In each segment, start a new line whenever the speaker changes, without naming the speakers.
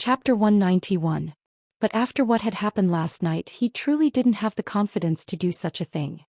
Chapter 191. But after what had happened last night, he truly didn't have the confidence to do such a thing.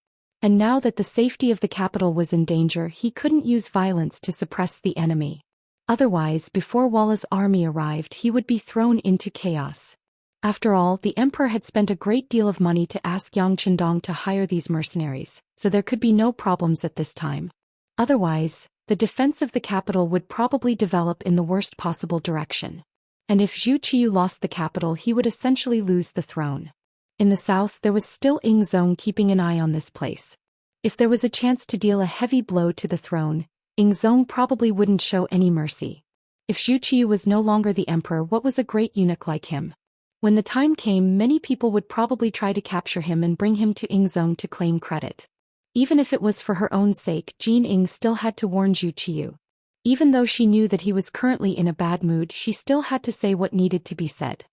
And now that the safety of the capital was in danger, he couldn't use violence to suppress the enemy. Otherwise, before Walla's army arrived, he would be thrown into chaos. After all, the emperor had spent a great deal of money to ask Yang Chendong to hire these mercenaries, so there could be no problems at this time. Otherwise, the defense of the capital would probably develop in the worst possible direction. And if Zhu Qiyu lost the capital, he would essentially lose the throne. In the south, there was still Ying Zong keeping an eye on this place. If there was a chance to deal a heavy blow to the throne, Ying Zong probably wouldn't show any mercy. If Zhu Qiyu was no longer the emperor, what was a great eunuch like him? When the time came, many people would probably try to capture him and bring him to Ying Zong to claim credit. Even if it was for her own sake, Jin Ying still had to warn Zhu Qiyu. Even though she knew that he was currently in a bad mood, she still had to say what needed to be said.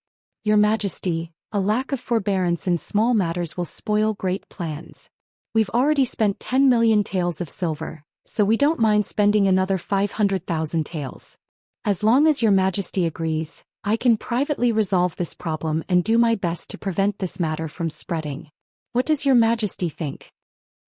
Your Majesty, a lack of forbearance in small matters will spoil great plans. We've already spent 10 million taels of silver, so we don't mind spending another 500,000 taels. As long as Your Majesty agrees, I can privately resolve this problem and do my best to prevent this matter from spreading. What does Your Majesty think?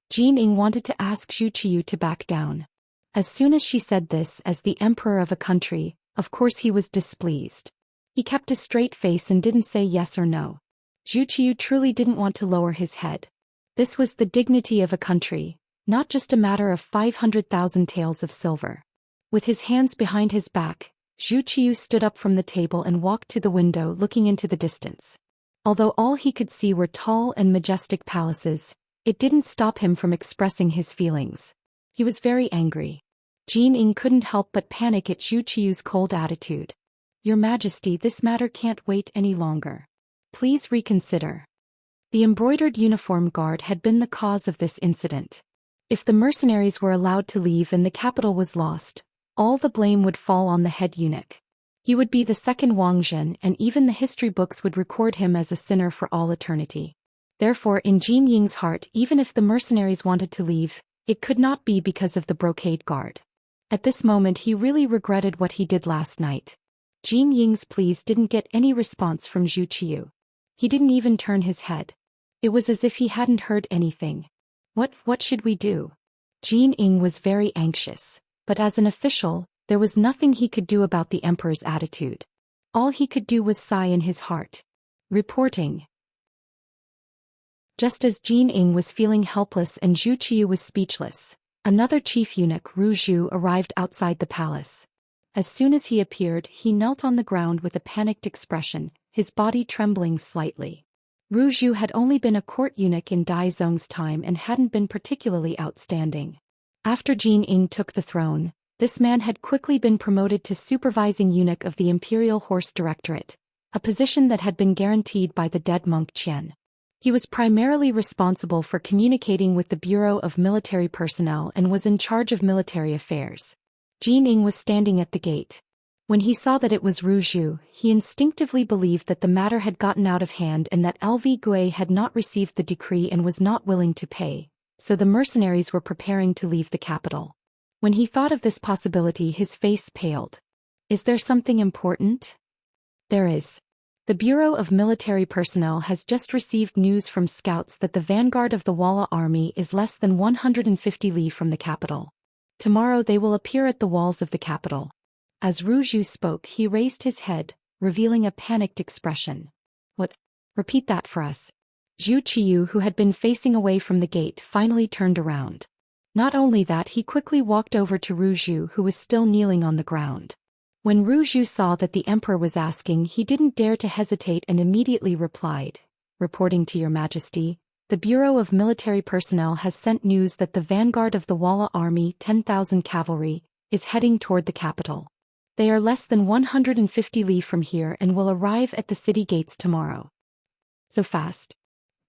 Jin Ying wanted to ask Zhu Qiyu to back down. As soon as she said this, as the emperor of a country, of course he was displeased. He kept a straight face and didn't say yes or no. Zhu Qiyu truly didn't want to lower his head. This was the dignity of a country, not just a matter of 500,000 taels of silver. With his hands behind his back, Zhu Qiyu stood up from the table and walked to the window, looking into the distance. Although all he could see were tall and majestic palaces, it didn't stop him from expressing his feelings. He was very angry. Jin Ying couldn't help but panic at Zhu Qiyu's cold attitude. Your Majesty, this matter can't wait any longer. Please reconsider. The embroidered uniform guard had been the cause of this incident. If the mercenaries were allowed to leave and the capital was lost, all the blame would fall on the head eunuch. He would be the second Wang Zhen, and even the history books would record him as a sinner for all eternity. Therefore, in Jin Ying's heart, even if the mercenaries wanted to leave, it could not be because of the brocade guard. At this moment he really regretted what he did last night. Jin Ying's pleas didn't get any response from Zhu Qiyu. He didn't even turn his head. It was as if he hadn't heard anything. What should we do? Jin Ying was very anxious, but as an official, there was nothing he could do about the emperor's attitude. All he could do was sigh in his heart. Reporting. Just as Jin Ying was feeling helpless and Zhu Qiyu was speechless, another chief eunuch, Ru Zhu, arrived outside the palace. As soon as he appeared, he knelt on the ground with a panicked expression, his body trembling slightly. Ru Zhu had only been a court eunuch in Dai Zong's time and hadn't been particularly outstanding. After Jin Ying took the throne, this man had quickly been promoted to supervising eunuch of the Imperial Horse Directorate, a position that had been guaranteed by the dead monk Qian. He was primarily responsible for communicating with the Bureau of Military Personnel and was in charge of military affairs. Jin Ying was standing at the gate. When he saw that it was Ru Zhu, he instinctively believed that the matter had gotten out of hand and that LV Gui had not received the decree and was not willing to pay, so the mercenaries were preparing to leave the capital. When he thought of this possibility, his face paled. Is there something important? There is. The Bureau of Military Personnel has just received news from scouts that the vanguard of the Walla army is less than 150 li from the capital. Tomorrow they will appear at the walls of the capital. As Ru Zhu spoke, he raised his head, revealing a panicked expression. What? Repeat that for us. Zhu Qiyu, who had been facing away from the gate, finally turned around. Not only that, he quickly walked over to Ru Zhu, who was still kneeling on the ground. When Ru Zhu saw that the emperor was asking, he didn't dare to hesitate and immediately replied, reporting to Your Majesty, the Bureau of Military Personnel has sent news that the vanguard of the Walla army, 10,000 cavalry, is heading toward the capital. They are less than 150 li from here and will arrive at the city gates tomorrow. So fast.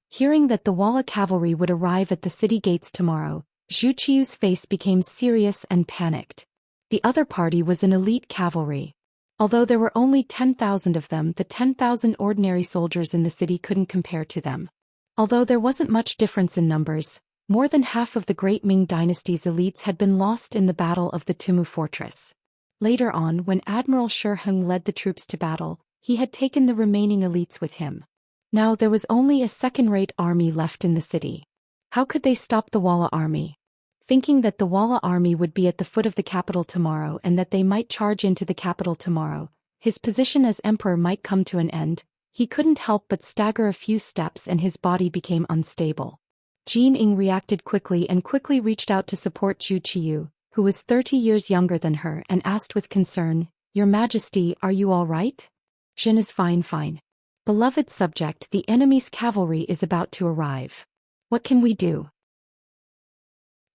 Hearing that the Walla cavalry would arrive at the city gates tomorrow, Zhu Qiyu's face became serious and panicked. The other party was an elite cavalry. Although there were only 10,000 of them, the 10,000 ordinary soldiers in the city couldn't compare to them. Although there wasn't much difference in numbers, more than half of the Great Ming Dynasty's elites had been lost in the Battle of the Tumu Fortress. Later on, when Admiral Shi Heng led the troops to battle, he had taken the remaining elites with him. Now there was only a second-rate army left in the city. How could they stop the Walla army? Thinking that the Walla army would be at the foot of the capital tomorrow and that they might charge into the capital tomorrow, his position as emperor might come to an end, he couldn't help but stagger a few steps and his body became unstable. Jin Ying reacted quickly and quickly reached out to support Zhu Qiu, who was 30 years younger than her, and asked with concern, "Your Majesty, are you all right?" "Jin is fine. Beloved subject, the enemy's cavalry is about to arrive. What can we do?"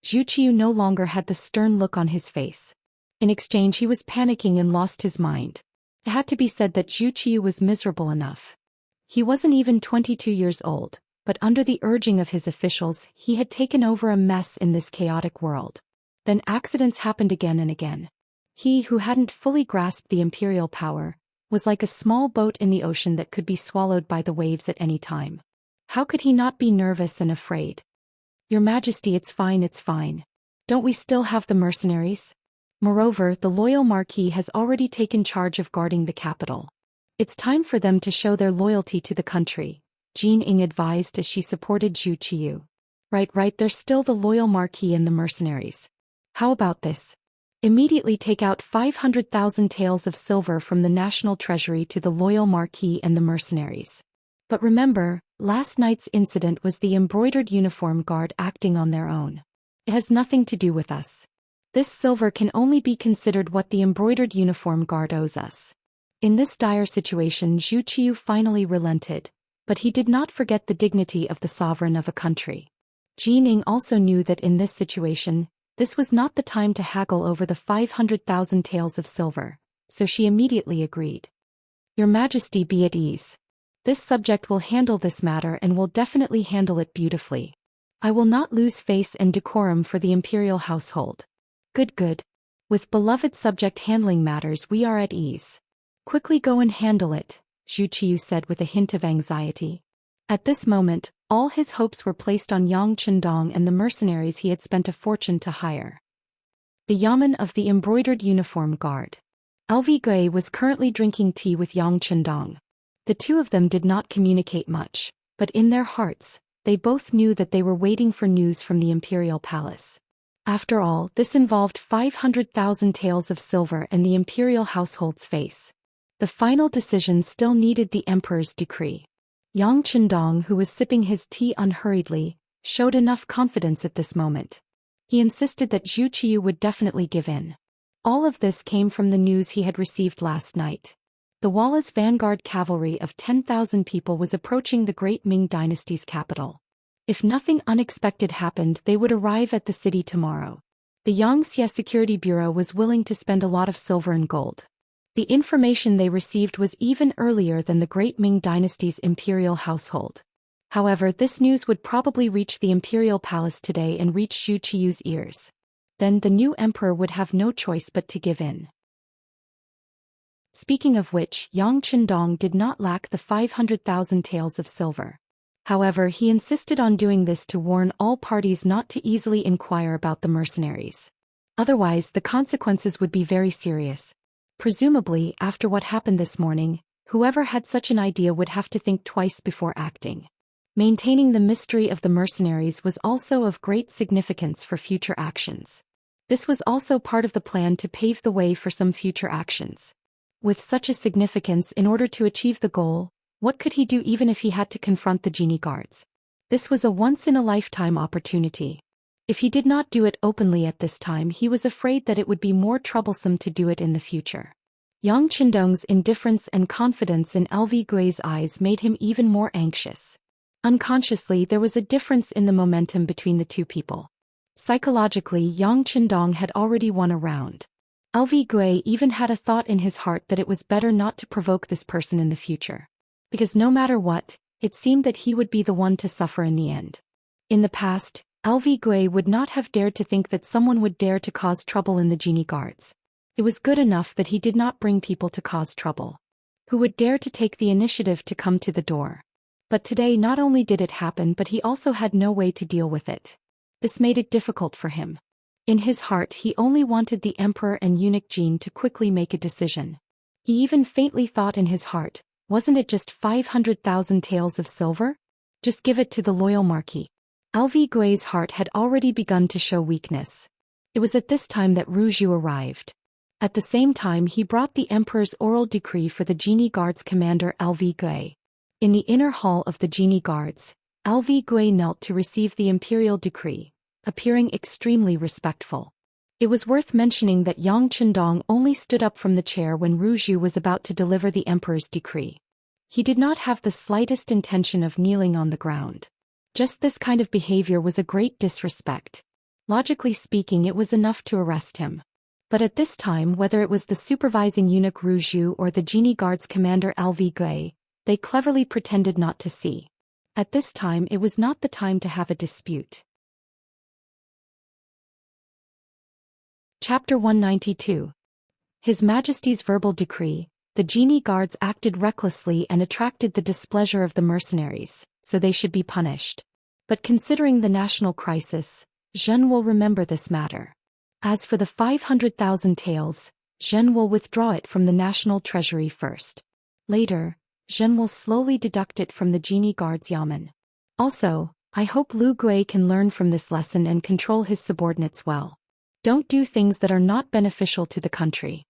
Zhu Qiu no longer had the stern look on his face. In exchange he was panicking and lost his mind. It had to be said that Zhu Qiu was miserable enough. He wasn't even 22 years old, but under the urging of his officials he had taken over a mess in this chaotic world. Then accidents happened again and again. He who hadn't fully grasped the imperial power was like a small boat in the ocean that could be swallowed by the waves at any time. How could he not be nervous and afraid? "Your Majesty, it's fine. Don't we still have the mercenaries? Moreover, the loyal Marquis has already taken charge of guarding the capital. It's time for them to show their loyalty to the country," Jin Ying advised as she supported Zhu Qiu. Right, there's still the loyal Marquis and the mercenaries. How about this? Immediately take out 500,000 taels of silver from the national treasury to the loyal Marquis and the mercenaries. But remember, last night's incident was the embroidered uniform guard acting on their own. It has nothing to do with us. This silver can only be considered what the embroidered uniform guard owes us. In this dire situation, Zhu Qiu finally relented, but he did not forget the dignity of the sovereign of a country. Jin Ying also knew that in this situation, this was not the time to haggle over the 500,000 taels of silver, so she immediately agreed. "Your Majesty, be at ease. This subject will handle this matter and will definitely handle it beautifully. I will not lose face and decorum for the imperial household." Good. With beloved subject handling matters we are at ease. "Quickly go and handle it," Zhu Qiu said with a hint of anxiety. At this moment, all his hopes were placed on Yang Chendong and the mercenaries he had spent a fortune to hire. The Yamen of the Embroidered Uniform Guard. LV Gui was currently drinking tea with Yang Chendong. The two of them did not communicate much, but in their hearts, they both knew that they were waiting for news from the imperial palace. After all, this involved 500,000 taels of silver and the imperial household's face. The final decision still needed the emperor's decree. Yang Chendong, who was sipping his tea unhurriedly, showed enough confidence at this moment. He insisted that Zhu Qiu would definitely give in. All of this came from the news he had received last night. The Walla's vanguard cavalry of 10,000 people was approaching the Great Ming Dynasty's capital. If nothing unexpected happened, they would arrive at the city tomorrow. The Xianxia Security Bureau was willing to spend a lot of silver and gold. The information they received was even earlier than the Great Ming Dynasty's imperial household. However, this news would probably reach the imperial palace today and reach Zhu Qiu's ears. Then the new emperor would have no choice but to give in. Speaking of which, Yang Chendong did not lack the 500,000 taels of silver. However, he insisted on doing this to warn all parties not to easily inquire about the mercenaries. Otherwise, the consequences would be very serious. Presumably, after what happened this morning, whoever had such an idea would have to think twice before acting. Maintaining the mystery of the mercenaries was also of great significance for future actions. This was also part of the plan to pave the way for some future actions. With such a significance, in order to achieve the goal, what could he do even if he had to confront the genie guards? This was a once-in-a-lifetime opportunity. If he did not do it openly at this time, he was afraid that it would be more troublesome to do it in the future. Yang Chendong's indifference and confidence in LV Gui's eyes made him even more anxious. Unconsciously, there was a difference in the momentum between the two people. Psychologically, Yang Chendong had already won a round. LV Gui even had a thought in his heart that it was better not to provoke this person in the future. Because no matter what, it seemed that he would be the one to suffer in the end. In the past, LV Gui would not have dared to think that someone would dare to cause trouble in the genie guards. It was good enough that he did not bring people to cause trouble. Who would dare to take the initiative to come to the door? But today not only did it happen, but he also had no way to deal with it. This made it difficult for him. In his heart he only wanted the emperor and eunuch Jin to quickly make a decision. He even faintly thought in his heart, wasn't it just 500,000 taels of silver? Just give it to the loyal Marquis. LV Gui's heart had already begun to show weakness. It was at this time that Zhou arrived. At the same time he brought the Emperor's oral decree for the Genie Guard's commander LV Gui. In the inner hall of the Genie Guards, LV Gui knelt to receive the imperial decree, appearing extremely respectful. It was worth mentioning that Yang Chendong only stood up from the chair when Zhou was about to deliver the Emperor's decree. He did not have the slightest intention of kneeling on the ground. Just this kind of behavior was a great disrespect. Logically speaking, it was enough to arrest him. But at this time, whether it was the supervising eunuch Zhou or the Genie Guard's commander LV Gui, they cleverly pretended not to see. At this time it was not the time to have a dispute. Chapter 192. His Majesty's verbal decree. The Genie Guards acted recklessly and attracted the displeasure of the mercenaries, so they should be punished. But considering the national crisis, Zhen will remember this matter. As for the 500,000 taels, Zhen will withdraw it from the national treasury first. Later, Zhen will slowly deduct it from the Genie Guard's yamen. Also, I hope Lu Gui can learn from this lesson and control his subordinates well. Don't do things that are not beneficial to the country.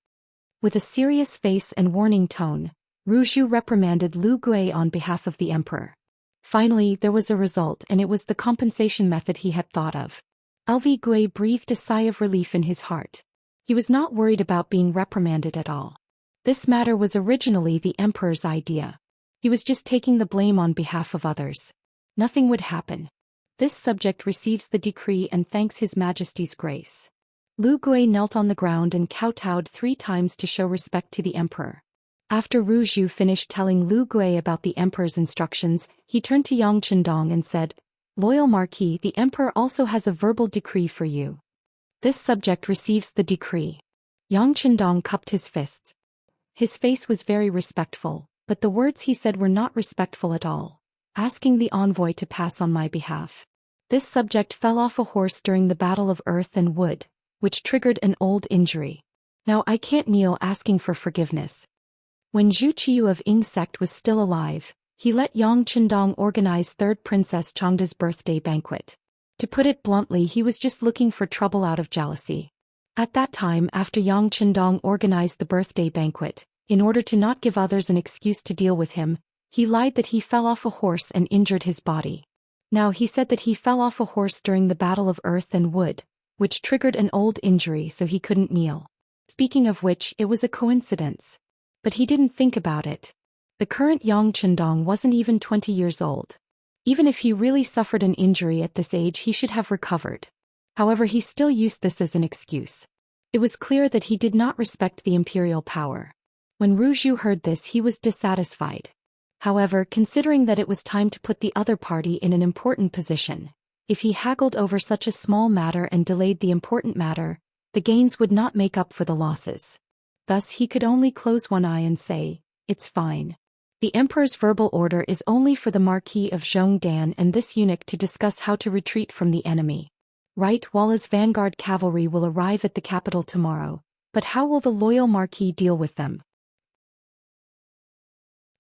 With a serious face and warning tone, Zhou reprimanded Lu Gui on behalf of the emperor. Finally, there was a result, and it was the compensation method he had thought of. LV Gui breathed a sigh of relief in his heart. He was not worried about being reprimanded at all. This matter was originally the emperor's idea. He was just taking the blame on behalf of others. Nothing would happen. This subject receives the decree and thanks His Majesty's grace. Lu Gui knelt on the ground and kowtowed 3 times to show respect to the emperor. After Zhou finished telling Lu Gui about the emperor's instructions, he turned to Yang Chendong and said, "Loyal Marquis, the emperor also has a verbal decree for you. This subject receives the decree." Yang Chendong cupped his fists. His face was very respectful, but the words he said were not respectful at all. Asking the envoy to pass on my behalf. This subject fell off a horse during the Battle of Earth and Wood, which triggered an old injury. Now I can't kneel asking for forgiveness. When Zhu Qiyu of Ying sect was still alive, he let Yang Chendong organize 3rd Princess Changda's birthday banquet. To put it bluntly, he was just looking for trouble out of jealousy. At that time, after Yang Chendong organized the birthday banquet, in order to not give others an excuse to deal with him, he lied that he fell off a horse and injured his body. Now he said that he fell off a horse during the Battle of Earth and Wood, which triggered an old injury so he couldn't kneel. Speaking of which, it was a coincidence. But he didn't think about it. The current Yang Chendong wasn't even 20 years old. Even if he really suffered an injury at this age, he should have recovered. However, he still used this as an excuse. It was clear that he did not respect the imperial power. When Zhou heard this, he was dissatisfied. However, considering that it was time to put the other party in an important position, if he haggled over such a small matter and delayed the important matter, the gains would not make up for the losses. Thus he could only close one eye and say, "It's fine." The emperor's verbal order is only for the Marquis of Zhongdan and this eunuch to discuss how to retreat from the enemy. Right, Walla's vanguard cavalry will arrive at the capital tomorrow, but how will the loyal Marquis deal with them?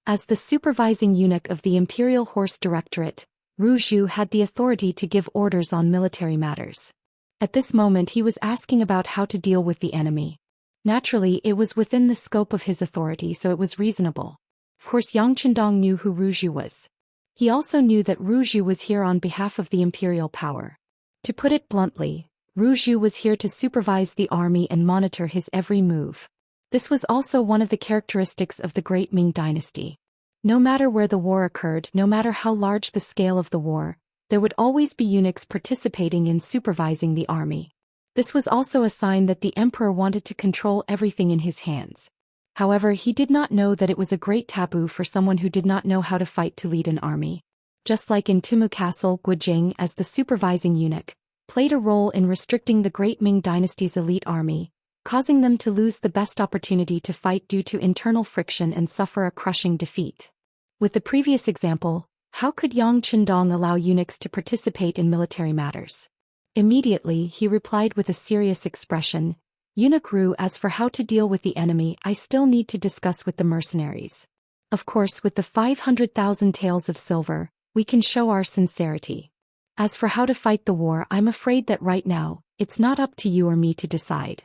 As the supervising eunuch of the Imperial Horse Directorate, Zhou had the authority to give orders on military matters. At this moment he was asking about how to deal with the enemy. Naturally, it was within the scope of his authority, so it was reasonable. Of course, Yang Chendong knew who Zhou was. He also knew that Zhou was here on behalf of the imperial power. To put it bluntly, Zhou was here to supervise the army and monitor his every move. This was also one of the characteristics of the Great Ming Dynasty. No matter where the war occurred, no matter how large the scale of the war, there would always be eunuchs participating in supervising the army. This was also a sign that the emperor wanted to control everything in his hands. However, he did not know that it was a great taboo for someone who did not know how to fight to lead an army. Just like in Tumu Castle, Guijing, as the supervising eunuch, played a role in restricting the Great Ming Dynasty's elite army, causing them to lose the best opportunity to fight due to internal friction and suffer a crushing defeat. With the previous example, how could Yang Chendong allow eunuchs to participate in military matters? Immediately, he replied with a serious expression, Eunuch Ru, as for how to deal with the enemy, I still need to discuss with the mercenaries. Of course, with the 500,000 taels of silver, we can show our sincerity. As for how to fight the war, I'm afraid that right now, it's not up to you or me to decide.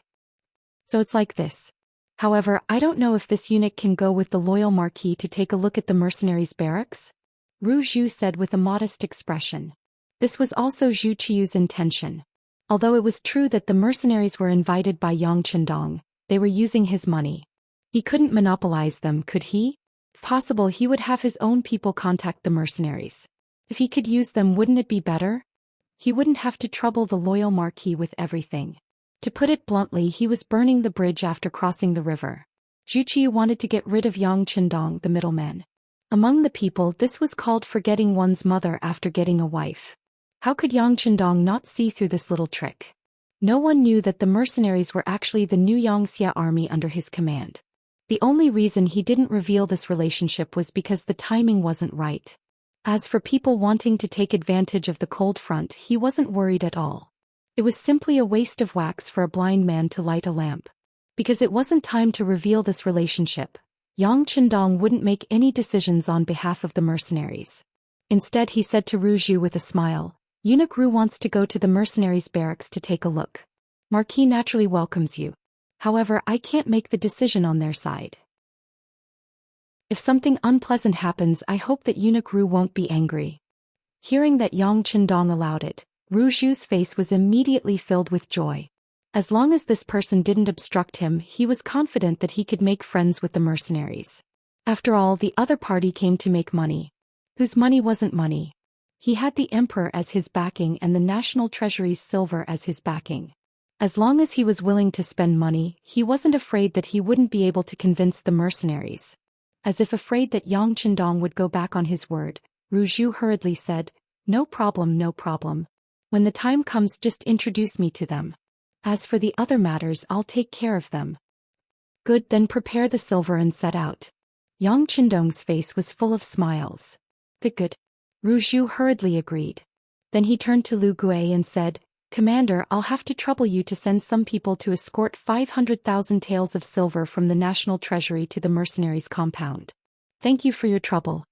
So it's like this. However, I don't know if this eunuch can go with the loyal marquis to take a look at the mercenaries' barracks? Ru Zhu said with a modest expression. This was also Zhu Qiu's intention. Although it was true that the mercenaries were invited by Yang Chendong, they were using his money. He couldn't monopolize them, could he? If possible, he would have his own people contact the mercenaries. If he could use them, wouldn't it be better? He wouldn't have to trouble the loyal marquis with everything. To put it bluntly, he was burning the bridge after crossing the river. Zhu Qiu wanted to get rid of Yang Chendong, the middleman. Among the people, this was called forgetting one's mother after getting a wife. How could Yang Chendong not see through this little trick? No one knew that the mercenaries were actually the new Xianxia army under his command. The only reason he didn't reveal this relationship was because the timing wasn't right. As for people wanting to take advantage of the cold front, he wasn't worried at all. It was simply a waste of wax for a blind man to light a lamp. Because it wasn't time to reveal this relationship, Yang Chendong wouldn't make any decisions on behalf of the mercenaries. Instead, he said to Ru Zhu with a smile, Eunuch Ru wants to go to the mercenaries' barracks to take a look. Marquis naturally welcomes you. However, I can't make the decision on their side. If something unpleasant happens, I hope that Eunuch Ru won't be angry. Hearing that Yang Chendong allowed it, Ru Zhu's face was immediately filled with joy. As long as this person didn't obstruct him, he was confident that he could make friends with the mercenaries. After all, the other party came to make money. Whose money wasn't money? He had the emperor as his backing and the national treasury's silver as his backing. As long as he was willing to spend money, he wasn't afraid that he wouldn't be able to convince the mercenaries. As if afraid that Yang Chendong would go back on his word, Ru Zhu hurriedly said, No problem, no problem. When the time comes, just introduce me to them. As for the other matters, I'll take care of them. Good, then prepare the silver and set out. Yang Chendong's face was full of smiles. Good. Ru Zhu hurriedly agreed. Then he turned to Lu Gui and said, Commander, I'll have to trouble you to send some people to escort 500,000 taels of silver from the national treasury to the mercenaries' compound. Thank you for your trouble.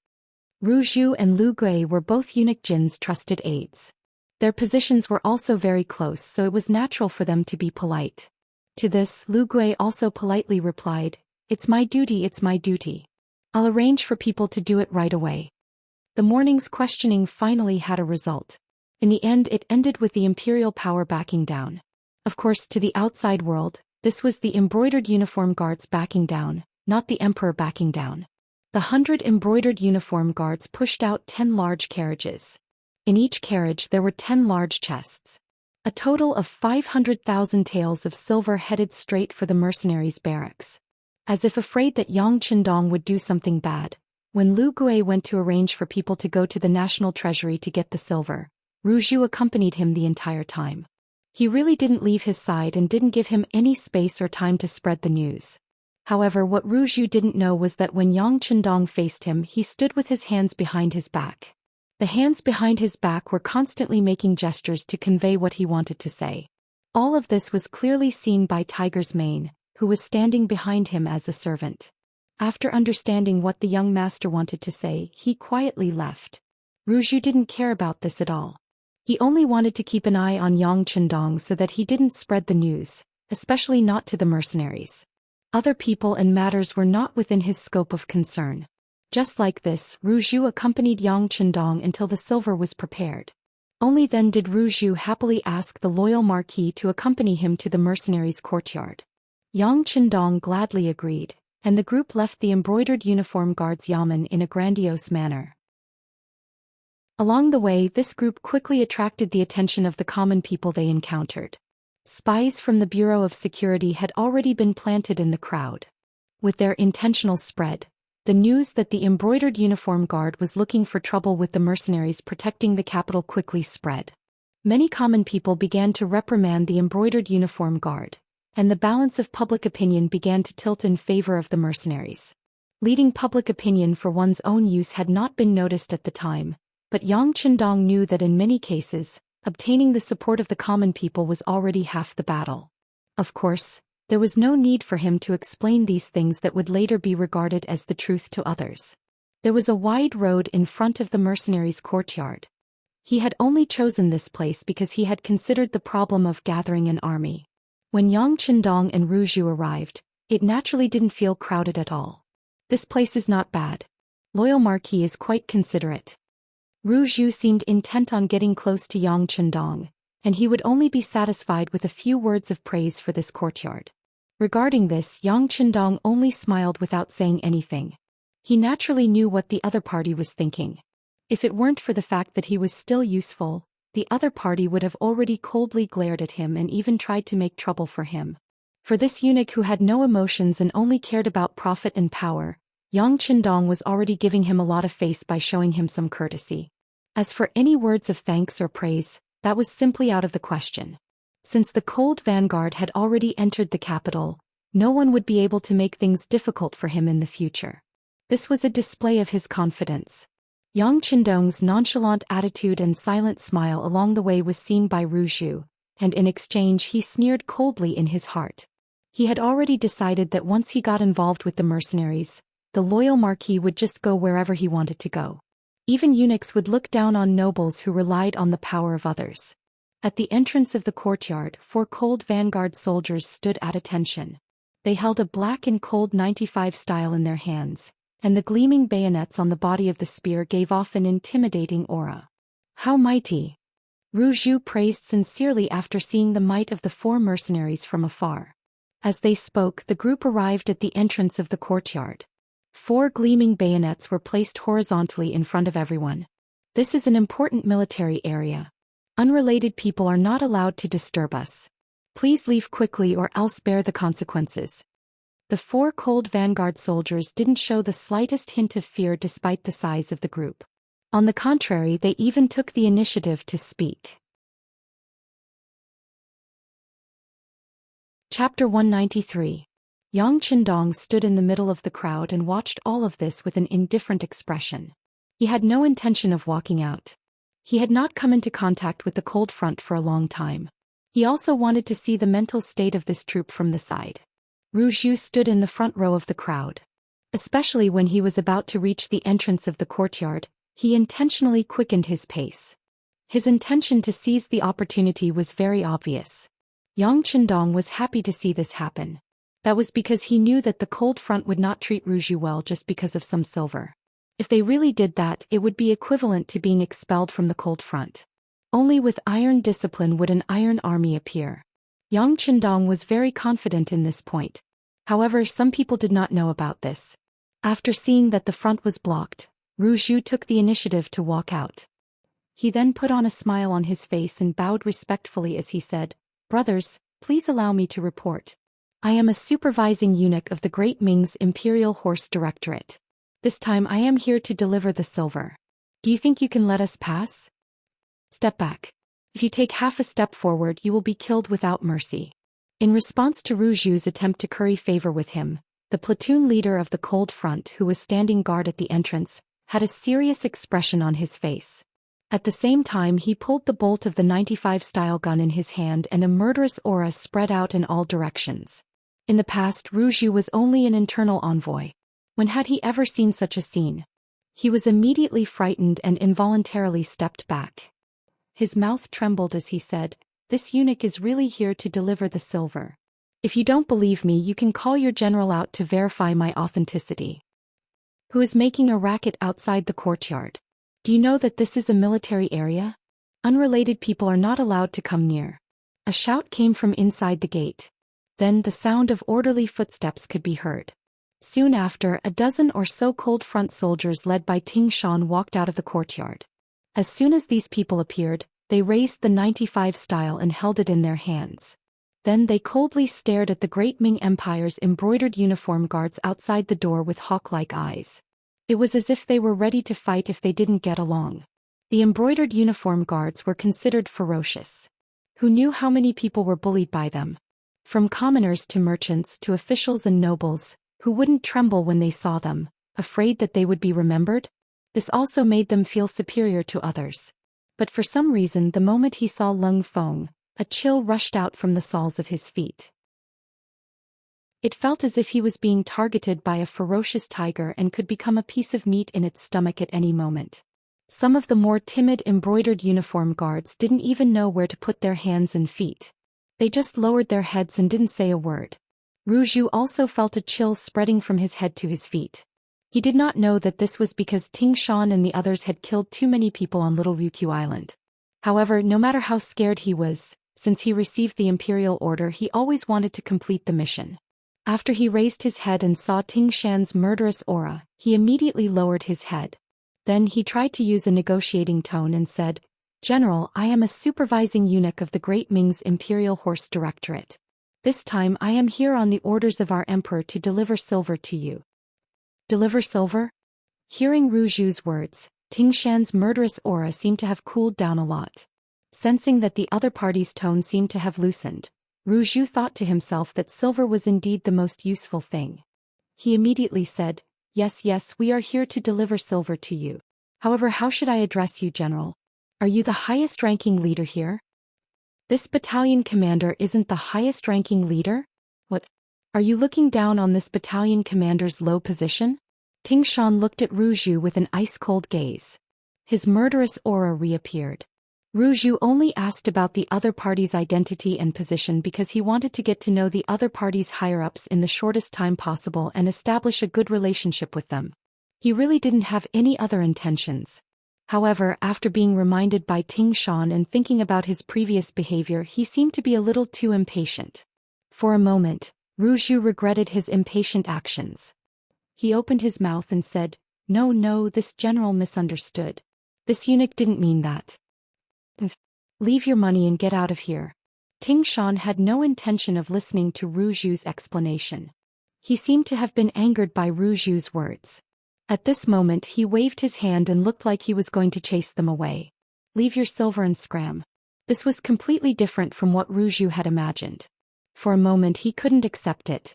Ru Zhu and Lu Gui were both eunuch Jin's trusted aides. Their positions were also very close, so it was natural for them to be polite. To this, Lu Gui also politely replied, It's my duty, it's my duty. I'll arrange for people to do it right away. The morning's questioning finally had a result. In the end, it ended with the imperial power backing down. Of course, to the outside world, this was the embroidered uniform guards backing down, not the emperor backing down. The 100 embroidered uniform guards pushed out 10 large carriages. In each carriage there were 10 large chests. A total of 500,000 taels of silver headed straight for the mercenaries' barracks. As if afraid that Yang Chendong would do something bad, when Lu Gui went to arrange for people to go to the national treasury to get the silver, Ru Zhu accompanied him the entire time. He really didn't leave his side and didn't give him any space or time to spread the news. However, what Ru Zhu didn't know was that when Yang Chendong faced him, he stood with his hands behind his back. The hands behind his back were constantly making gestures to convey what he wanted to say. All of this was clearly seen by Tiger's Mane, who was standing behind him as a servant. After understanding what the young master wanted to say, he quietly left. Ru Zhu didn't care about this at all. He only wanted to keep an eye on Yang Chendong so that he didn't spread the news, especially not to the mercenaries. Other people and matters were not within his scope of concern. Just like this, Ru Zhu accompanied Yang Chendong until the silver was prepared. Only then did Ru Zhu happily ask the loyal marquis to accompany him to the mercenaries' courtyard. Yang Chendong gladly agreed, and the group left the embroidered uniform guards' yamen in a grandiose manner. Along the way, this group quickly attracted the attention of the common people they encountered. Spies from the Bureau of Security had already been planted in the crowd. With their intentional spread, the news that the embroidered uniform guard was looking for trouble with the mercenaries protecting the capital quickly spread. Many common people began to reprimand the embroidered uniform guard, and the balance of public opinion began to tilt in favor of the mercenaries. Leading public opinion for one's own use had not been noticed at the time, but Yang Chendong knew that in many cases, obtaining the support of the common people was already half the battle. Of course, There was no need for him to explain these things that would later be regarded as the truth to others. There was a wide road in front of the mercenaries' courtyard. He had only chosen this place because he had considered the problem of gathering an army. When Yang Qindong and Ru Zhu arrived, it naturally didn't feel crowded at all. This place is not bad. Loyal Marquis is quite considerate. Ru Zhu seemed intent on getting close to Yang Qindong, and he would only be satisfied with a few words of praise for this courtyard. Regarding this, Yang Qindong only smiled without saying anything. He naturally knew what the other party was thinking. If it weren't for the fact that he was still useful, the other party would have already coldly glared at him and even tried to make trouble for him. For this eunuch who had no emotions and only cared about profit and power, Yang Qindong was already giving him a lot of face by showing him some courtesy. As for any words of thanks or praise, that was simply out of the question. Since the cold vanguard had already entered the capital, no one would be able to make things difficult for him in the future. This was a display of his confidence. Yang Qindong's nonchalant attitude and silent smile along the way was seen by Ru Zhu, and in exchange he sneered coldly in his heart. He had already decided that once he got involved with the mercenaries, the loyal Marquis would just go wherever he wanted to go. Even eunuchs would look down on nobles who relied on the power of others. At the entrance of the courtyard, 4 cold vanguard soldiers stood at attention. They held a black and cold 95 style in their hands, and the gleaming bayonets on the body of the spear gave off an intimidating aura. How mighty! Ru Zhu praised sincerely after seeing the might of the 4 mercenaries from afar. As they spoke, the group arrived at the entrance of the courtyard. 4 gleaming bayonets were placed horizontally in front of everyone. This is an important military area. Unrelated people are not allowed to disturb us. Please leave quickly or else bear the consequences. The 4 cold vanguard soldiers didn't show the slightest hint of fear despite the size of the group. On the contrary, they even took the initiative to speak. Chapter 193. Yang Qindong stood in the middle of the crowd and watched all of this with an indifferent expression. He had no intention of walking out. He had not come into contact with the cold front for a long time. He also wanted to see the mental state of this troop from the side. Ru Zhu stood in the front row of the crowd. Especially when he was about to reach the entrance of the courtyard, he intentionally quickened his pace. His intention to seize the opportunity was very obvious. Yang Qindong was happy to see this happen. That was because he knew that the cold front would not treat Ru Zhu well just because of some silver. If they really did that, it would be equivalent to being expelled from the cold front. Only with iron discipline would an iron army appear. Yang Qindong was very confident in this point. However, some people did not know about this. After seeing that the front was blocked, Ru Zhu took the initiative to walk out. He then put on a smile on his face and bowed respectfully as he said, "Brothers, please allow me to report. I am a supervising eunuch of the Great Ming's Imperial Horse Directorate. This time I am here to deliver the silver. Do you think you can let us pass? Step back. If you take half a step forward, you will be killed without mercy." In response to Ru Zhu's attempt to curry favor with him, the platoon leader of the cold front, who was standing guard at the entrance, had a serious expression on his face. At the same time, he pulled the bolt of the 95 style gun in his hand and a murderous aura spread out in all directions. In the past, Ru Zhu was only an internal envoy. When had he ever seen such a scene? He was immediately frightened and involuntarily stepped back. His mouth trembled as he said, "This eunuch is really here to deliver the silver. If you don't believe me, you can call your general out to verify my authenticity. Who is making a racket outside the courtyard? Do you know that this is a military area? Unrelated people are not allowed to come near." A shout came from inside the gate. Then the sound of orderly footsteps could be heard. Soon after, a dozen or so cold front soldiers led by Ting Shan walked out of the courtyard. As soon as these people appeared, they raised the 95 style and held it in their hands. Then they coldly stared at the Great Ming Empire's embroidered uniform guards outside the door with hawk-like eyes. It was as if they were ready to fight if they didn't get along. The embroidered uniform guards were considered ferocious. Who knew how many people were bullied by them? From commoners to merchants to officials and nobles, who wouldn't tremble when they saw them, afraid that they would be remembered? This also made them feel superior to others. But for some reason, the moment he saw Lung Feng, a chill rushed out from the soles of his feet. It felt as if he was being targeted by a ferocious tiger and could become a piece of meat in its stomach at any moment. Some of the more timid embroidered uniform guards didn't even know where to put their hands and feet. They just lowered their heads and didn't say a word. Zhou also felt a chill spreading from his head to his feet. He did not know that this was because Xian and the others had killed too many people on Little Ryukyu Island. However, no matter how scared he was, since he received the imperial order, he always wanted to complete the mission. After he raised his head and saw Xian's murderous aura, he immediately lowered his head. Then he tried to use a negotiating tone and said, "General, I am a supervising eunuch of the Great Ming's Imperial Horse Directorate. This time I am here on the orders of our emperor to deliver silver to you." Deliver silver? Hearing Zhu's words, Xian's murderous aura seemed to have cooled down a lot. Sensing that the other party's tone seemed to have loosened, Zhu thought to himself that silver was indeed the most useful thing. He immediately said, Yes, we are here to deliver silver to you. However, how should I address you, General? Are you the highest-ranking leader here?" "This battalion commander isn't the highest-ranking leader? What? Are you looking down on this battalion commander's low position?" Xian looked at Zhu with an ice-cold gaze. His murderous aura reappeared. Zhu only asked about the other party's identity and position because he wanted to get to know the other party's higher-ups in the shortest time possible and establish a good relationship with them. He really didn't have any other intentions. However, after being reminded by Xian and thinking about his previous behavior, he seemed to be a little too impatient. For a moment, Zhu regretted his impatient actions. He opened his mouth and said, No, this general misunderstood. This eunuch didn't mean that. Leave your money and get out of here." Xian had no intention of listening to Zhu's explanation. He seemed to have been angered by Zhu's words. At this moment he waved his hand and looked like he was going to chase them away. "Leave your silver and scram." This was completely different from what Zhu had imagined. For a moment he couldn't accept it.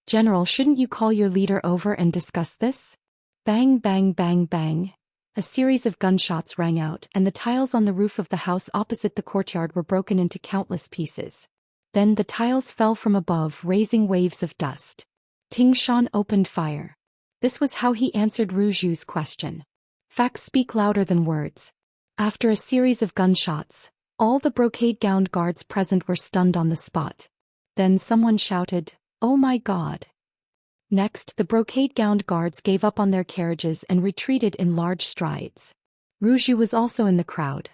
"General, shouldn't you call your leader over and discuss this?" Bang, bang, bang, bang. A series of gunshots rang out, and the tiles on the roof of the house opposite the courtyard were broken into countless pieces. Then the tiles fell from above, raising waves of dust. Xian opened fire. This was how he answered Zhu's question. Facts speak louder than words. After a series of gunshots, all the brocade-gowned guards present were stunned on the spot. Then someone shouted, "Oh my God!" Next, the brocade-gowned guards gave up on their carriages and retreated in large strides. Zhu was also in the crowd.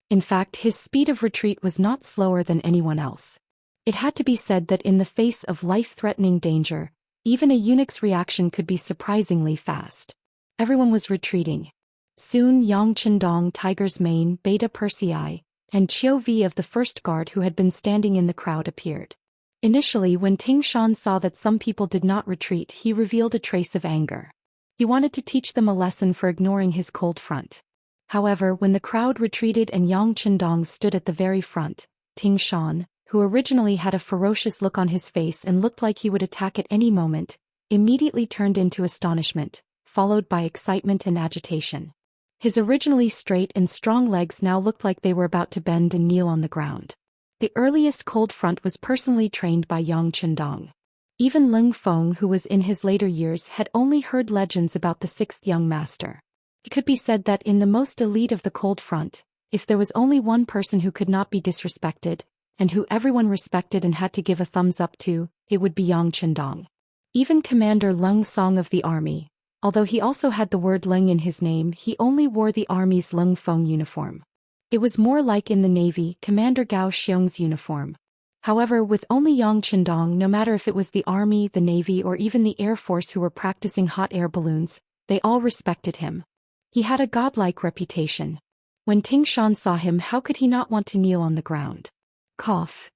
In fact, his speed of retreat was not slower than anyone else. It had to be said that in the face of life-threatening danger, even a eunuch's reaction could be surprisingly fast. Everyone was retreating. Soon Yang Chendong, Tiger's Mane, Beta Persei, and Qiu Vi of the first guard who had been standing in the crowd appeared. Initially, when Xian saw that some people did not retreat, he revealed a trace of anger. He wanted to teach them a lesson for ignoring his cold front. However, when the crowd retreated and Yang Chendong stood at the very front, Xian, who originally had a ferocious look on his face and looked like he would attack at any moment, immediately turned into astonishment, followed by excitement and agitation. His originally straight and strong legs now looked like they were about to bend and kneel on the ground. The earliest cold front was personally trained by Yang Chendong. Even Leng Feng, who was in his later years, had only heard legends about the sixth young master. It could be said that in the most elite of the cold front, if there was only one person who could not be disrespected, and who everyone respected and had to give a thumbs up to, it would be Yang Chendong. Even Commander Leng Song of the army, although he also had the word Leng in his name, he only wore the army's Leng Feng uniform. It was more like in the Navy, Commander Gao Xiong's uniform. However, with only Yang Chendong, no matter if it was the Army, the Navy, or even the Air Force who were practicing hot air balloons, they all respected him. He had a godlike reputation. When Xian saw him, how could he not want to kneel on the ground? Cough.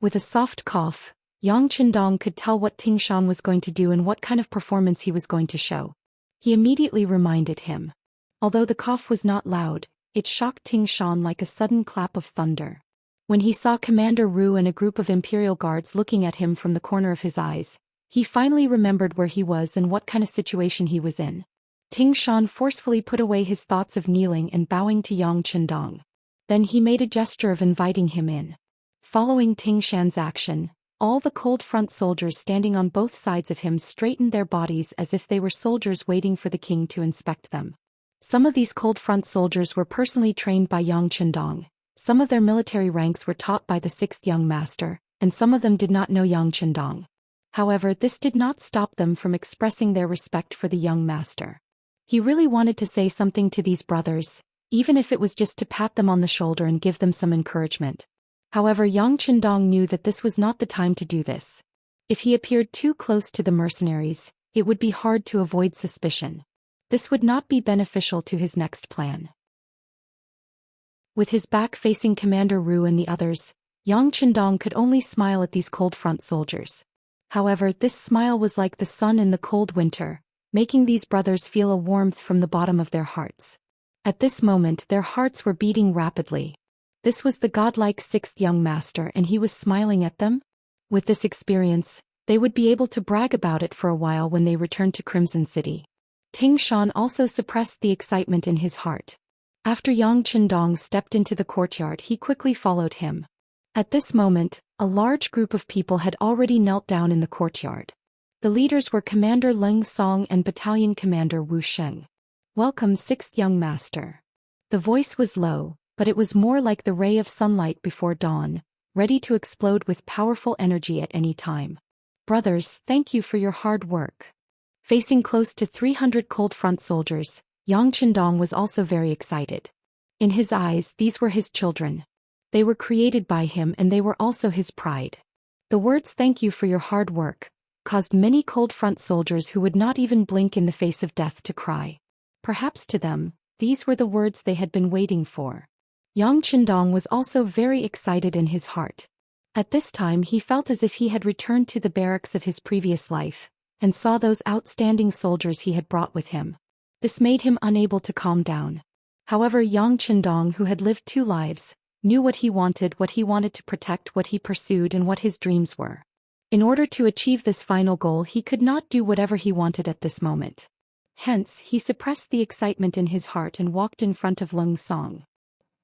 With a soft cough, Yang Chendong could tell what Xian was going to do and what kind of performance he was going to show. He immediately reminded him. Although the cough was not loud, it shocked Xian like a sudden clap of thunder. When he saw Commander Ru and a group of Imperial guards looking at him from the corner of his eyes, he finally remembered where he was and what kind of situation he was in. Xian forcefully put away his thoughts of kneeling and bowing to Yang Chendong. Then he made a gesture of inviting him in. Following Xian's action, All the cold front soldiers standing on both sides of him straightened their bodies as if they were soldiers waiting for the king to inspect them. Some of these cold front soldiers were personally trained by Yang Chendong, some of their military ranks were taught by the sixth young master, and some of them did not know Yang Chendong. However, this did not stop them from expressing their respect for the young master. He really wanted to say something to these brothers, even if it was just to pat them on the shoulder and give them some encouragement. However, Yang Chendong knew that this was not the time to do this. If he appeared too close to the mercenaries, it would be hard to avoid suspicion. This would not be beneficial to his next plan. With his back facing Commander Ru and the others, Yang Chendong could only smile at these cold front soldiers. However, this smile was like the sun in the cold winter, making these brothers feel a warmth from the bottom of their hearts. At this moment their hearts were beating rapidly. This was the godlike sixth young master and he was smiling at them? With this experience, they would be able to brag about it for a while when they returned to Crimson City. Ting Shan also suppressed the excitement in his heart. After Yang Chendong stepped into the courtyard, he quickly followed him. At this moment, a large group of people had already knelt down in the courtyard. The leaders were Commander Leng Song and Battalion Commander Wu Sheng. "Welcome, sixth young master." The voice was low, but it was more like the ray of sunlight before dawn, ready to explode with powerful energy at any time. "Brothers, thank you for your hard work." Facing close to 300 cold front soldiers, Yang Chendong was also very excited. In his eyes, these were his children. They were created by him and they were also his pride. The words "thank you for your hard work" caused many cold front soldiers who would not even blink in the face of death to cry. Perhaps to them, these were the words they had been waiting for. Yang Chendong was also very excited in his heart. At this time he felt as if he had returned to the barracks of his previous life, and saw those outstanding soldiers he had brought with him. This made him unable to calm down. However, Yang Chendong, who had lived 2 lives, knew what he wanted to protect, what he pursued, and what his dreams were. In order to achieve this final goal, he could not do whatever he wanted at this moment. Hence, he suppressed the excitement in his heart and walked in front of Leng Song.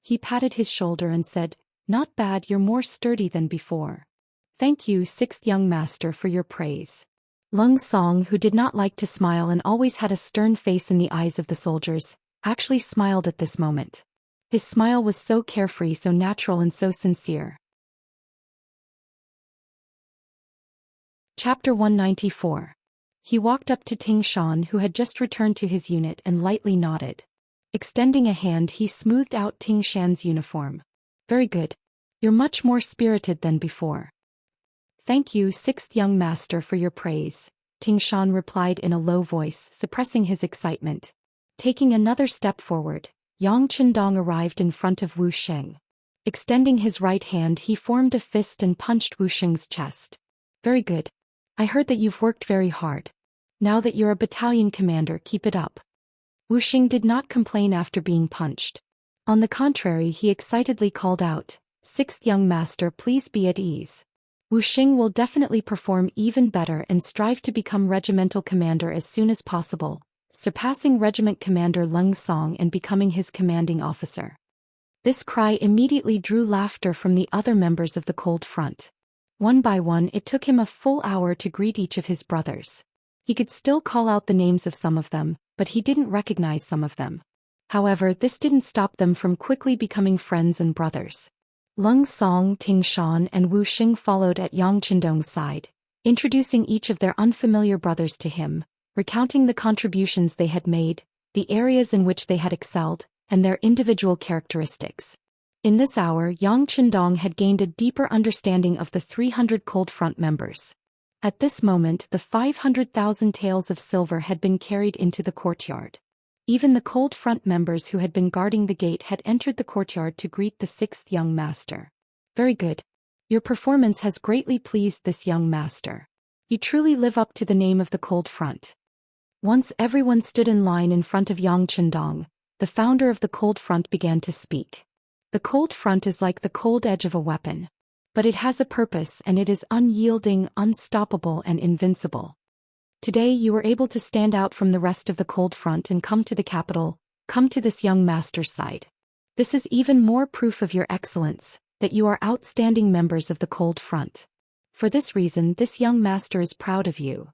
He patted his shoulder and said, "Not bad, you're more sturdy than before." "Thank you, sixth young master, for your praise." Leng Song, who did not like to smile and always had a stern face in the eyes of the soldiers, actually smiled at this moment. His smile was so carefree, so natural, and so sincere. Chapter 194. He walked up to Ting Shan, who had just returned to his unit, and lightly nodded. Extending a hand, he smoothed out Ting Shan's uniform. "Very good. You're much more spirited than before." "Thank you, sixth young master, for your praise," Ting Shan replied in a low voice, suppressing his excitement. Taking another step forward, Yang Chendong arrived in front of Wu Sheng. Extending his right hand, he formed a fist and punched Wu Sheng's chest. "Very good. I heard that you've worked very hard. Now that you're a battalion commander, keep it up." Wu Sheng did not complain after being punched. On the contrary, he excitedly called out, "Sixth young master, please be at ease. Wu Sheng will definitely perform even better and strive to become regimental commander as soon as possible, surpassing regiment commander Leng Song and becoming his commanding officer." This cry immediately drew laughter from the other members of the Cold Front. One by one, it took him a full hour to greet each of his brothers. He could still call out the names of some of them, but he didn't recognize some of them. However, this didn't stop them from quickly becoming friends and brothers. Leng Song, Ting Shan, and Wu Sheng followed at Yang Chendong's side, introducing each of their unfamiliar brothers to him, recounting the contributions they had made, the areas in which they had excelled, and their individual characteristics. In this hour, Yang Chendong had gained a deeper understanding of the 300 Cold Front members. At this moment, the 500,000 taels of silver had been carried into the courtyard. Even the Cold Front members who had been guarding the gate had entered the courtyard to greet the sixth young master. "Very good. Your performance has greatly pleased this young master. You truly live up to the name of the Cold Front." Once everyone stood in line in front of Yang Chendong, the founder of the Cold Front began to speak. "The Cold Front is like the cold edge of a weapon. But it has a purpose, and it is unyielding, unstoppable, and invincible. Today you were able to stand out from the rest of the Cold Front and come to the capital, come to this young master's side. This is even more proof of your excellence, that you are outstanding members of the Cold Front. For this reason, this young master is proud of you."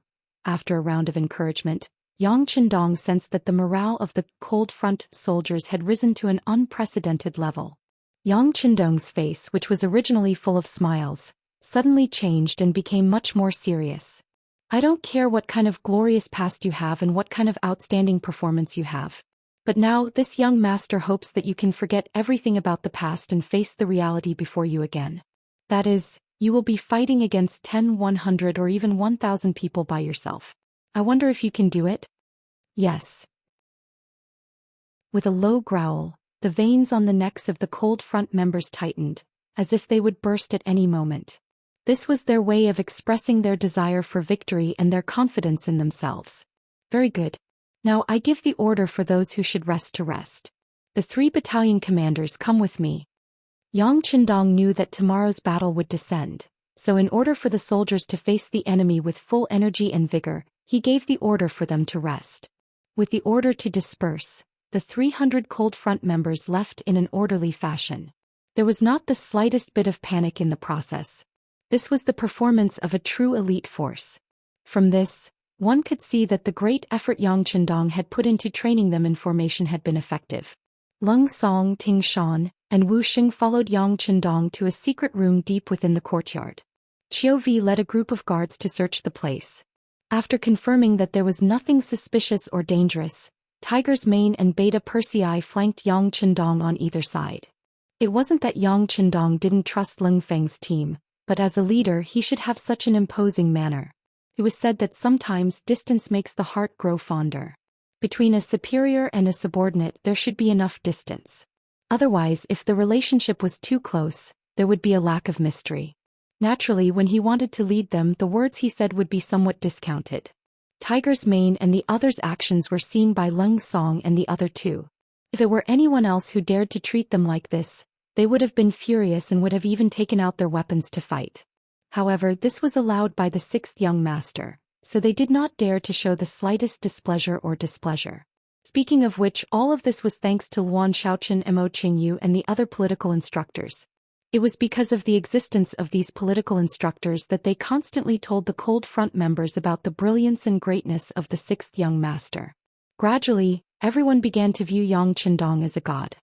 After a round of encouragement, Yang Qindong sensed that the morale of the Cold Front soldiers had risen to an unprecedented level. Yang Qindong's face, which was originally full of smiles, suddenly changed and became much more serious. "I don't care what kind of glorious past you have and what kind of outstanding performance you have. But now, this young master hopes that you can forget everything about the past and face the reality before you again. That is, you will be fighting against 10, 100 or even 1,000 people by yourself. I wonder if you can do it?" "Yes." With a low growl, the veins on the necks of the Cold Front members tightened, as if they would burst at any moment. This was their way of expressing their desire for victory and their confidence in themselves. "Very good. Now I give the order for those who should rest to rest. The 3 battalion commanders, come with me." Yang Qindong knew that tomorrow's battle would descend, so in order for the soldiers to face the enemy with full energy and vigor, he gave the order for them to rest. With the order to disperse, the 300 Cold Front members left in an orderly fashion. There was not the slightest bit of panic in the process. This was the performance of a true elite force. From this, one could see that the great effort Yang Qindong had put into training them in formation had been effective. Leng Song, Ting Shan, and Wu Xing followed Yang Qindong to a secret room deep within the courtyard. Qiu Vi led a group of guards to search the place. After confirming that there was nothing suspicious or dangerous, Tiger's Mane and Beta Persei flanked Yang Qindong on either side. It wasn't that Yang Qindong didn't trust Leng Feng's team, but as a leader he should have such an imposing manner. It was said that sometimes distance makes the heart grow fonder. Between a superior and a subordinate there should be enough distance. Otherwise, if the relationship was too close, there would be a lack of mystery. Naturally, when he wanted to lead them, the words he said would be somewhat discounted. Tiger's Mane and the others' actions were seen by Leng Song and the other 2. If it were anyone else who dared to treat them like this, they would have been furious and would have even taken out their weapons to fight. However, this was allowed by the 6th young master, so they did not dare to show the slightest displeasure or displeasure. Speaking of which, all of this was thanks to Luan Shaochen, Mo Qingyu and the other political instructors. It was because of the existence of these political instructors that they constantly told the Cold Front members about the brilliance and greatness of the 6th young master. Gradually, everyone began to view Yang Qindong as a god.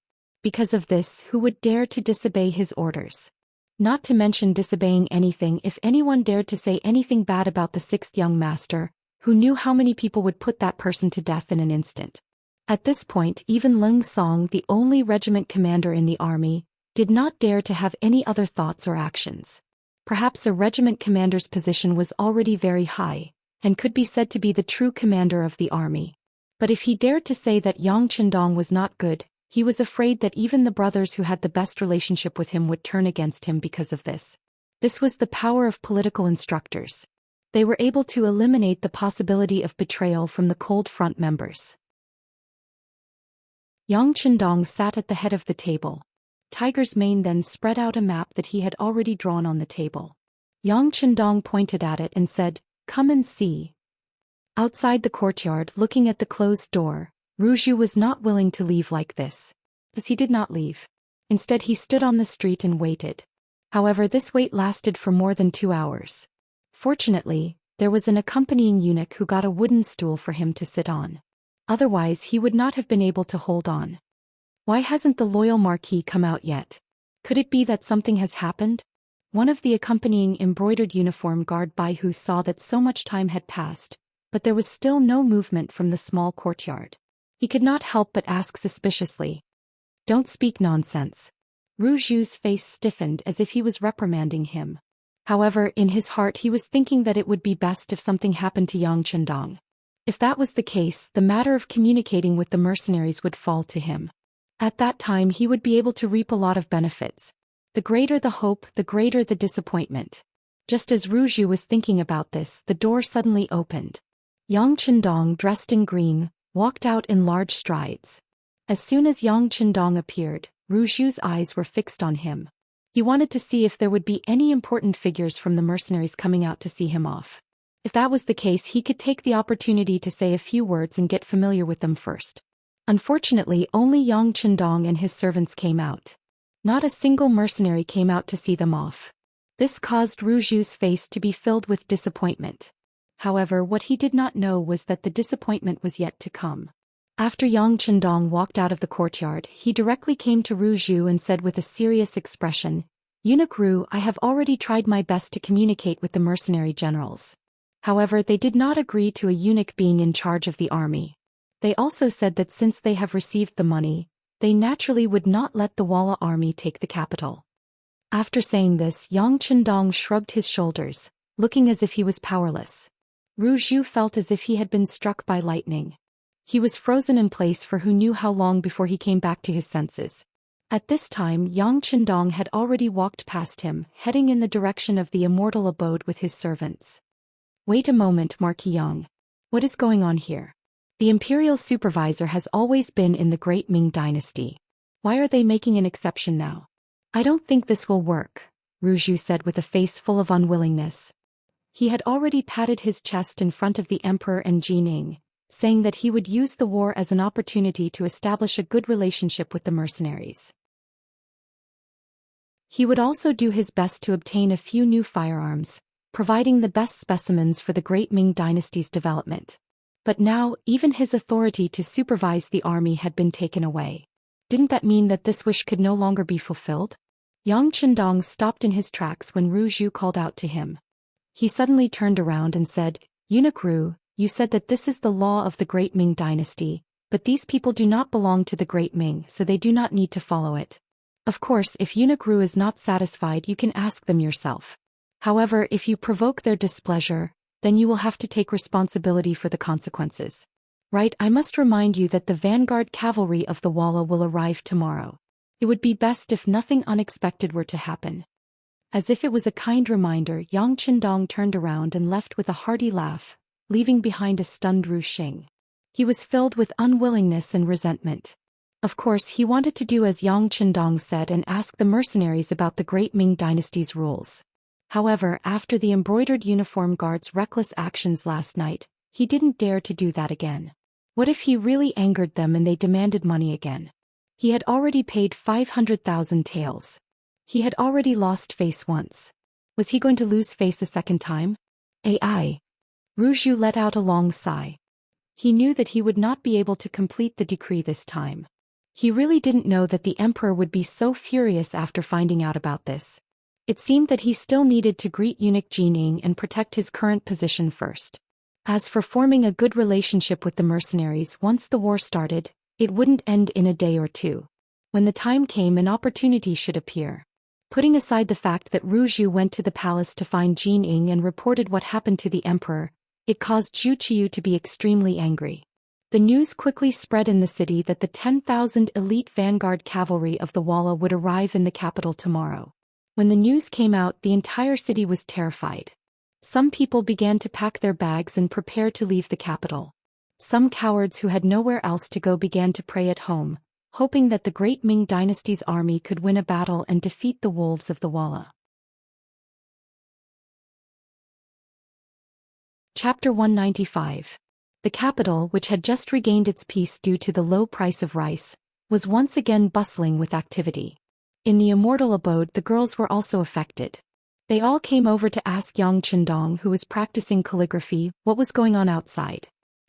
Because of this, who would dare to disobey his orders? Not to mention disobeying anything. If anyone dared to say anything bad about the 6th young master, who knew how many people would put that person to death in an instant? At this point, even Leng Song, the only regiment commander in the army, did not dare to have any other thoughts or actions. Perhaps a regiment commander's position was already very high, and could be said to be the true commander of the army. But if he dared to say that Yang Qindong was not good, he was afraid that even the brothers who had the best relationship with him would turn against him because of this. This was the power of political instructors. They were able to eliminate the possibility of betrayal from the Cold Front members. Yang Qindong sat at the head of the table. Tiger's Mane then spread out a map that he had already drawn on the table. Yang Qindong pointed at it and said, "Come and see." Outside the courtyard, looking at the closed door, Ruju was not willing to leave like this. As he did not leave. Instead he stood on the street and waited. However, this wait lasted for more than 2 hours. Fortunately, there was an accompanying eunuch who got a wooden stool for him to sit on. Otherwise he would not have been able to hold on. Why hasn't the loyal Marquis come out yet? Could it be that something has happened? One of the accompanying embroidered uniform guard Baihu saw that so much time had passed, but there was still no movement from the small courtyard. He could not help but ask suspiciously. "Don't speak nonsense." Ruju's face stiffened as if he was reprimanding him. However, in his heart he was thinking that it would be best if something happened to Yang Qindong. If that was the case, the matter of communicating with the mercenaries would fall to him. At that time he would be able to reap a lot of benefits. The greater the hope, the greater the disappointment. Just as Ruju was thinking about this, the door suddenly opened. Yang Qindong, dressed in green, walked out in large strides. As soon as Yang Qindong appeared, Ruju's eyes were fixed on him. He wanted to see if there would be any important figures from the mercenaries coming out to see him off. If that was the case, he could take the opportunity to say a few words and get familiar with them first. Unfortunately, only Yang Qindong and his servants came out. Not a single mercenary came out to see them off. This caused Ruju's face to be filled with disappointment. However, what he did not know was that the disappointment was yet to come. After Yang Chendong walked out of the courtyard, he directly came to Ruju and said with a serious expression, "Eunuch Ru, I have already tried my best to communicate with the mercenary generals. However, they did not agree to a eunuch being in charge of the army. They also said that since they have received the money, they naturally would not let the Walla army take the capital." After saying this, Yang Chendong shrugged his shoulders, looking as if he was powerless. Ruju felt as if he had been struck by lightning. He was frozen in place for who knew how long before he came back to his senses. At this time, Yang Chendong had already walked past him, heading in the direction of the Immortal abode with his servants. "Wait a moment, Marquis Yang. What is going on here? The imperial supervisor has always been in the Great Ming dynasty. Why are they making an exception now?" "I don't think this will work," Ruju said with a face full of unwillingness. He had already patted his chest in front of the emperor and Jining, saying that he would use the war as an opportunity to establish a good relationship with the mercenaries. He would also do his best to obtain a few new firearms, providing the best specimens for the Great Ming dynasty's development. But now, even his authority to supervise the army had been taken away. Didn't that mean that this wish could no longer be fulfilled? Yang Chendong stopped in his tracks when Ruju called out to him. He suddenly turned around and said, "Eunuch Ru, you said that this is the law of the Great Ming dynasty, but these people do not belong to the Great Ming, so they do not need to follow it. Of course, if Eunuch Ru is not satisfied, you can ask them yourself. However, if you provoke their displeasure, then you will have to take responsibility for the consequences. Right, I must remind you that the vanguard cavalry of the Walla will arrive tomorrow. It would be best if nothing unexpected were to happen." As if it was a kind reminder, Yang Chendong turned around and left with a hearty laugh, leaving behind a stunned Ru Xing. He was filled with unwillingness and resentment. Of course, he wanted to do as Yang Chendong said and ask the mercenaries about the Great Ming dynasty's rules. However, after the embroidered uniform guard's reckless actions last night, he didn't dare to do that again. What if he really angered them and they demanded money again? He had already paid 500,000 taels. He had already lost face once. Was he going to lose face a second time? AI. Ruju let out a long sigh. He knew that he would not be able to complete the decree this time. He really didn't know that the emperor would be so furious after finding out about this. It seemed that he still needed to greet eunuch Jining and protect his current position first. As for forming a good relationship with the mercenaries once the war started, it wouldn't end in a day or two. When the time came, an opportunity should appear. Putting aside the fact that Ruju went to the palace to find Jining and reported what happened to the emperor, it caused Zhu Qiu to be extremely angry. The news quickly spread in the city that the 10,000 elite vanguard cavalry of the Walla would arrive in the capital tomorrow. When the news came out, the entire city was terrified. Some people began to pack their bags and prepare to leave the capital. Some cowards who had nowhere else to go began to pray at home, hoping that the Great Ming dynasty's army could win a battle and defeat the wolves of the Walla. Chapter 195. The capital, which had just regained its peace due to the low price of rice, was once again bustling with activity. In the Immortal abode, the girls were also affected. They all came over to ask Yang Chendong, who was practicing calligraphy, what was going on outside.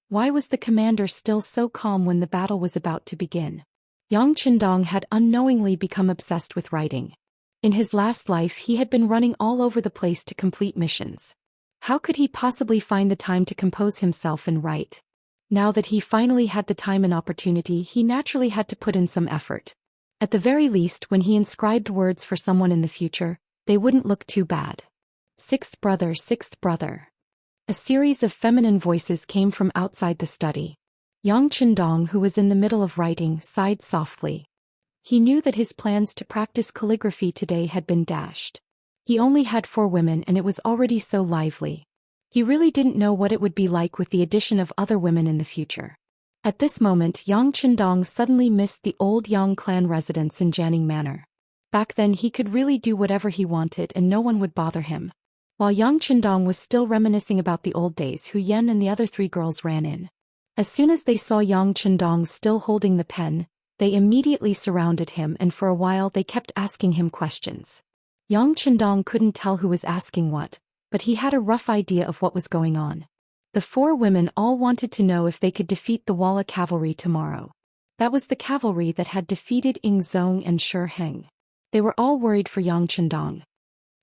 Why was the commander still so calm when the battle was about to begin? Yang Chendong had unknowingly become obsessed with writing. In his last life, he had been running all over the place to complete missions. How could he possibly find the time to compose himself and write? Now that he finally had the time and opportunity, he naturally had to put in some effort. At the very least, when he inscribed words for someone in the future, they wouldn't look too bad. Sixth brother, sixth brother. A series of feminine voices came from outside the study. Yang Chendong, who was in the middle of writing, sighed softly. He knew that his plans to practice calligraphy today had been dashed. He only had 4 women and it was already so lively. He really didn't know what it would be like with the addition of other women in the future. At this moment, Yang Chendong suddenly missed the old Yang clan residence in Jianing Manor. Back then he could really do whatever he wanted and no one would bother him. While Yang Chendong was still reminiscing about the old days, Hu Yen and the other 3 girls ran in. As soon as they saw Yang Chendong still holding the pen, they immediately surrounded him and for a while they kept asking him questions. Yang Chendong couldn't tell who was asking what, but he had a rough idea of what was going on. The four women all wanted to know if they could defeat the Walla cavalry tomorrow. That was the cavalry that had defeated Ying Zong and Shi Heng. They were all worried for Yang Chendong.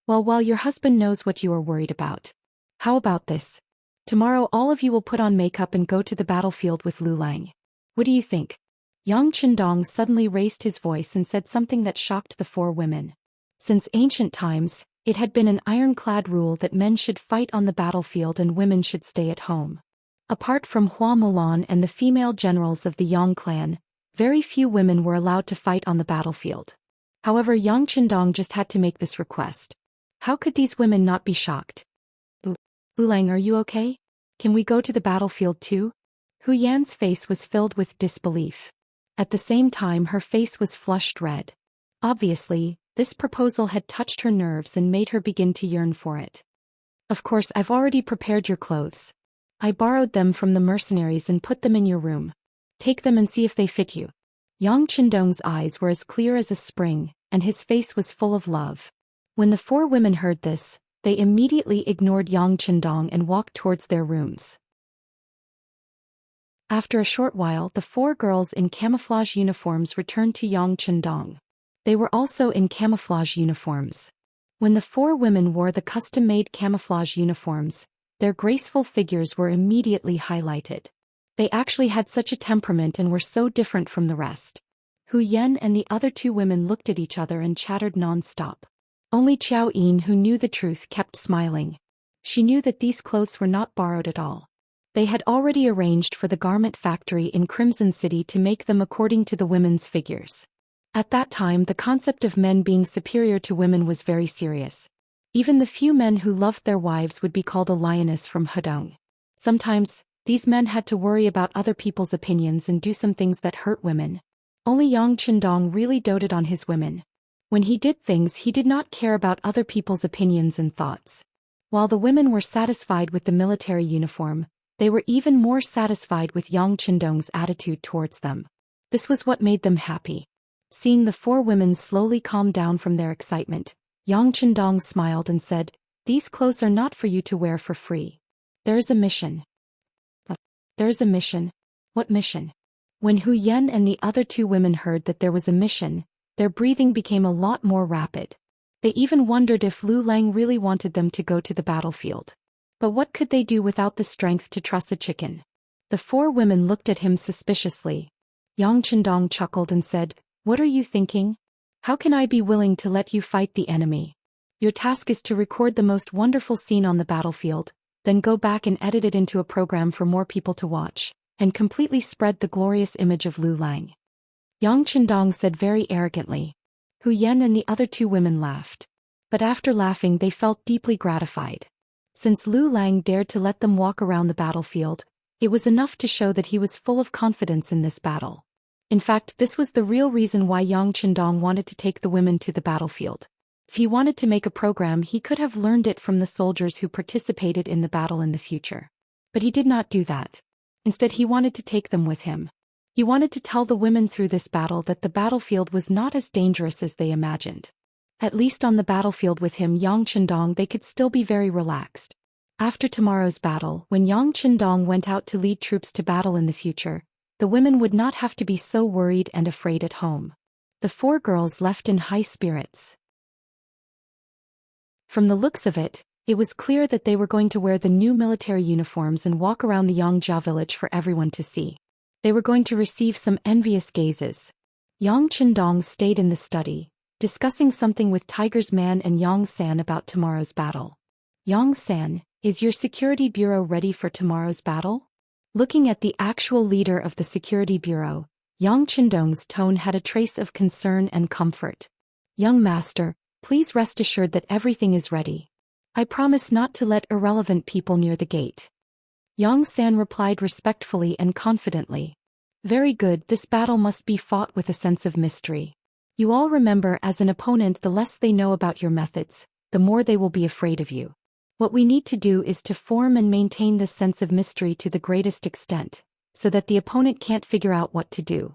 Well, while your husband knows what you are worried about. How about this? Tomorrow all of you will put on makeup and go to the battlefield with Lu Lang. What do you think? Yang Chendong suddenly raised his voice and said something that shocked the four women. Since ancient times, it had been an ironclad rule that men should fight on the battlefield and women should stay at home. Apart from Hua Mulan and the female generals of the Yang clan, very few women were allowed to fight on the battlefield. However, Yang Chendong just had to make this request. How could these women not be shocked? Lu Lang, are you okay? Can we go to the battlefield too? Hu Yan's face was filled with disbelief. At the same time, her face was flushed red. Obviously, this proposal had touched her nerves and made her begin to yearn for it. Of course, I've already prepared your clothes. I borrowed them from the mercenaries and put them in your room. Take them and see if they fit you. Yang Chendong's eyes were as clear as a spring, and his face was full of love. When the four women heard this, they immediately ignored Yang Chendong and walked towards their rooms. After a short while, the four girls in camouflage uniforms returned to Yang Chendong. They were also in camouflage uniforms. When the four women wore the custom-made camouflage uniforms, their graceful figures were immediately highlighted. They actually had such a temperament and were so different from the rest. Hu Yan and the other two women looked at each other and chattered non-stop. Only Qiao Yin, who knew the truth, kept smiling. She knew that these clothes were not borrowed at all. They had already arranged for the garment factory in Crimson City to make them according to the women's figures. At that time, the concept of men being superior to women was very serious. Even the few men who loved their wives would be called a lioness from Hedong. Sometimes, these men had to worry about other people's opinions and do some things that hurt women. Only Yang Chendong really doted on his women. When he did things, he did not care about other people's opinions and thoughts. While the women were satisfied with the military uniform, they were even more satisfied with Yang Chendong's attitude towards them. This was what made them happy. Seeing the four women slowly calm down from their excitement, Yang Chendong smiled and said, "These clothes are not for you to wear for free. There is a mission." "There is a mission? What mission?" When Hu Yan and the other two women heard that there was a mission, their breathing became a lot more rapid. They even wondered if Lu Lang really wanted them to go to the battlefield. But what could they do without the strength to truss a chicken? The four women looked at him suspiciously. Yang Chendong chuckled and said, "What are you thinking? How can I be willing to let you fight the enemy? Your task is to record the most wonderful scene on the battlefield, then go back and edit it into a program for more people to watch, and completely spread the glorious image of Lu Lang." Yang Chendong said very arrogantly. Hu Yan and the other two women laughed. But after laughing, they felt deeply gratified. Since Lu Lang dared to let them walk around the battlefield, it was enough to show that he was full of confidence in this battle. In fact, this was the real reason why Yang Chendong wanted to take the women to the battlefield. If he wanted to make a program, he could have learned it from the soldiers who participated in the battle in the future. But he did not do that. Instead, he wanted to take them with him. He wanted to tell the women through this battle that the battlefield was not as dangerous as they imagined. At least on the battlefield with him, Yang Chendong, they could still be very relaxed. After tomorrow's battle, when Yang Chendong went out to lead troops to battle in the future, the women would not have to be so worried and afraid at home. The four girls left in high spirits. From the looks of it, it was clear that they were going to wear the new military uniforms and walk around the Yangjia village for everyone to see. They were going to receive some envious gazes. Yang Chendong stayed in the study, discussing something with Tiger's Man and Yang San about tomorrow's battle. "Yang San, is your security bureau ready for tomorrow's battle?" Looking at the actual leader of the security bureau, Yang Chendong's tone had a trace of concern and comfort. "Young master, please rest assured that everything is ready. I promise not to let irrelevant people near the gate." Yang San replied respectfully and confidently. "Very good, this battle must be fought with a sense of mystery. You all remember, as an opponent, the less they know about your methods, the more they will be afraid of you. What we need to do is to form and maintain this sense of mystery to the greatest extent, so that the opponent can't figure out what to do."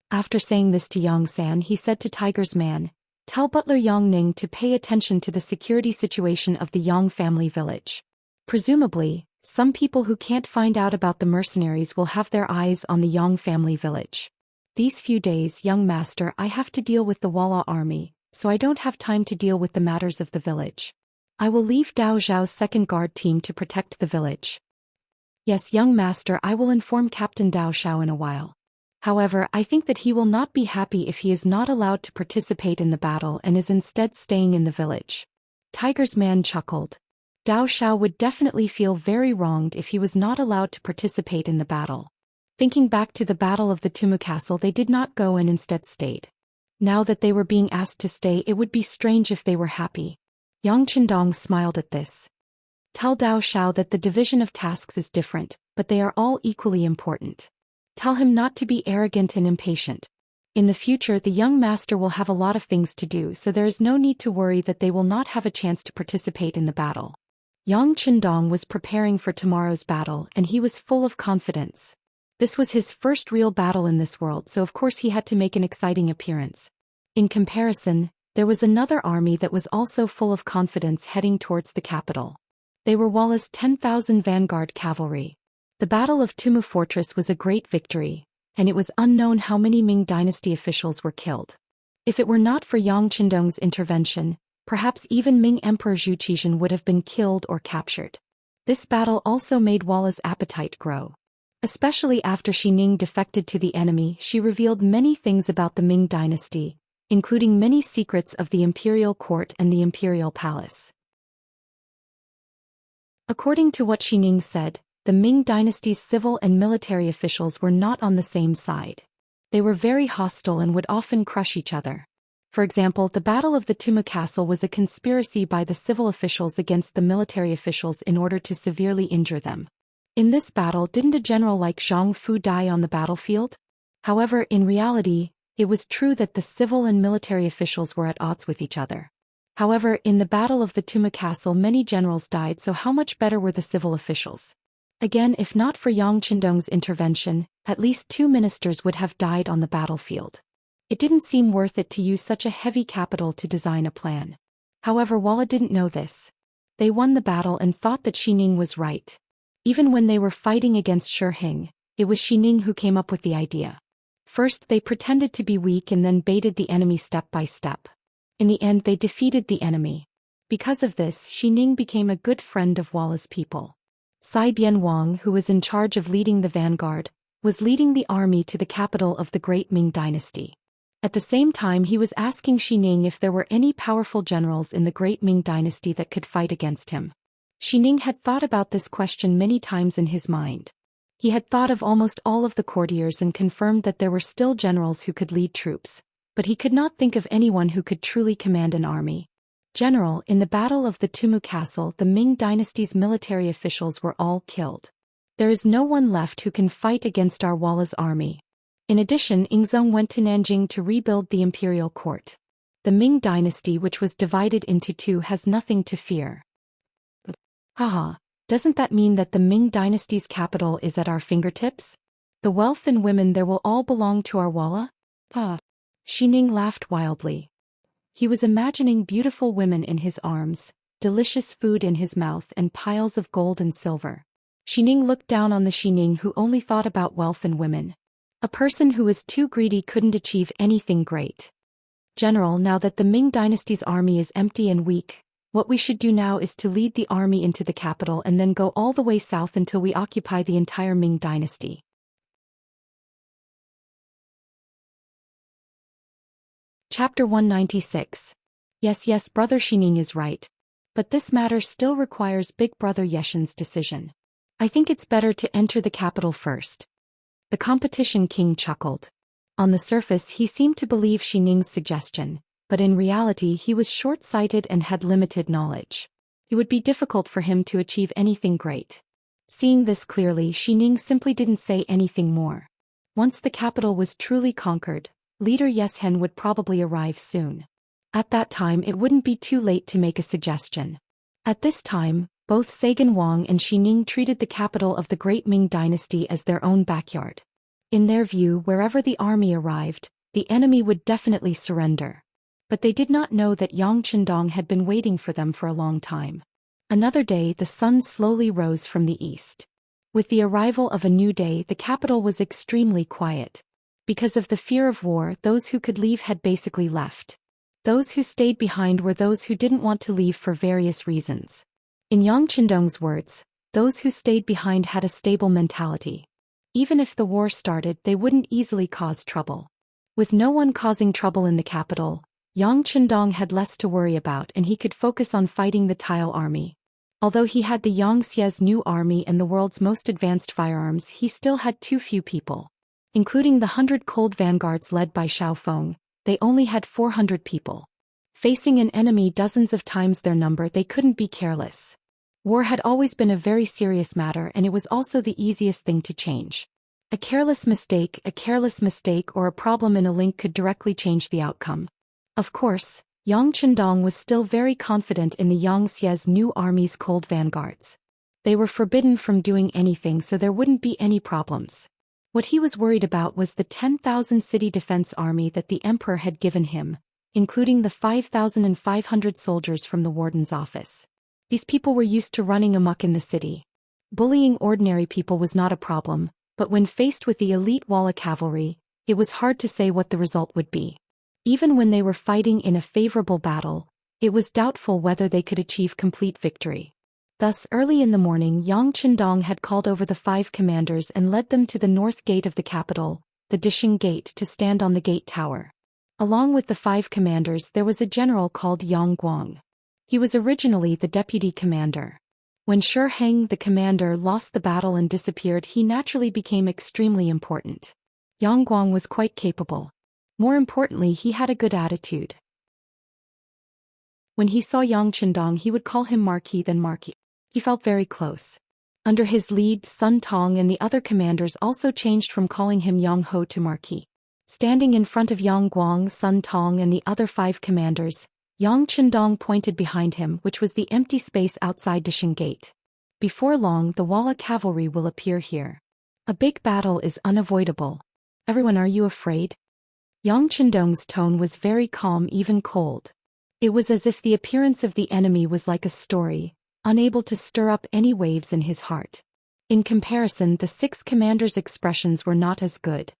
After saying this to Yang San, he said to Tiger's Man, Tell butler Yang Ning to pay attention to the security situation of the Yang family village. Presumably, some people who can't find out about the mercenaries will have their eyes on the Yang family village. These few days, young master, I have to deal with the Walla army, so I don't have time to deal with the matters of the village. I will leave Dao Zhao's second guard team to protect the village. Yes, young master, I will inform Captain Dao Xiao in a while. However, I think that he will not be happy if he is not allowed to participate in the battle and is instead staying in the village. Tiger's man chuckled. Dao Xiao would definitely feel very wronged if he was not allowed to participate in the battle. Thinking back to the Battle of the Tumu Castle, they did not go and instead stayed. Now that they were being asked to stay, it would be strange if they were happy. Yang Qindong smiled at this. Tell Dao Xiao that the division of tasks is different, but they are all equally important. Tell him not to be arrogant and impatient. In the future, the young master will have a lot of things to do, so there is no need to worry that they will not have a chance to participate in the battle. Yang Qindong was preparing for tomorrow's battle, and he was full of confidence. This was his first real battle in this world, so of course he had to make an exciting appearance. In comparison, there was another army that was also full of confidence heading towards the capital. They were Walla's 10,000 vanguard cavalry. The Battle of Tumu Fortress was a great victory, and it was unknown how many Ming dynasty officials were killed. If it were not for Yang Qindong's intervention, perhaps even Ming Emperor Zhou Xian would have been killed or captured. This battle also made Walla's appetite grow. Especially after Xi Ning defected to the enemy, she revealed many things about the Ming dynasty, including many secrets of the imperial court and the imperial palace. According to what Xi Ning said, the Ming dynasty's civil and military officials were not on the same side. They were very hostile and would often crush each other. For example, the Battle of the Tumu Castle was a conspiracy by the civil officials against the military officials in order to severely injure them. In this battle, didn't a general like Zhang Fu die on the battlefield? However, in reality, it was true that the civil and military officials were at odds with each other. However, in the Battle of the Tumu Castle, many generals died, so how much better were the civil officials? Again, if not for Yang Qindong's intervention, at least 2 ministers would have died on the battlefield. It didn't seem worth it to use such a heavy capital to design a plan. However, Walla didn't know this. They won the battle and thought that Xi Ning was right. Even when they were fighting against Shi Hing, it was Xi Ning who came up with the idea. First, they pretended to be weak and then baited the enemy step by step. In the end, they defeated the enemy. Because of this, Xi Ning became a good friend of Walla's people. Sai Bian Wang, who was in charge of leading the vanguard, was leading the army to the capital of the great Ming dynasty. At the same time, he was asking Xi Ning if there were any powerful generals in the great Ming dynasty that could fight against him. Xi Ning had thought about this question many times in his mind. He had thought of almost all of the courtiers and confirmed that there were still generals who could lead troops, but he could not think of anyone who could truly command an army. General, in the Battle of the Tumu Castle, the Ming dynasty's military officials were all killed. There is no one left who can fight against our Walla's army. In addition, Yingzong went to Nanjing to rebuild the imperial court. The Ming dynasty, which was divided into 2, has nothing to fear. Haha, doesn't that mean that the Ming dynasty's capital is at our fingertips? The wealth and women there will all belong to our Walla? Xi Ning laughed wildly. He was imagining beautiful women in his arms, delicious food in his mouth, and piles of gold and silver. Xi Ning looked down on the Xi Ning who only thought about wealth and women. A person who was too greedy couldn't achieve anything great. General, now that the Ming dynasty's army is empty and weak, what we should do now is to lead the army into the capital and then go all the way south until we occupy the entire Ming dynasty. Chapter 196. Yes, Brother Xi Ning is right. But this matter still requires Big Brother Yeshen's decision. I think it's better to enter the capital first. The competition king chuckled. On the surface, he seemed to believe Xi Ning's suggestion, but in reality he was short-sighted and had limited knowledge. It would be difficult for him to achieve anything great. Seeing this clearly, Xi Ning simply didn't say anything more. Once the capital was truly conquered, leader Yeshen would probably arrive soon. At that time it wouldn't be too late to make a suggestion. At this time, both Sagan Wang and Xi Ning treated the capital of the great Ming dynasty as their own backyard. In their view, wherever the army arrived, the enemy would definitely surrender. but they did not know that Yang Qindong had been waiting for them for a long time. Another day the sun slowly rose from the east. With the arrival of a new day the capital was extremely quiet. Because of the fear of war, those who could leave had basically left. Those who stayed behind were those who didn't want to leave for various reasons. In Yang Qindong's words, those who stayed behind had a stable mentality. Even if the war started, they wouldn't easily cause trouble. With no one causing trouble in the capital, Yang Qindong had less to worry about and he could focus on fighting the Tile army. Although he had the Xianxia's new army and the world's most advanced firearms, he still had too few people. Including the 100 cold vanguards led by Xiao Feng, they only had 400 people. Facing an enemy dozens of times their number, they couldn't be careless. War had always been a very serious matter and it was also the easiest thing to change. A careless mistake or a problem in a link could directly change the outcome. Of course, Yang Qindong was still very confident in the Xianxia's new army's cold vanguards. They were forbidden from doing anything, so there wouldn't be any problems. What he was worried about was the 10,000 city defense army that the emperor had given him, including the 5,500 soldiers from the warden's office. These people were used to running amok in the city. Bullying ordinary people was not a problem, but when faced with the elite Walla cavalry, it was hard to say what the result would be. Even when they were fighting in a favorable battle, it was doubtful whether they could achieve complete victory. Thus, early in the morning, Yang Qindong had called over the 5 commanders and led them to the north gate of the capital, the Dishing Gate, to stand on the gate tower. Along with the 5 commanders there was a general called Yang Guang. He was originally the deputy commander. When Shi Heng, the commander, lost the battle and disappeared, he naturally became extremely important. Yang Guang was quite capable. More importantly, he had a good attitude. When he saw Yang Qindong, he would call him Marquis, then Marquis. He felt very close. Under his lead, Sun Tong and the other commanders also changed from calling him Yang Ho to Marquis. Standing in front of Yang Guang, Sun Tong and the other 5 commanders, Yang Qindong pointed behind him, which was the empty space outside Dishing Gate. Before long, the Walla cavalry will appear here. A big battle is unavoidable. Everyone, are you afraid? Yang Qindong's tone was very calm, even cold. It was as if the appearance of the enemy was like a story, unable to stir up any waves in his heart. In comparison, the 6 commanders' expressions were not as good.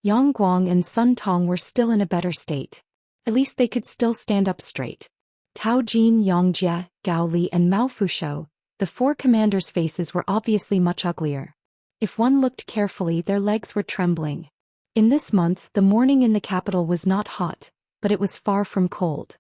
Yang Guang and Sun Tong were still in a better state. At least they could still stand up straight. Tao Jin, Yang Jie, Gao Li and Mao Fushou, the 4 commanders' faces were obviously much uglier. If one looked carefully, their legs were trembling. In this month, the morning in the capital was not hot, but it was far from cold.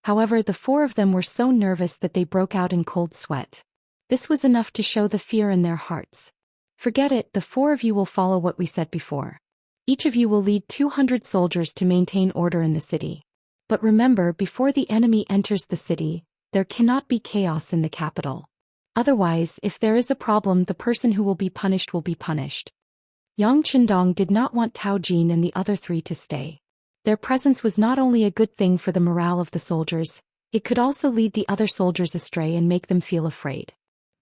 However, the 4 of them were so nervous that they broke out in cold sweat. This was enough to show the fear in their hearts. Forget it, the 4 of you will follow what we said before. Each of you will lead 200 soldiers to maintain order in the city. But remember, before the enemy enters the city, there cannot be chaos in the capital. Otherwise, if there is a problem, the person who will be punished will be punished. Yang Qindong did not want Tao Jin and the other 3 to stay. Their presence was not only a good thing for the morale of the soldiers, it could also lead the other soldiers astray and make them feel afraid.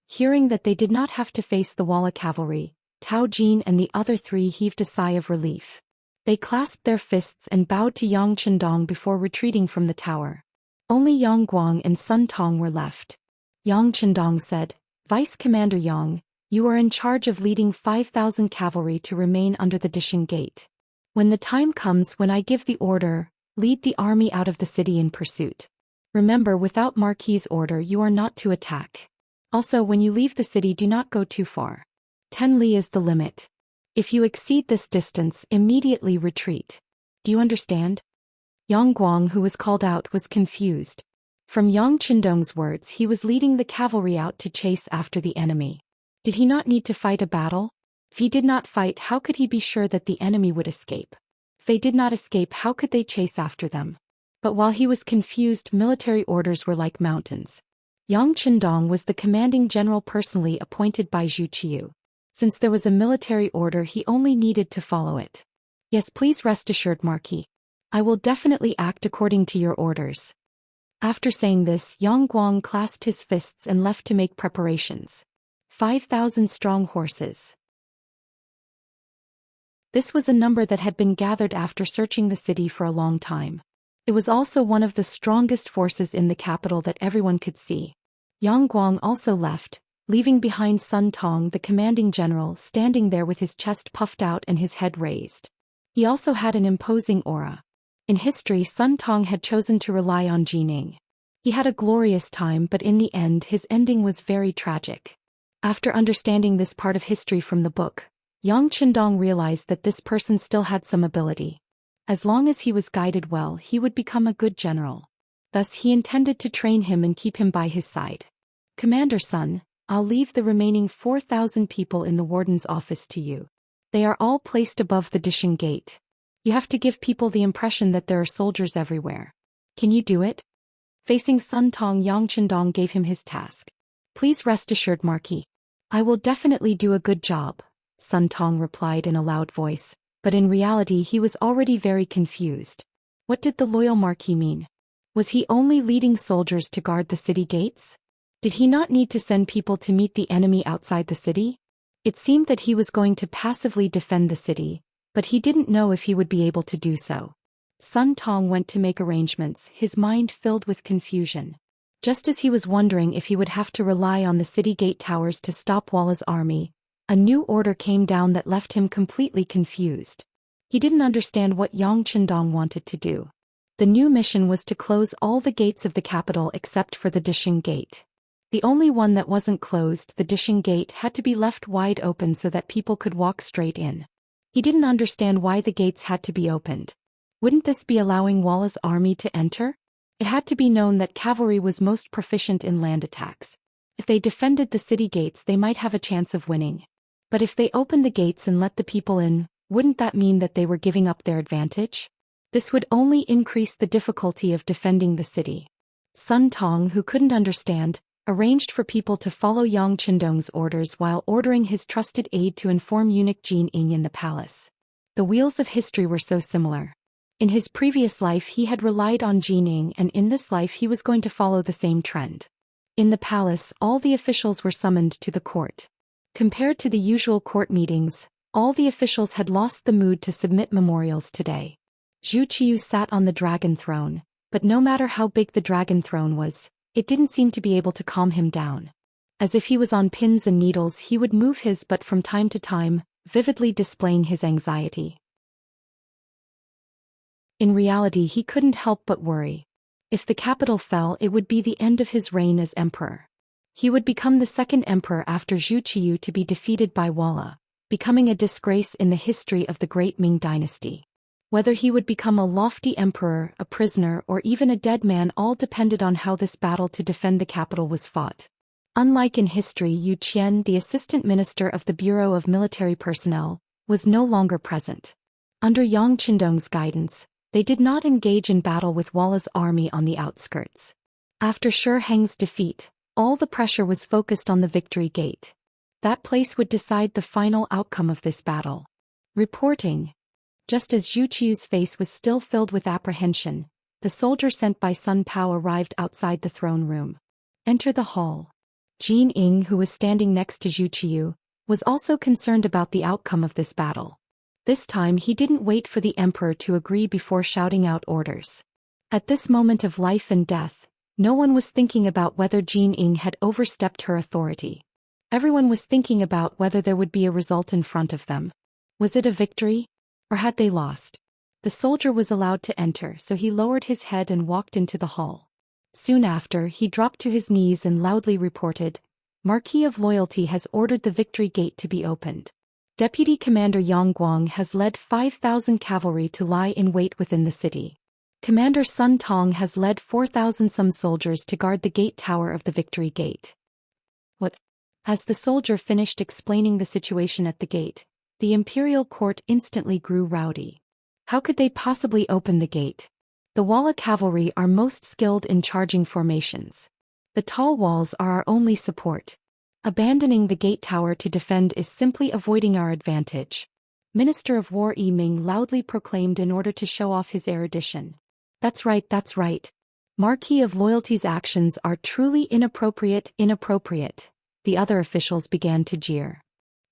Hearing that they did not have to face the Walla cavalry, Tao Jin and the other 3 heaved a sigh of relief. They clasped their fists and bowed to Yang Qindong before retreating from the tower. Only Yang Guang and Sun Tong were left. Yang Qindong said, "Vice Commander Yang, you are in charge of leading 5,000 cavalry to remain under the Dishing Gate. When the time comes when I give the order, lead the army out of the city in pursuit. Remember, without Marquis' order you are not to attack. Also, when you leave the city, do not go too far. 10 li is the limit. If you exceed this distance, immediately retreat. Do you understand?" Yang Guang, who was called out, was confused. From Yang Qindong's words, he was leading the cavalry out to chase after the enemy. Did he not need to fight a battle? If he did not fight, how could he be sure that the enemy would escape? If they did not escape, how could they chase after them? But while he was confused, military orders were like mountains. Yang Qindong was the commanding general personally appointed by Zhu Qiu. Since there was a military order, he only needed to follow it. "Yes, please rest assured, Marquis. I will definitely act according to your orders." After saying this, Yang Guang clasped his fists and left to make preparations. 5,000 strong horses. This was a number that had been gathered after searching the city for a long time. It was also one of the strongest forces in the capital that everyone could see. Yang Guang also left, leaving behind Sun Tong, the commanding general, standing there with his chest puffed out and his head raised. He also had an imposing aura. In history, Sun Tong had chosen to rely on Jining. He had a glorious time, but in the end his ending was very tragic. After understanding this part of history from the book, Yang Qindong realized that this person still had some ability. As long as he was guided well, he would become a good general. Thus he intended to train him and keep him by his side. Commander Sun, I'll leave the remaining 4,000 people in the warden's office to you. They are all placed above the Dishing Gate. You have to give people the impression that there are soldiers everywhere. Can you do it? Facing Sun Tong, Yang Qindong gave him his task. Please rest assured, Marquis. I will definitely do a good job, Sun Tong replied in a loud voice, but in reality he was already very confused. What did the loyal Marquis mean? Was he only leading soldiers to guard the city gates? Did he not need to send people to meet the enemy outside the city? It seemed that he was going to passively defend the city, but he didn't know if he would be able to do so. Sun Tong went to make arrangements, his mind filled with confusion. Just as he was wondering if he would have to rely on the city gate towers to stop Walla's army, a new order came down that left him completely confused. He didn't understand what Yang Qindong wanted to do. The new mission was to close all the gates of the capital except for the Dishing Gate. The only one that wasn't closed, the Dishing Gate, had to be left wide open so that people could walk straight in. He didn't understand why the gates had to be opened. Wouldn't this be allowing Walla's army to enter? It had to be known that cavalry was most proficient in land attacks. If they defended the city gates, they might have a chance of winning. But if they opened the gates and let the people in, wouldn't that mean that they were giving up their advantage? This would only increase the difficulty of defending the city. Sun Tong, who couldn't understand, arranged for people to follow Yang Qindong's orders while ordering his trusted aide to inform eunuch Jin Ying in the palace. The wheels of history were so similar. In his previous life he had relied on Jin Ying, and in this life he was going to follow the same trend. In the palace, all the officials were summoned to the court. Compared to the usual court meetings, all the officials had lost the mood to submit memorials today. Zhu Qiu sat on the dragon throne, but no matter how big the dragon throne was, it didn't seem to be able to calm him down. As if he was on pins and needles, he would move his butt from time to time, vividly displaying his anxiety. In reality, he couldn't help but worry. If the capital fell, it would be the end of his reign as emperor. He would become the second emperor after Zhu Qiu to be defeated by Walla, becoming a disgrace in the history of the great Ming dynasty. Whether he would become a lofty emperor, a prisoner, or even a dead man all depended on how this battle to defend the capital was fought. Unlike in history, Yu Qian, the assistant minister of the Bureau of Military Personnel, was no longer present. Under Yang Qindong's guidance, they did not engage in battle with Walla's army on the outskirts. After Shi Heng's defeat, all the pressure was focused on the Victory Gate. That place would decide the final outcome of this battle. Reporting. Just as Zhu Qiu's face was still filled with apprehension, the soldier sent by Sun Pao arrived outside the throne room. Enter the hall. Jin Ying, who was standing next to Zhu Qiu, was also concerned about the outcome of this battle. This time he didn't wait for the emperor to agree before shouting out orders. At this moment of life and death, no one was thinking about whether Jin Ying had overstepped her authority. Everyone was thinking about whether there would be a result in front of them. Was it a victory? Or had they lost? The soldier was allowed to enter, so he lowered his head and walked into the hall. Soon after, he dropped to his knees and loudly reported, "Marquis of Loyalty has ordered the Victory Gate to be opened. Deputy Commander Yang Guang has led 5,000 cavalry to lie in wait within the city. Commander Sun Tong has led 4,000 some soldiers to guard the gate tower of the Victory Gate." What? As the soldier finished explaining the situation at the gate, the imperial court instantly grew rowdy. How could they possibly open the gate? The Walla cavalry are most skilled in charging formations. The tall walls are our only support. Abandoning the gate tower to defend is simply avoiding our advantage. Minister of War Yi Ming loudly proclaimed in order to show off his erudition. That's right, that's right. Marquis of Loyalty's actions are truly inappropriate. The other officials began to jeer.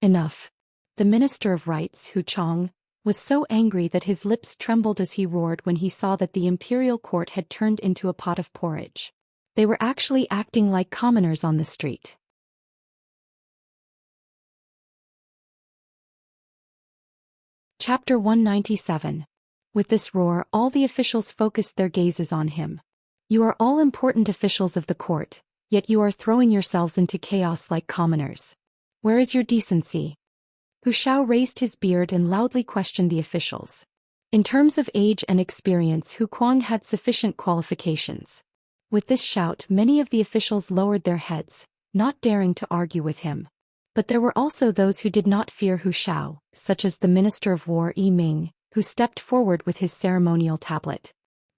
Enough. The Minister of Rights, Hu Chong, was so angry that his lips trembled as he roared when he saw that the imperial court had turned into a pot of porridge. They were actually acting like commoners on the street. Chapter 197. With this roar, all the officials focused their gazes on him. You are all important officials of the court, yet you are throwing yourselves into chaos like commoners. Where is your decency? Hu Xiao raised his beard and loudly questioned the officials. In terms of age and experience, Hu Kuang had sufficient qualifications. With this shout, many of the officials lowered their heads, not daring to argue with him. But there were also those who did not fear Hu Xiao, such as the Minister of War Yi Ming, who stepped forward with his ceremonial tablet.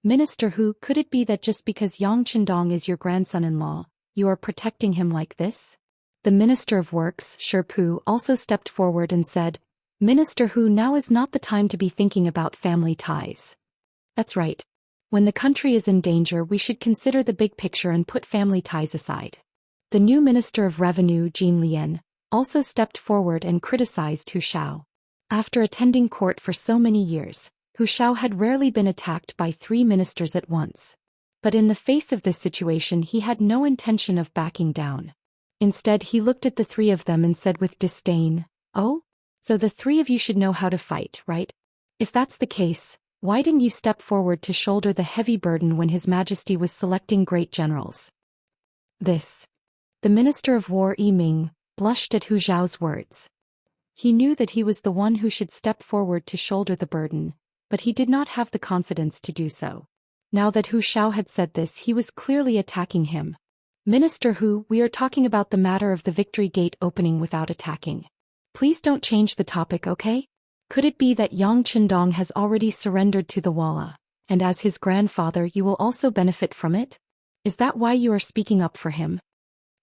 Minister Hu, could it be that just because Yang Qindong is your grandson-in-law, you are protecting him like this? The Minister of Works, Shi Pu, also stepped forward and said, Minister Hu, now is not the time to be thinking about family ties. That's right. When the country is in danger, we should consider the big picture and put family ties aside. The new Minister of Revenue, Jin Lian, also stepped forward and criticized Hu Xiao. After attending court for so many years, Hu Xiao had rarely been attacked by 3 ministers at once. But in the face of this situation, he had no intention of backing down. Instead, he looked at the 3 of them and said with disdain, "Oh? So the 3 of you should know how to fight, right? If that's the case, why didn't you step forward to shoulder the heavy burden when His Majesty was selecting great generals?" The Minister of War Yi Ming blushed at Hu Xiao's words. He knew that he was the one who should step forward to shoulder the burden, but he did not have the confidence to do so. Now that Hu Xiao had said this, he was clearly attacking him. Minister Hu, we are talking about the matter of the Victory Gate opening without attacking. Please don't change the topic, okay? Could it be that Yang Qindong has already surrendered to the Walla, and as his grandfather you will also benefit from it? Is that why you are speaking up for him?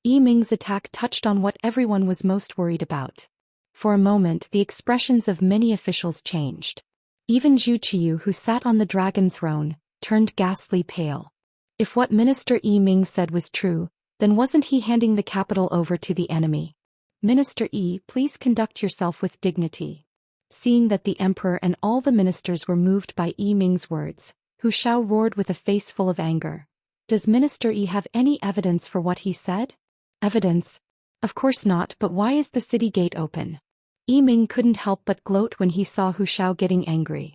Yi Ming's attack touched on what everyone was most worried about. For a moment, the expressions of many officials changed. Even Zhu Qiu, who sat on the dragon throne, turned ghastly pale. If what Minister Yi Ming said was true, then wasn't he handing the capital over to the enemy? Minister Yi, please conduct yourself with dignity. Seeing that the emperor and all the ministers were moved by Yi Ming's words, Hu Xiao roared with a face full of anger. Does Minister Yi have any evidence for what he said? Evidence? Of course not, but why is the city gate open? Yi Ming couldn't help but gloat when he saw Hu Xiao getting angry.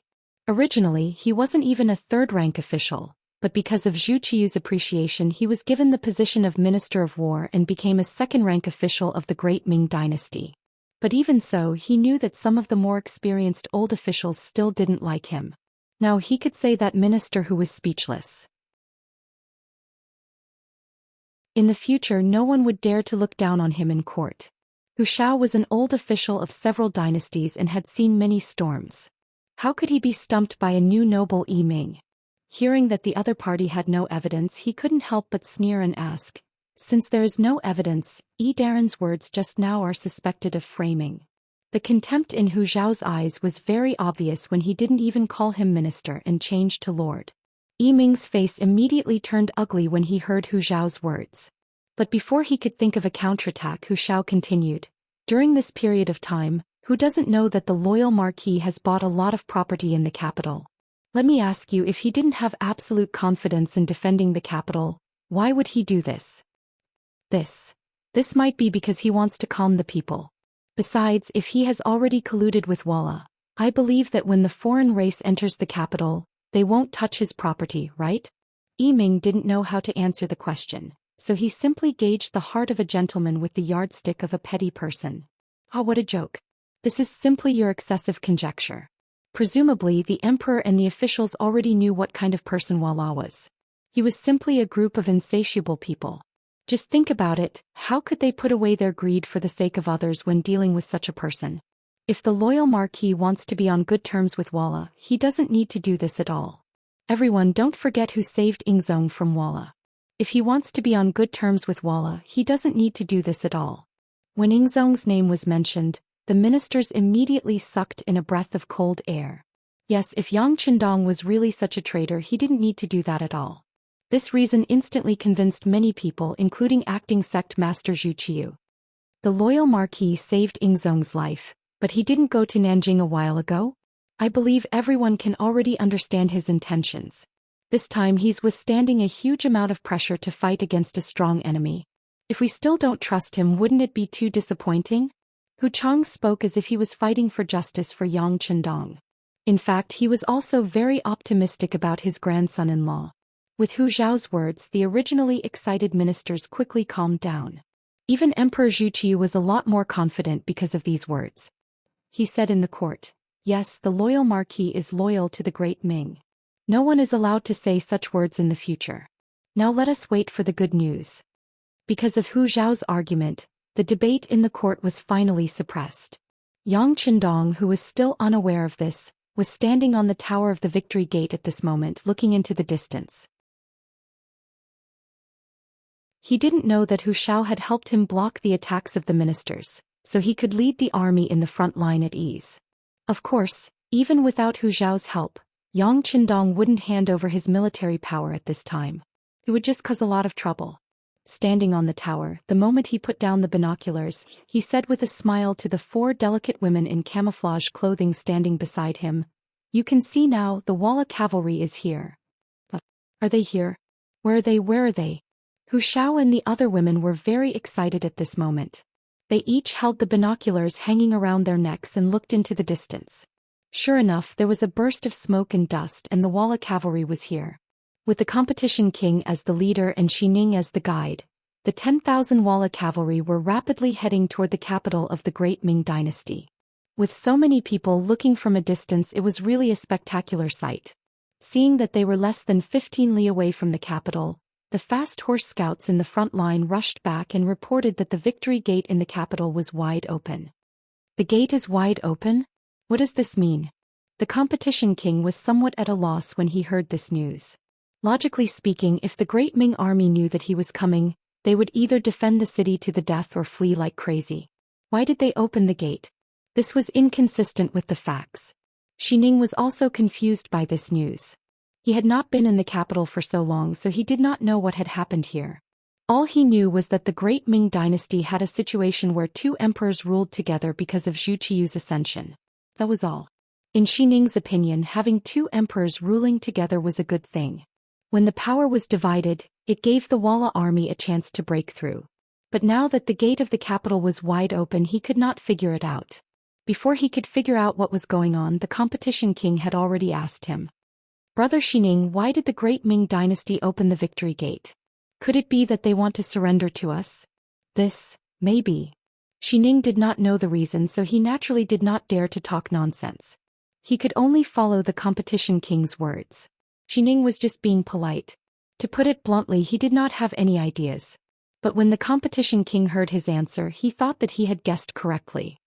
Originally, he wasn't even a third-rank official, but because of Zhu Qiu's appreciation he was given the position of Minister of War and became a second-rank official of the Great Ming dynasty. But even so, he knew that some of the more experienced old officials still didn't like him. Now he could say that Minister Hu was speechless. In the future, no one would dare to look down on him in court. Hu Xiao was an old official of several dynasties and had seen many storms. How could he be stumped by a new noble Yi Ming? Hearing that the other party had no evidence, he couldn't help but sneer and ask, "Since there is no evidence, Yi Daren's words just now are suspected of framing." The contempt in Hu Xiao's eyes was very obvious when he didn't even call him minister and changed to lord. Yi Ming's face immediately turned ugly when he heard Hu Xiao's words. But before he could think of a counterattack, Hu Xiao continued, "During this period of time, who doesn't know that the loyal marquis has bought a lot of property in the capital? Let me ask you, if he didn't have absolute confidence in defending the capital, why would he do this? This might be because he wants to calm the people. Besides, if he has already colluded with Walla, I believe that when the foreign race enters the capital, they won't touch his property, right?" Yi Ming didn't know how to answer the question, so he simply gauged the heart of a gentleman with the yardstick of a petty person. Ah, what a joke. This is simply your excessive conjecture. Presumably, the emperor and the officials already knew what kind of person Walla was. He was simply a group of insatiable people. Just think about it, how could they put away their greed for the sake of others when dealing with such a person? If the loyal marquis wants to be on good terms with Walla, he doesn't need to do this at all. Everyone, don't forget who saved Ingzong from Walla. If he wants to be on good terms with Walla, he doesn't need to do this at all. When Ingzong's name was mentioned, the ministers immediately sucked in a breath of cold air. Yes, if Yang Qindong was really such a traitor, he didn't need to do that at all. This reason instantly convinced many people, including acting sect master Zhu Qiu. The loyal marquis saved Ingzong's life, but he didn't go to Nanjing a while ago? I believe everyone can already understand his intentions. This time he's withstanding a huge amount of pressure to fight against a strong enemy. If we still don't trust him, wouldn't it be too disappointing? Hu Chang spoke as if he was fighting for justice for Yang Chendong. In fact, he was also very optimistic about his grandson-in-law. With Hu Zhao's words, the originally excited ministers quickly calmed down. Even Emperor Zhu Qiu was a lot more confident because of these words. He said in the court, "Yes, the loyal marquis is loyal to the great Ming. No one is allowed to say such words in the future. Now let us wait for the good news." Because of Hu Zhao's argument, the debate in the court was finally suppressed. Yang Chendong, who was still unaware of this, was standing on the tower of the Victory Gate at this moment, looking into the distance. He didn't know that Hu Xiao had helped him block the attacks of the ministers, so he could lead the army in the front line at ease. Of course, even without Hu Zhao's help, Yang Chendong wouldn't hand over his military power at this time. It would just cause a lot of trouble. Standing on the tower, the moment he put down the binoculars, he said with a smile to the 4 delicate women in camouflage clothing standing beside him, "You can see now, the Walla cavalry is here." But are they here? Where are they? Where are they? Hu Xiao and the other women were very excited at this moment. They each held the binoculars hanging around their necks and looked into the distance. Sure enough, there was a burst of smoke and dust, and the Walla cavalry was here. With the competition king as the leader and Xining as the guide, the 10,000 Walla cavalry were rapidly heading toward the capital of the Great Ming Dynasty. With so many people looking from a distance, it was really a spectacular sight. Seeing that they were less than 15 li away from the capital, the fast horse scouts in the front line rushed back and reported that the Victory Gate in the capital was wide open. The gate is wide open? What does this mean? The competition king was somewhat at a loss when he heard this news. Logically speaking, if the Great Ming army knew that he was coming, they would either defend the city to the death or flee like crazy. Why did they open the gate? This was inconsistent with the facts. Xining was also confused by this news. He had not been in the capital for so long, so he did not know what had happened here. All he knew was that the Great Ming Dynasty had a situation where 2 emperors ruled together because of Zhu Qiu's ascension. That was all. In Xining's opinion, having 2 emperors ruling together was a good thing. When the power was divided, it gave the Walla army a chance to break through. But now that the gate of the capital was wide open, he could not figure it out. Before he could figure out what was going on, the competition king had already asked him, "Brother Xining, why did the Great Ming Dynasty open the Victory Gate? Could it be that they want to surrender to us?" This, maybe. Xining did not know the reason, so he naturally did not dare to talk nonsense. He could only follow the competition king's words. Xining was just being polite. To put it bluntly, he did not have any ideas. But when the competition king heard his answer, he thought that he had guessed correctly.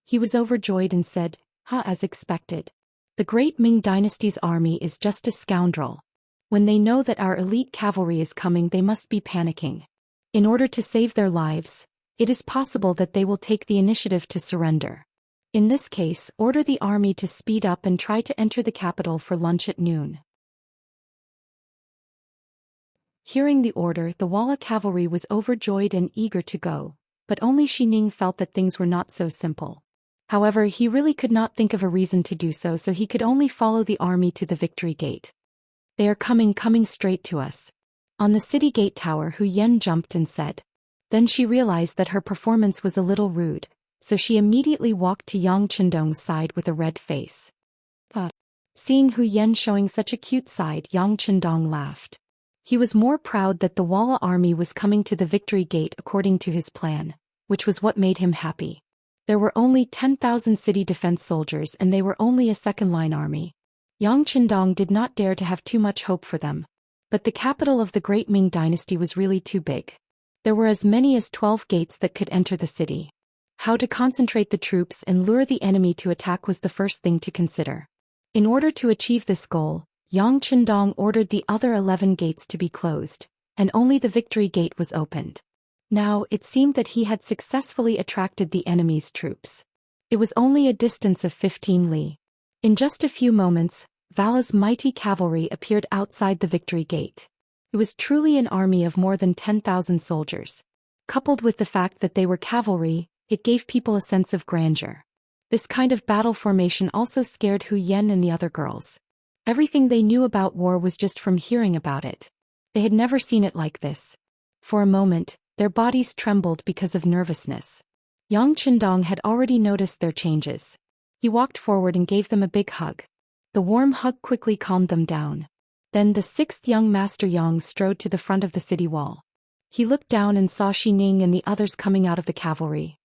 He was overjoyed and said, as expected. The Great Ming Dynasty's army is just a scoundrel. When they know that our elite cavalry is coming, they must be panicking. In order to save their lives, it is possible that they will take the initiative to surrender. In this case, order the army to speed up and try to enter the capital for lunch at noon." Hearing the order, the Walla cavalry was overjoyed and eager to go, but only Xining felt that things were not so simple. However, he really could not think of a reason to do so, so he could only follow the army to the Victory Gate. "They are coming straight to us." On the city gate tower, Hu Yan jumped and said. Then she realized that her performance was a little rude, so she immediately walked to Yang Chendong's side with a red face. Seeing Hu Yan showing such a cute side, Yang Chendong laughed. He was more proud that the Walla army was coming to the Victory Gate according to his plan, which was what made him happy. There were only 10,000 city defense soldiers and they were only a second-line army. Yang Chendong did not dare to have too much hope for them. But the capital of the Great Ming Dynasty was really too big. There were as many as 12 gates that could enter the city. How to concentrate the troops and lure the enemy to attack was the first thing to consider. In order to achieve this goal, Yang Chendong ordered the other 11 gates to be closed, and only the Victory Gate was opened. Now, it seemed that he had successfully attracted the enemy's troops. It was only a distance of 15 li. In just a few moments, Vala's mighty cavalry appeared outside the Victory Gate. It was truly an army of more than 10,000 soldiers. Coupled with the fact that they were cavalry, it gave people a sense of grandeur. This kind of battle formation also scared Hu Yan and the other girls. Everything they knew about war was just from hearing about it. They had never seen it like this. For a moment, their bodies trembled because of nervousness. Yang Qindong had already noticed their changes. He walked forward and gave them a big hug. The warm hug quickly calmed them down. Then the sixth young master Yang strode to the front of the city wall. He looked down and saw Xining and the others coming out of the cavalry.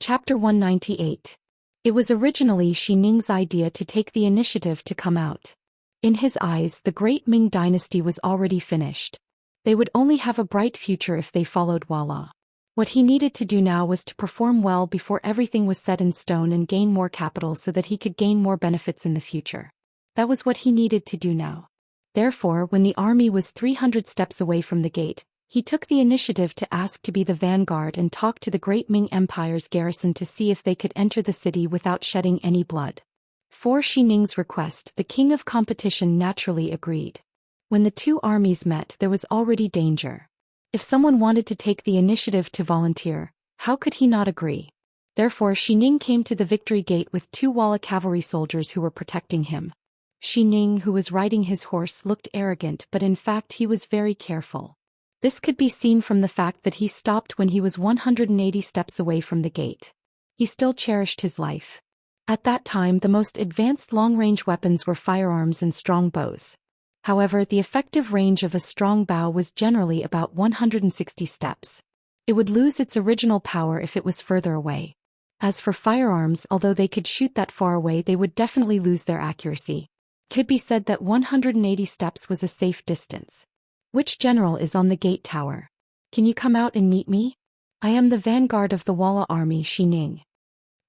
Chapter 198. It was originally Xining's idea to take the initiative to come out. In his eyes, the great Ming dynasty was already finished. They would only have a bright future if they followed Walla. What he needed to do now was to perform well before everything was set in stone and gain more capital so that he could gain more benefits in the future. That was what he needed to do now. Therefore, when the army was 300 steps away from the gate, he took the initiative to ask to be the vanguard and talk to the great Ming Empire's garrison to see if they could enter the city without shedding any blood. For Xining's request, the king of competition naturally agreed. When the two armies met, there was already danger. If someone wanted to take the initiative to volunteer, how could he not agree? Therefore Xining came to the victory gate with 2 Walla cavalry soldiers who were protecting him. Xining, who was riding his horse, looked arrogant, but in fact he was very careful. This could be seen from the fact that he stopped when he was 180 steps away from the gate. He still cherished his life. At that time, the most advanced long-range weapons were firearms and strong bows. However, the effective range of a strong bow was generally about 160 steps. It would lose its original power if it was further away. As for firearms, although they could shoot that far away, they would definitely lose their accuracy. It could be said that 180 steps was a safe distance. Which general is on the gate tower? Can you come out and meet me? I am the vanguard of the Walla army, Xining.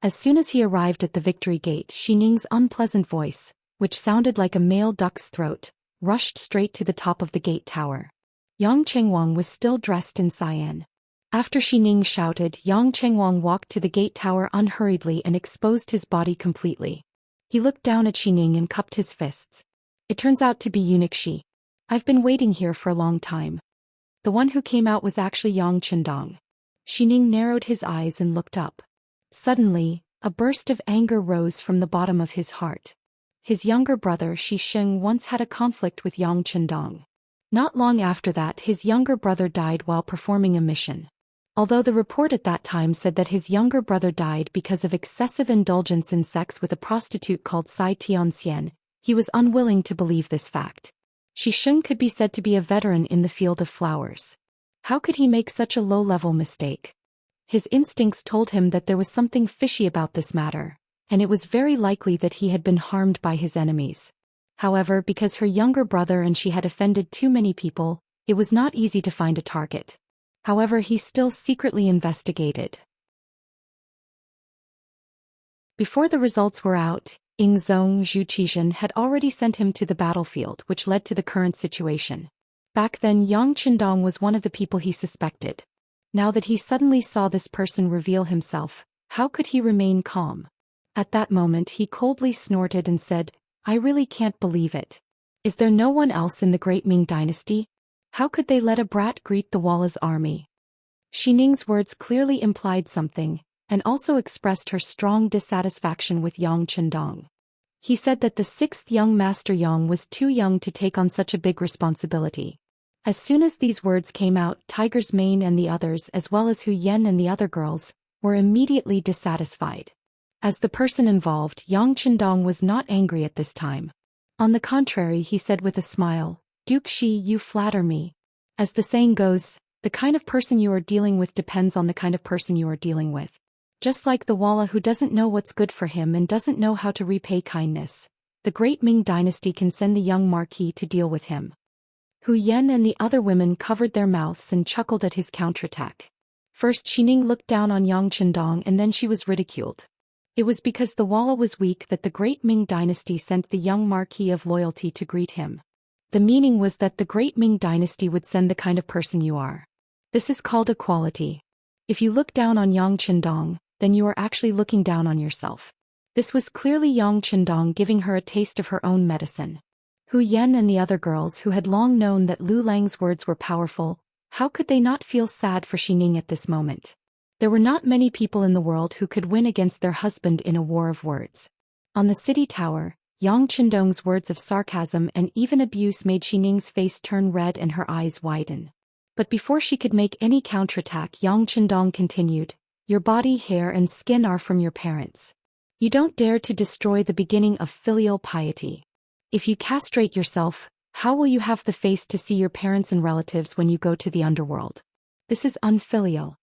As soon as he arrived at the victory gate, Xining's unpleasant voice, which sounded like a male duck's throat, rushed straight to the top of the gate tower. Yang Chengwang was still dressed in cyan. After Xining shouted, Yang Chengwang walked to the gate tower unhurriedly and exposed his body completely. He looked down at Xining and cupped his fists. It turns out to be Eunuch Shi. I've been waiting here for a long time. The one who came out was actually Yang Qindong. Xining narrowed his eyes and looked up. Suddenly, a burst of anger rose from the bottom of his heart. His younger brother Shi Sheng once had a conflict with Yang Qindong. Not long after that, his younger brother died while performing a mission. Although the report at that time said that his younger brother died because of excessive indulgence in sex with a prostitute called Sai Tianxian, he was unwilling to believe this fact. Shi Sheng could be said to be a veteran in the field of flowers. How could he make such a low-level mistake? His instincts told him that there was something fishy about this matter, and it was very likely that he had been harmed by his enemies. However, because her younger brother and she had offended too many people, it was not easy to find a target. However, he still secretly investigated. Before the results were out, Zhou Xian had already sent him to the battlefield, which led to the current situation. Back then, Yang Qindong was one of the people he suspected. Now that he suddenly saw this person reveal himself, how could he remain calm? At that moment he coldly snorted and said, I really can't believe it. Is there no one else in the great Ming dynasty? How could they let a brat greet the Walla's army? Xining's words clearly implied something, and also expressed her strong dissatisfaction with Yang Qindong. He said that the 6th young master Yang was too young to take on such a big responsibility. As soon as these words came out, Tiger's Mane and the others, as well as Hu Yan and the other girls, were immediately dissatisfied. As the person involved, Yang Qindong was not angry at this time. On the contrary, he said with a smile, Duke Shi, you flatter me. As the saying goes, the kind of person you are dealing with depends on the kind of person you are dealing with. Just like the Walla who doesn't know what's good for him and doesn't know how to repay kindness, the great Ming dynasty can send the young marquis to deal with him. Hu Yan and the other women covered their mouths and chuckled at his counterattack. First Xining looked down on Yang Qindong and then she was ridiculed. It was because the Walla was weak that the great Ming dynasty sent the young Marquis of Loyalty to greet him. The meaning was that the great Ming dynasty would send the kind of person you are. This is called equality. If you look down on Yang Qindong, then you are actually looking down on yourself. This was clearly Yang Qindong giving her a taste of her own medicine. Hu Yan and the other girls who had long known that Lu Lang's words were powerful, How could they not feel sad for Xining at this moment? There were not many people in the world who could win against their husband in a war of words. On the city tower, Yang Qindong's words of sarcasm and even abuse made Xining's face turn red and her eyes widen. But before she could make any counterattack, Yang Qindong continued, "Your body, hair and skin are from your parents. You don't dare to destroy the beginning of filial piety. If you castrate yourself, how will you have the face to see your parents and relatives when you go to the underworld? This is unfilial.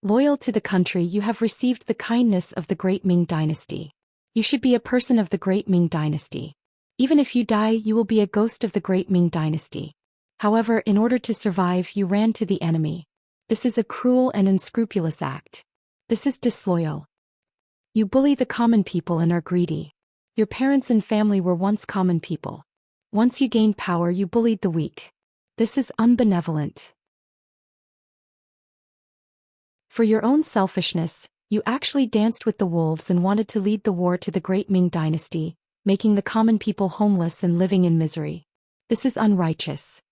Loyal to the country, you have received the kindness of the great Ming dynasty. You should be a person of the great Ming dynasty. Even if you die, you will be a ghost of the great Ming dynasty. However, in order to survive, you ran to the enemy. This is a cruel and unscrupulous act. This is disloyal. You bully the common people and are greedy. Your parents and family were once common people. Once you gained power, you bullied the weak. This is unbenevolent. For your own selfishness, you actually danced with the wolves and wanted to lead the war to the great Ming dynasty, making the common people homeless and living in misery. This is unrighteous.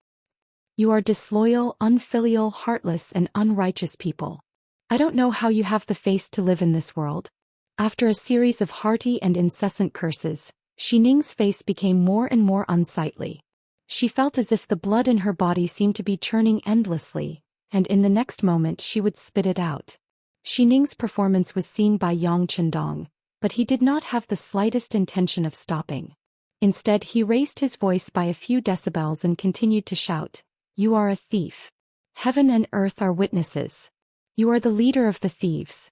You are disloyal, unfilial, heartless and unrighteous people. I don't know how you have the face to live in this world." After a series of hearty and incessant curses, Xining's face became more and more unsightly. She felt as if the blood in her body seemed to be churning endlessly, and in the next moment she would spit it out. Xining's performance was seen by Yang Qindong, but he did not have the slightest intention of stopping. Instead, he raised his voice by a few decibels and continued to shout, "You are a thief. Heaven and earth are witnesses. You are the leader of the thieves."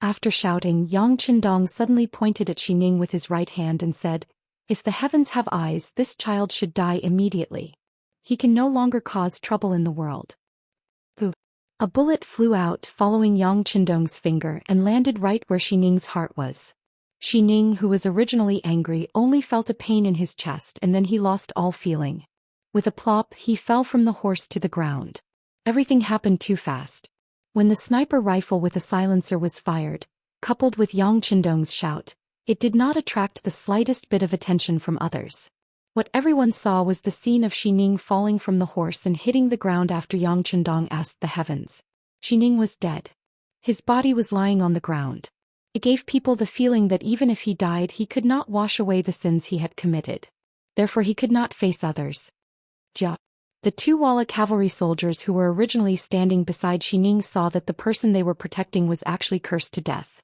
After shouting, Yang Qindong suddenly pointed at Xining with his right hand and said, "If the heavens have eyes, this child should die immediately. He can no longer cause trouble in the world." Boo! A bullet flew out following Yang Qindong's finger and landed right where Xining's heart was. Xining, who was originally angry, only felt a pain in his chest and then he lost all feeling. With a plop, he fell from the horse to the ground. Everything happened too fast. When the sniper rifle with a silencer was fired, coupled with Yang Qindong's shout, it did not attract the slightest bit of attention from others. What everyone saw was the scene of Xining falling from the horse and hitting the ground after Yang Qindong asked the heavens. Xining was dead. His body was lying on the ground. It gave people the feeling that even if he died, he could not wash away the sins he had committed. Therefore he could not face others. Jia. The two Walla cavalry soldiers who were originally standing beside Xining saw that the person they were protecting was actually cursed to death.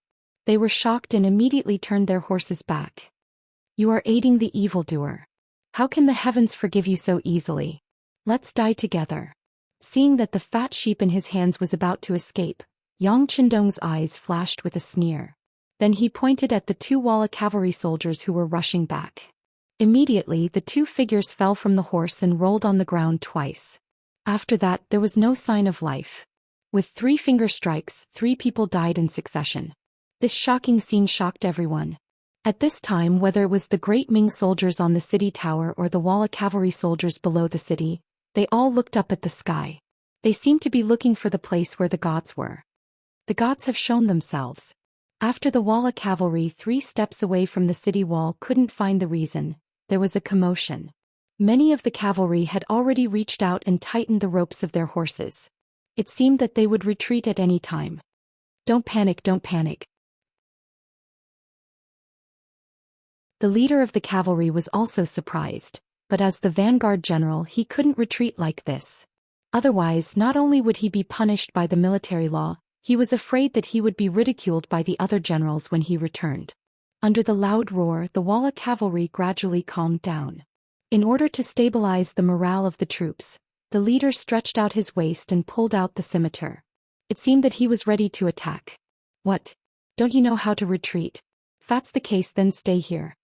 They were shocked and immediately turned their horses back. "You are aiding the evildoer. How can the heavens forgive you so easily? Let's die together." Seeing that the fat sheep in his hands was about to escape, Yang Qindong's eyes flashed with a sneer. Then he pointed at the two Walla cavalry soldiers who were rushing back. Immediately, the two figures fell from the horse and rolled on the ground twice. After that, there was no sign of life. With 3 finger strikes, 3 people died in succession. This shocking scene shocked everyone. At this time, whether it was the great Ming soldiers on the city tower or the Walla cavalry soldiers below the city, they all looked up at the sky. They seemed to be looking for the place where the gods were. The gods have shown themselves. After the Walla cavalry 3 steps away from the city wall couldn't find the reason, there was a commotion. Many of the cavalry had already reached out and tightened the ropes of their horses. It seemed that they would retreat at any time. "Don't panic, don't panic." The leader of the cavalry was also surprised, but as the vanguard general he couldn't retreat like this. Otherwise, not only would he be punished by the military law, he was afraid that he would be ridiculed by the other generals when he returned. Under the loud roar, the Walla cavalry gradually calmed down. In order to stabilize the morale of the troops, the leader stretched out his waist and pulled out the scimitar. It seemed that he was ready to attack. "What? Don't you know how to retreat? If that's the case, then stay here."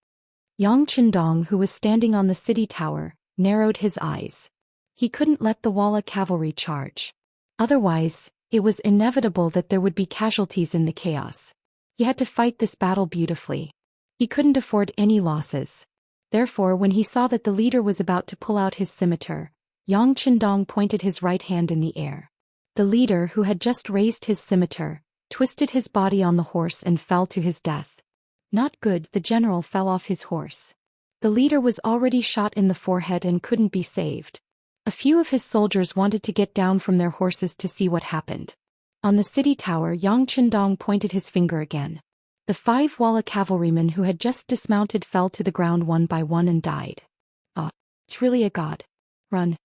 Yang Qindong, who was standing on the city tower, narrowed his eyes. He couldn't let the Walla cavalry charge. Otherwise, it was inevitable that there would be casualties in the chaos. He had to fight this battle beautifully. He couldn't afford any losses. Therefore, when he saw that the leader was about to pull out his scimitar, Yang Qindong pointed his right hand in the air. The leader, who had just raised his scimitar, twisted his body on the horse and fell to his death. Not good, the general fell off his horse. The leader was already shot in the forehead and couldn't be saved. A few of his soldiers wanted to get down from their horses to see what happened. On the city tower, Yang Qindong pointed his finger again. The 5 Walla cavalrymen who had just dismounted fell to the ground one by one and died. Ah, it's really a god. Run.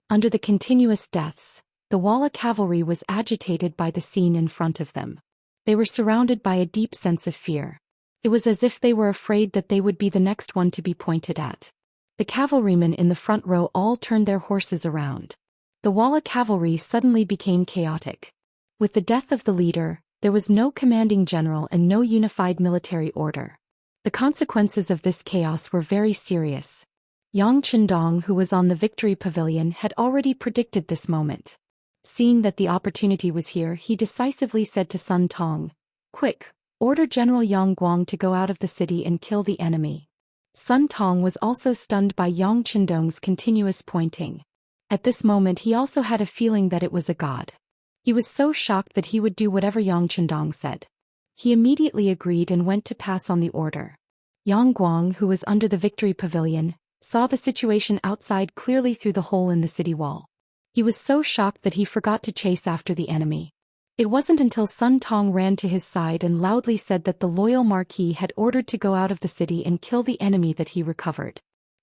Under the continuous deaths, the Walla cavalry was agitated by the scene in front of them. They were surrounded by a deep sense of fear. It was as if they were afraid that they would be the next one to be pointed at. The cavalrymen in the front row all turned their horses around. The Walla cavalry suddenly became chaotic. With the death of the leader, there was no commanding general and no unified military order. The consequences of this chaos were very serious. Yang Qindong, who was on the victory pavilion, had already predicted this moment. Seeing that the opportunity was here, he decisively said to Sun Tong, "Quick, order General Yang Guang to go out of the city and kill the enemy." Sun Tong was also stunned by Yang Qindong's continuous pointing. At this moment he also had a feeling that it was a god. He was so shocked that he would do whatever Yang Qindong said. He immediately agreed and went to pass on the order. Yang Guang, who was under the victory pavilion, saw the situation outside clearly through the hole in the city wall. He was so shocked that he forgot to chase after the enemy. It wasn't until Sun Tong ran to his side and loudly said that the loyal marquis had ordered to go out of the city and kill the enemy that he recovered.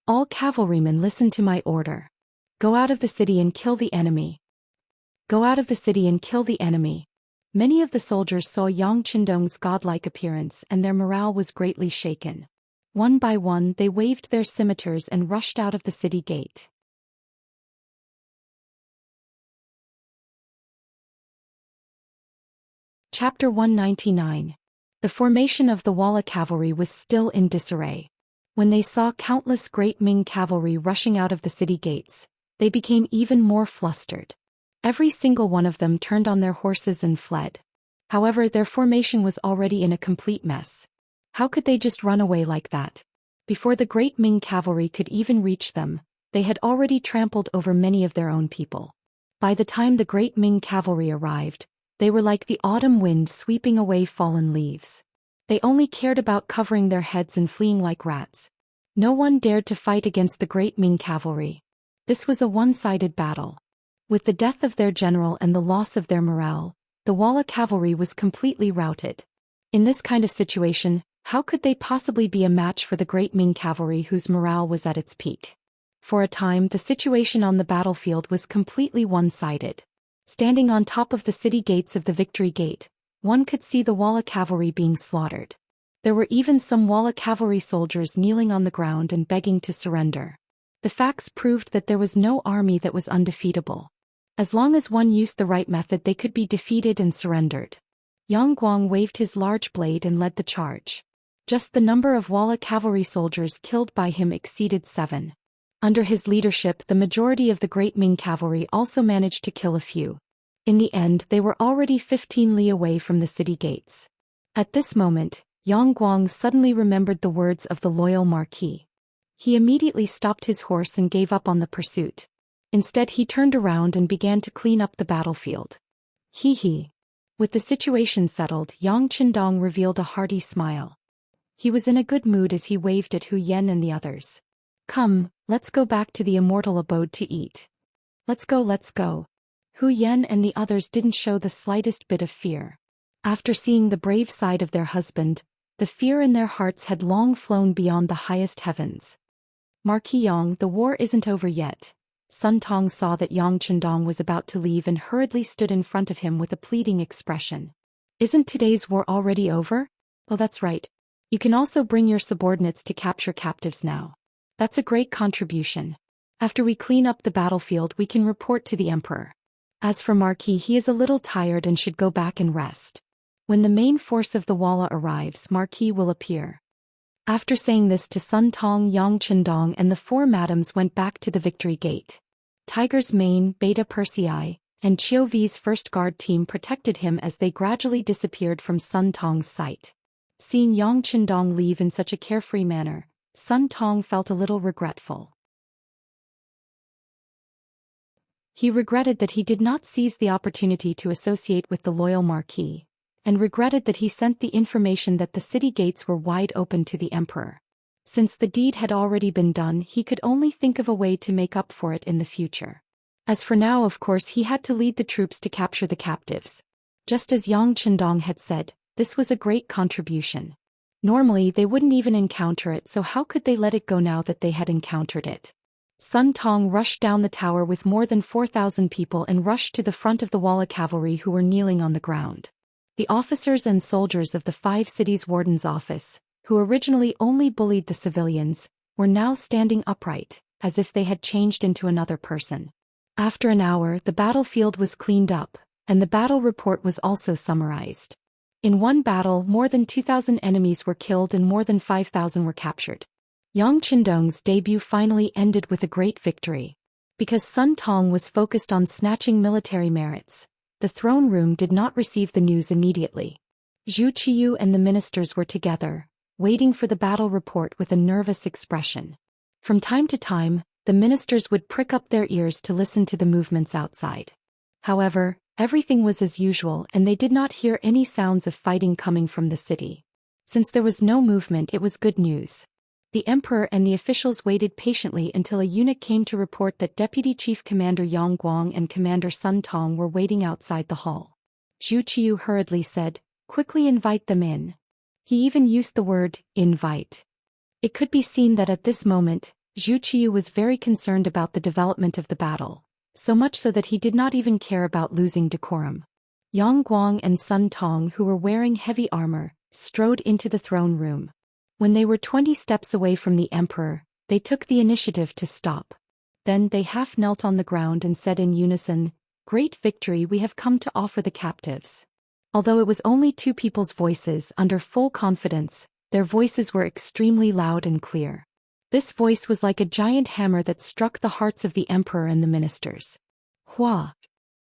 "All cavalrymen, listen to my order. Go out of the city and kill the enemy. Go out of the city and kill the enemy." Many of the soldiers saw Yang Qindong's godlike appearance and their morale was greatly shaken. One by one they waved their scimitars and rushed out of the city gate. Chapter 199. The formation of the Walla cavalry was still in disarray. When they saw countless great Ming cavalry rushing out of the city gates, they became even more flustered. Every single one of them turned on their horses and fled. However, their formation was already in a complete mess. How could they just run away like that? Before the great Ming cavalry could even reach them, they had already trampled over many of their own people. By the time the great Ming cavalry arrived, they were like the autumn wind sweeping away fallen leaves. They only cared about covering their heads and fleeing like rats. No one dared to fight against the great Ming cavalry. This was a one-sided battle. With the death of their general and the loss of their morale, the Walla cavalry was completely routed. In this kind of situation, how could they possibly be a match for the great Ming cavalry whose morale was at its peak? For a time, the situation on the battlefield was completely one-sided. Standing on top of the city gates of the Victory Gate, one could see the Walla cavalry being slaughtered. There were even some Walla cavalry soldiers kneeling on the ground and begging to surrender. The facts proved that there was no army that was undefeatable. As long as one used the right method, they could be defeated and surrendered. Yang Guang waved his large blade and led the charge. Just the number of Walla cavalry soldiers killed by him exceeded 7. Under his leadership, the majority of the great Ming cavalry also managed to kill a few. In the end, they were already 15 li away from the city gates. At this moment, Yang Guang suddenly remembered the words of the loyal marquis. He immediately stopped his horse and gave up on the pursuit. Instead, he turned around and began to clean up the battlefield. He. With the situation settled, Yang Qindong revealed a hearty smile. He was in a good mood as he waved at Hu Yen and the others. "Come, let's go back to the Immortal abode to eat. Let's go. Hu Yen and the others didn't show the slightest bit of fear. After seeing the brave side of their husband, the fear in their hearts had long flown beyond the highest heavens. "Marquis Yang, the war isn't over yet." Sun Tong saw that Yang Qindong was about to leave and hurriedly stood in front of him with a pleading expression. "Isn't today's war already over?" "Oh, that's right. You can also bring your subordinates to capture captives now. That's a great contribution. After we clean up the battlefield, we can report to the emperor. As for Marquis, he is a little tired and should go back and rest. When the main force of the Walla arrives, Marquis will appear." After saying this to Sun Tong, Yang Qindong and the 4 madams went back to the Victory Gate. Tiger's Mane, Beta Persei, and Chiu V's first guard team protected him as they gradually disappeared from Sun Tong's sight. Seeing Yang Qindong leave in such a carefree manner, Sun Tong felt a little regretful. He regretted that he did not seize the opportunity to associate with the loyal marquis, and regretted that he sent the information that the city gates were wide open to the emperor. Since the deed had already been done, he could only think of a way to make up for it in the future. As for now, of course, he had to lead the troops to capture the captives. Just as Yang Chendong had said, this was a great contribution. Normally they wouldn't even encounter it, so how could they let it go now that they had encountered it? Sun Tong rushed down the tower with more than 4,000 people and rushed to the front of the Walla cavalry who were kneeling on the ground. The officers and soldiers of the 5 cities' warden's office, who originally only bullied the civilians, were now standing upright, as if they had changed into another person. After an hour, the battlefield was cleaned up, and the battle report was also summarized. In one battle, more than 2,000 enemies were killed and more than 5,000 were captured. Yang Chendong's debut finally ended with a great victory. Because Sun Tong was focused on snatching military merits, the throne room did not receive the news immediately. Zhu Xian and the ministers were together, waiting for the battle report with a nervous expression. From time to time, the ministers would prick up their ears to listen to the movements outside. However, everything was as usual and they did not hear any sounds of fighting coming from the city. Since there was no movement, it was good news. The emperor and the officials waited patiently until a eunuch came to report that Deputy Chief Commander Yang Guang and Commander Sun Tong were waiting outside the hall. Zhu Qiu hurriedly said, "Quickly invite them in." He even used the word, invite. It could be seen that at this moment, Zhu Qiu was very concerned about the development of the battle, so much so that he did not even care about losing decorum. Yang Guang and Sun Tong, who were wearing heavy armor, strode into the throne room. When they were 20 steps away from the emperor, they took the initiative to stop. Then they half knelt on the ground and said in unison, "Great victory, we have come to offer the captives." Although it was only 2 people's voices under full confidence, their voices were extremely loud and clear. This voice was like a giant hammer that struck the hearts of the emperor and the ministers. Hua!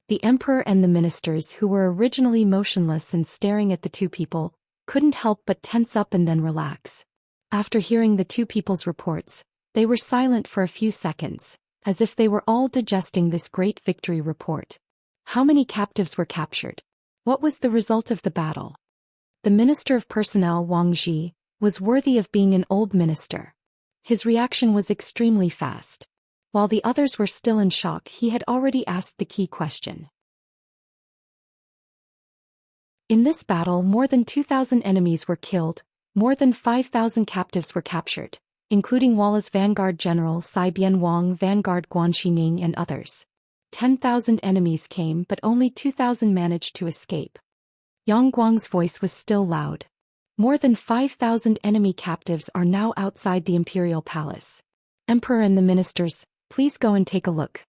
The emperor and the ministers, who were originally motionless and staring at the 2 people, couldn't help but tense up and then relax. After hearing the 2 people's reports, they were silent for a few seconds, as if they were all digesting this great victory report. How many captives were captured? What was the result of the battle? The Minister of Personnel, Wang Ji, was worthy of being an old minister. His reaction was extremely fast. While the others were still in shock, he had already asked the key question. In this battle, more than 2,000 enemies were killed, more than 5,000 captives were captured, including Walla's vanguard general Sai Bian Wang, vanguard Guan Xining and others. 10,000 enemies came, but only 2,000 managed to escape. Yang Guang's voice was still loud. More than 5,000 enemy captives are now outside the imperial palace. Emperor and the ministers, please go and take a look.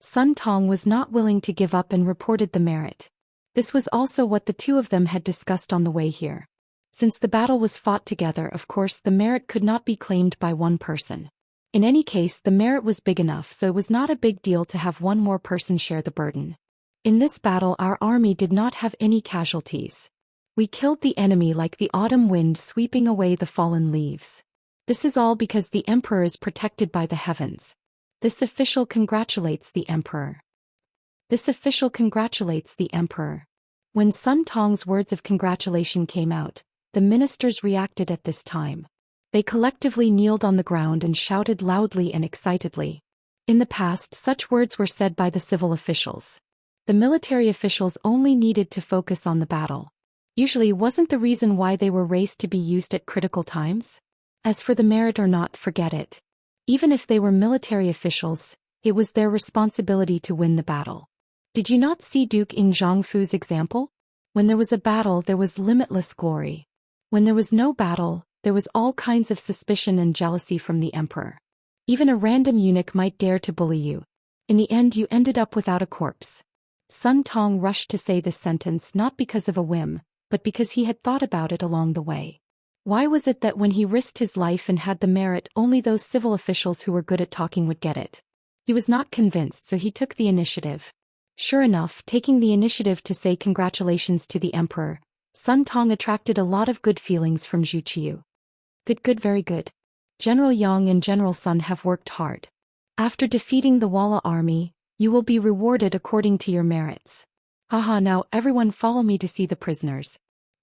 Sun Tong was not willing to give up and reported the merit. This was also what the 2 of them had discussed on the way here. Since the battle was fought together, of course the merit could not be claimed by one person. In any case, the merit was big enough, so it was not a big deal to have one more person share the burden. In this battle, our army did not have any casualties. We killed the enemy like the autumn wind sweeping away the fallen leaves. This is all because the emperor is protected by the heavens. This official congratulates the emperor. This official congratulates the emperor. When Sun Tong's words of congratulation came out, the ministers reacted at this time. They collectively kneeled on the ground and shouted loudly and excitedly. In the past, such words were said by the civil officials. The military officials only needed to focus on the battle. Usually, wasn't the reason why they were raised to be used at critical times? As for the merit or not, forget it. Even if they were military officials, it was their responsibility to win the battle. Did you not see Duke Ing Zhongfu's example? When there was a battle, there was limitless glory. When there was no battle, there was all kinds of suspicion and jealousy from the emperor. Even a random eunuch might dare to bully you. In the end, you ended up without a corpse. Sun Tong rushed to say this sentence not because of a whim, but because he had thought about it along the way. Why was it that when he risked his life and had the merit, only those civil officials who were good at talking would get it? He was not convinced, so he took the initiative. Sure enough, taking the initiative to say congratulations to the emperor, Sun Tong attracted a lot of good feelings from Zhu Qiu. Good, very good. General Yang and General Sun have worked hard. After defeating the Walla army, you will be rewarded according to your merits. Haha, now everyone follow me to see the prisoners.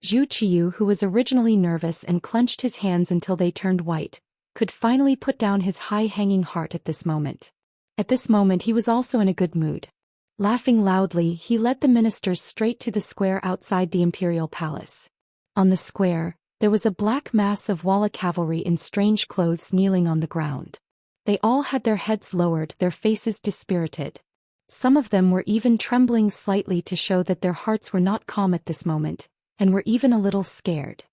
Zhu Qiu, who was originally nervous and clenched his hands until they turned white, could finally put down his high-hanging heart at this moment. At this moment he was also in a good mood. Laughing loudly, he led the ministers straight to the square outside the imperial palace. On the square, there was a black mass of Walla cavalry in strange clothes kneeling on the ground. They all had their heads lowered, their faces dispirited. Some of them were even trembling slightly to show that their hearts were not calm at this moment, and were even a little scared.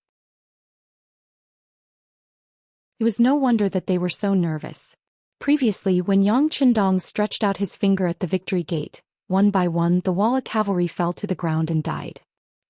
It was no wonder that they were so nervous. Previously, when Yang Qindong stretched out his finger at the victory gate, one by one the Walla cavalry fell to the ground and died.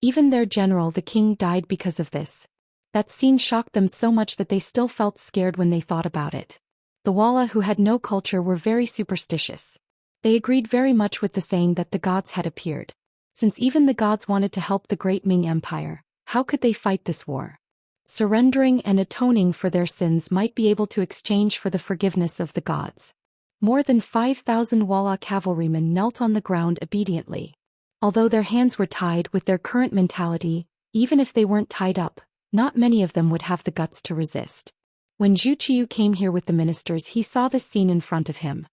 Even their general, the king, died because of this. That scene shocked them so much that they still felt scared when they thought about it. The Walla, who had no culture, were very superstitious. They agreed very much with the saying that the gods had appeared. Since even the gods wanted to help the great Ming Empire, how could they fight this war? Surrendering and atoning for their sins might be able to exchange for the forgiveness of the gods. More than 5,000 Walla cavalrymen knelt on the ground obediently. Although their hands were tied, with their current mentality, even if they weren't tied up, not many of them would have the guts to resist. When Zhu Qiu came here with the ministers, he saw this scene in front of him.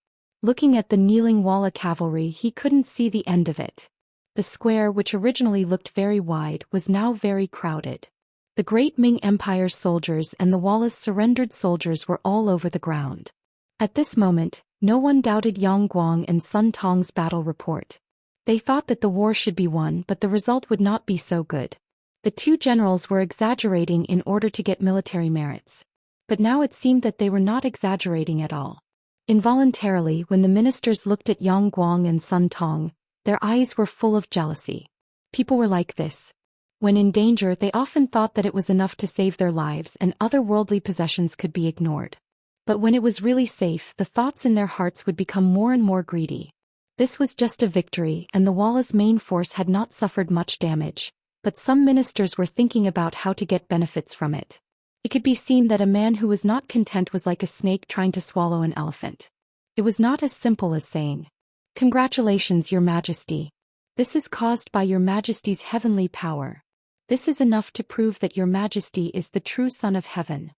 Looking at the kneeling Walla cavalry, he couldn't see the end of it. The square, which originally looked very wide, was now very crowded. The great Ming Empire's soldiers and the Walla's surrendered soldiers were all over the ground. At this moment, no one doubted Yang Guang and Sun Tong's battle report. They thought that the war should be won, but the result would not be so good. The two generals were exaggerating in order to get military merits. But now it seemed that they were not exaggerating at all. Involuntarily, when the ministers looked at Yang Guang and Sun Tong, their eyes were full of jealousy. People were like this. When in danger, they often thought that it was enough to save their lives and other worldly possessions could be ignored. But when it was really safe, the thoughts in their hearts would become more and more greedy. This was just a victory, and the Walla's main force had not suffered much damage, but some ministers were thinking about how to get benefits from it. It could be seen that a man who was not content was like a snake trying to swallow an elephant. It was not as simple as saying, "Congratulations, Your Majesty. This is caused by Your Majesty's heavenly power. This is enough to prove that Your Majesty is the true Son of Heaven."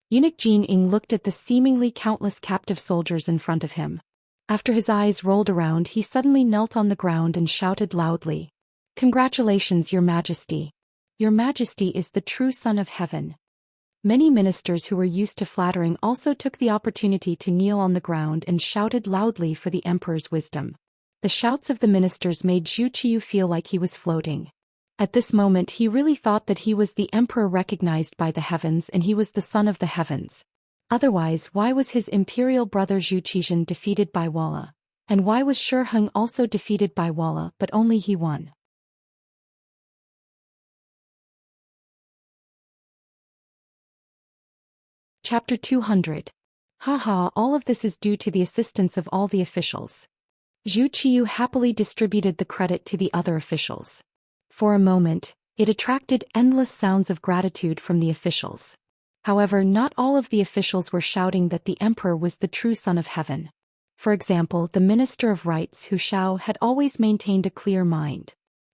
Eunuch Jin Ing looked at the seemingly countless captive soldiers in front of him. After his eyes rolled around, he suddenly knelt on the ground and shouted loudly, "Congratulations, Your Majesty. Your Majesty is the true Son of Heaven." Many ministers who were used to flattering also took the opportunity to kneel on the ground and shouted loudly for the emperor's wisdom. The shouts of the ministers made Zhu Qiu feel like he was floating. At this moment he really thought that he was the emperor recognized by the heavens and he was the son of the heavens. Otherwise, why was his imperial brother Zhu Qizhen defeated by Walla? And why was Shi Heng also defeated by Walla, but only he won? Chapter 200. Haha, all of this is due to the assistance of all the officials. Zhu Qiu happily distributed the credit to the other officials. For a moment, it attracted endless sounds of gratitude from the officials. However, not all of the officials were shouting that the emperor was the true Son of Heaven. For example, the Minister of Rights Hu Shao had always maintained a clear mind.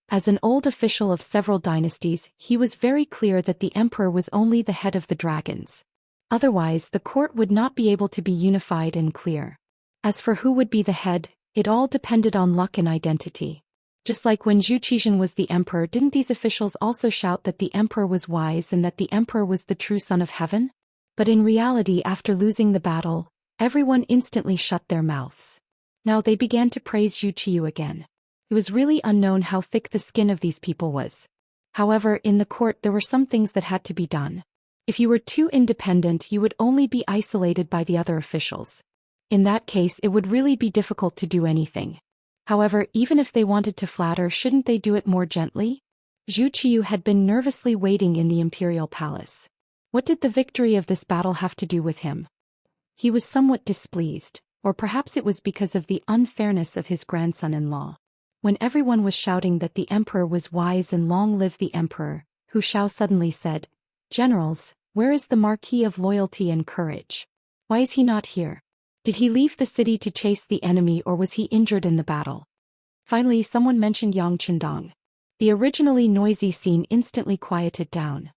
As an old official of several dynasties, he was very clear that the emperor was only the head of the dragons. Otherwise, the court would not be able to be unified and clear. As for who would be the head, it all depended on luck and identity. Just like when Zhu Qizhen was the emperor, didn't these officials also shout that the emperor was wise and that the emperor was the true Son of Heaven? But in reality, after losing the battle, everyone instantly shut their mouths. Now they began to praise Zhu Qiu again. It was really unknown how thick the skin of these people was. However, in the court there were some things that had to be done. If you were too independent, you would only be isolated by the other officials. In that case, it would really be difficult to do anything. However, even if they wanted to flatter, shouldn't they do it more gently? Zhu Qiu had been nervously waiting in the imperial palace. What did the victory of this battle have to do with him? He was somewhat displeased, or perhaps it was because of the unfairness of his grandson-in-law. When everyone was shouting that the emperor was wise and long live the emperor, Hu Shao suddenly said, "Generals, where is the Marquis of Loyalty and Courage? Why is he not here? Did he leave the city to chase the enemy or was he injured in the battle?" Finally, someone mentioned Yang Qindong. The originally noisy scene instantly quieted down.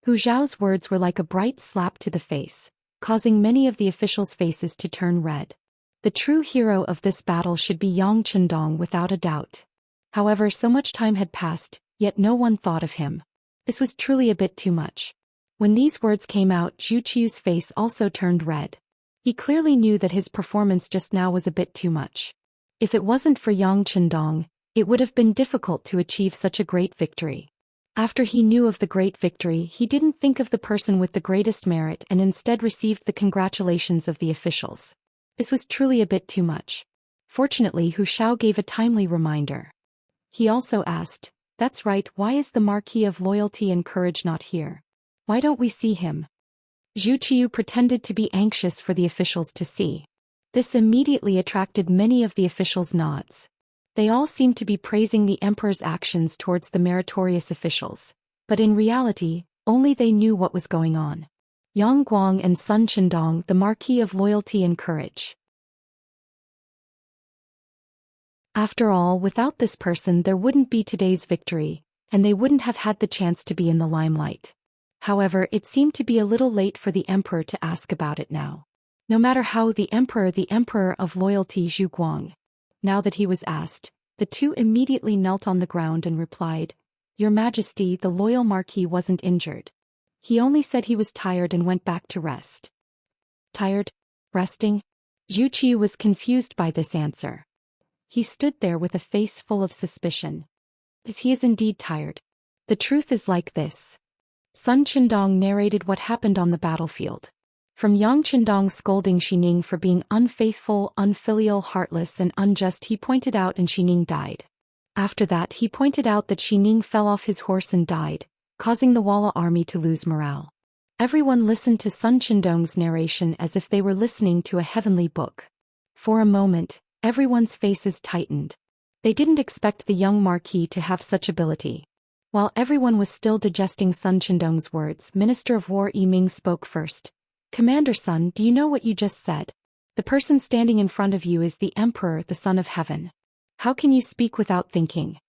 Hu Zhao's words were like a bright slap to the face, causing many of the officials' faces to turn red. The true hero of this battle should be Yang Chendong without a doubt. However, so much time had passed, yet no one thought of him. This was truly a bit too much. When these words came out, Zhu Qiu's face also turned red. He clearly knew that his performance just now was a bit too much. If it wasn't for Yang Chendong, it would have been difficult to achieve such a great victory. After he knew of the great victory, he didn't think of the person with the greatest merit and instead received the congratulations of the officials. This was truly a bit too much. Fortunately, Hu Shao gave a timely reminder. He also asked, "That's right, why is the Marquis of Loyalty and Courage not here? Why don't we see him?" Zhu Qiu pretended to be anxious for the officials to see. This immediately attracted many of the officials' nods. They all seemed to be praising the emperor's actions towards the meritorious officials, but in reality, only they knew what was going on. Yang Guang and Sun Chendong, the Marquis of Loyalty and Courage. After all, without this person there wouldn't be today's victory, and they wouldn't have had the chance to be in the limelight. However, it seemed to be a little late for the emperor to ask about it now. No matter how, the emperor of loyalty Zhu Guang. Now that he was asked, the two immediately knelt on the ground and replied, "Your Majesty, the loyal marquis wasn't injured. He only said he was tired and went back to rest." Tired? Resting? Zhu Qiu was confused by this answer. He stood there with a face full of suspicion. He is indeed tired. The truth is like this. Sun Chendong narrated what happened on the battlefield. From Yang Chendong scolding Xining for being unfaithful, unfilial, heartless and unjust, he pointed out and Xining died. After that he pointed out that Xining fell off his horse and died, causing the Walla army to lose morale. Everyone listened to Sun Chendong's narration as if they were listening to a heavenly book. For a moment, everyone's faces tightened. They didn't expect the young marquis to have such ability. While everyone was still digesting Sun Chendong's words, Minister of War Yiming spoke first. "Commander Sun, do you know what you just said? The person standing in front of you is the Emperor, the Son of Heaven. How can you speak without thinking?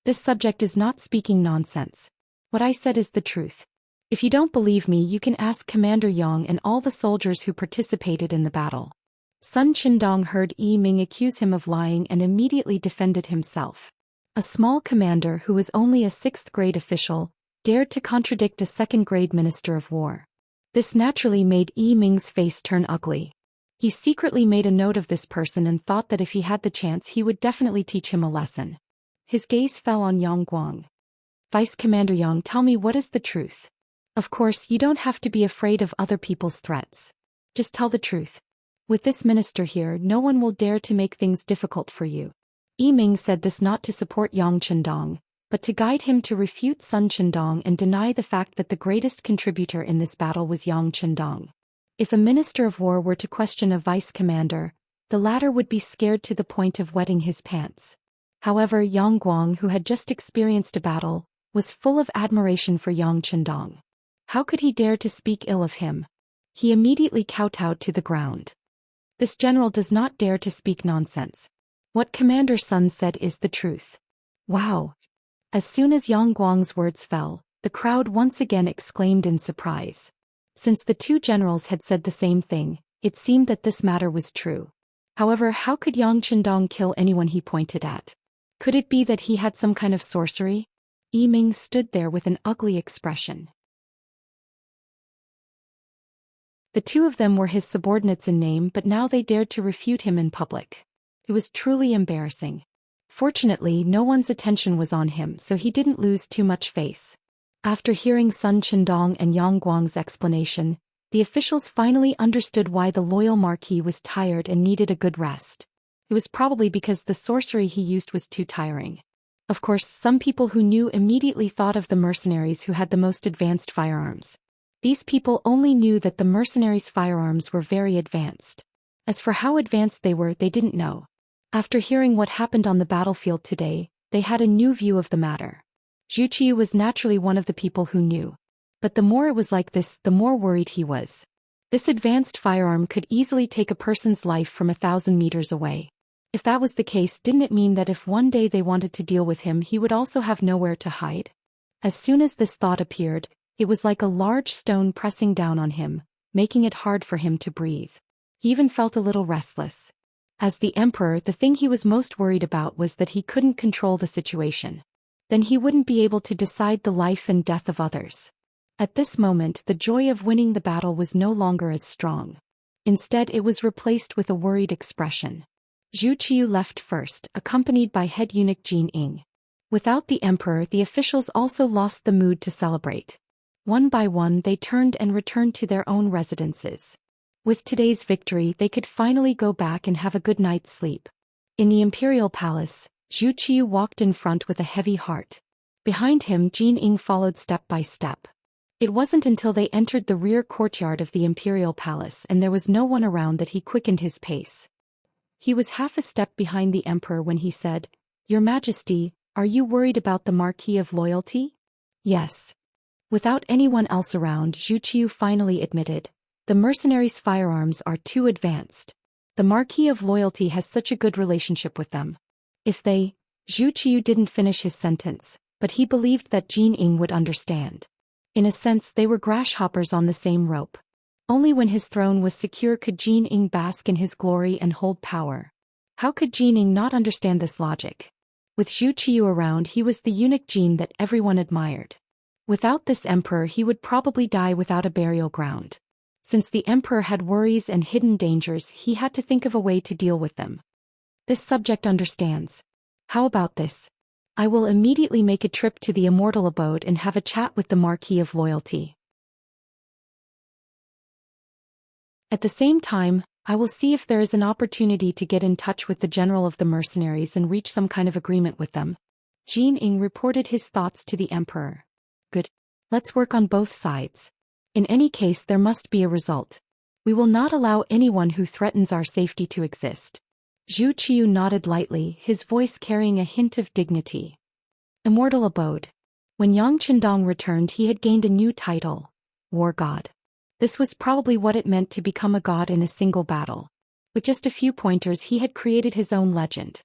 This subject is not speaking nonsense. What I said is the truth. If you don't believe me, you can ask Commander Yang and all the soldiers who participated in the battle." Sun Chendong heard Yiming accuse him of lying and immediately defended himself. A small commander who was only a 6th grade official dared to contradict a 2nd grade minister of war. This naturally made Yiming's face turn ugly. He secretly made a note of this person and thought that if he had the chance he would definitely teach him a lesson. His gaze fell on Yang Guang. "Vice Commander Yang, tell me what is the truth. Of course, you don't have to be afraid of other people's threats. Just tell the truth. With this minister here, no one will dare to make things difficult for you." Yiming said this not to support Yang Chendong, but to guide him to refute Sun Chendong and deny the fact that the greatest contributor in this battle was Yang Chendong. If a minister of war were to question a vice commander, the latter would be scared to the point of wetting his pants. However, Yang Guang, who had just experienced a battle, was full of admiration for Yang Chendong. How could he dare to speak ill of him? He immediately kowtowed to the ground. This general does not dare to speak nonsense. What Commander Sun said is the truth. Wow! As soon as Yang Guang's words fell, the crowd once again exclaimed in surprise. Since the two generals had said the same thing, it seemed that this matter was true. However, how could Yang Chendong kill anyone he pointed at? Could it be that he had some kind of sorcery? Yiming stood there with an ugly expression. The two of them were his subordinates in name, but now they dared to refute him in public. It was truly embarrassing. Fortunately, no one's attention was on him, so he didn't lose too much face. After hearing Sun Chendong and Yang Guang's explanation, the officials finally understood why the loyal marquis was tired and needed a good rest. It was probably because the sorcery he used was too tiring. Of course, some people who knew immediately thought of the mercenaries who had the most advanced firearms. These people only knew that the mercenaries' firearms were very advanced. As for how advanced they were, they didn't know. After hearing what happened on the battlefield today, they had a new view of the matter. Zhu Qiu was naturally one of the people who knew. But the more it was like this, the more worried he was. This advanced firearm could easily take a person's life from 1,000 meters away. If that was the case, didn't it mean that if one day they wanted to deal with him, he would also have nowhere to hide? As soon as this thought appeared, it was like a large stone pressing down on him, making it hard for him to breathe. He even felt a little restless. As the emperor, the thing he was most worried about was that he couldn't control the situation. Then he wouldn't be able to decide the life and death of others. At this moment, the joy of winning the battle was no longer as strong. Instead, it was replaced with a worried expression. Zhu Qiu left first, accompanied by head eunuch Jin Ying. Without the emperor, the officials also lost the mood to celebrate. One by one, they turned and returned to their own residences. With today's victory, they could finally go back and have a good night's sleep. In the imperial palace, Zhu Qiu walked in front with a heavy heart. Behind him, Jin Ying followed step by step. It wasn't until they entered the rear courtyard of the imperial palace and there was no one around that he quickened his pace. He was half a step behind the emperor when he said, "Your Majesty, are you worried about the Marquis of Loyalty?" "Yes." Without anyone else around, Zhu Qiu finally admitted, "The mercenaries' firearms are too advanced. The Marquis of Loyalty has such a good relationship with them. If they..." Zhu Qiu didn't finish his sentence, but he believed that Jin Ying would understand. In a sense, they were grasshoppers on the same rope. Only when his throne was secure could Jin Ying bask in his glory and hold power. How could Jin Ying not understand this logic? With Zhu Qiu around, he was the eunuch Jin that everyone admired. Without this emperor, he would probably die without a burial ground. Since the emperor had worries and hidden dangers, he had to think of a way to deal with them. This subject understands. How about this? I will immediately make a trip to the Immortal abode and have a chat with the Marquis of Loyalty. At the same time, I will see if there is an opportunity to get in touch with the general of the mercenaries and reach some kind of agreement with them. Jin Ying reported his thoughts to the emperor. Good. Let's work on both sides. In any case, there must be a result. We will not allow anyone who threatens our safety to exist. Zhu Qiu nodded lightly, his voice carrying a hint of dignity. Immortal abode. When Yang Qindong returned, he had gained a new title, War God. This was probably what it meant to become a god in a single battle. With just a few pointers, he had created his own legend.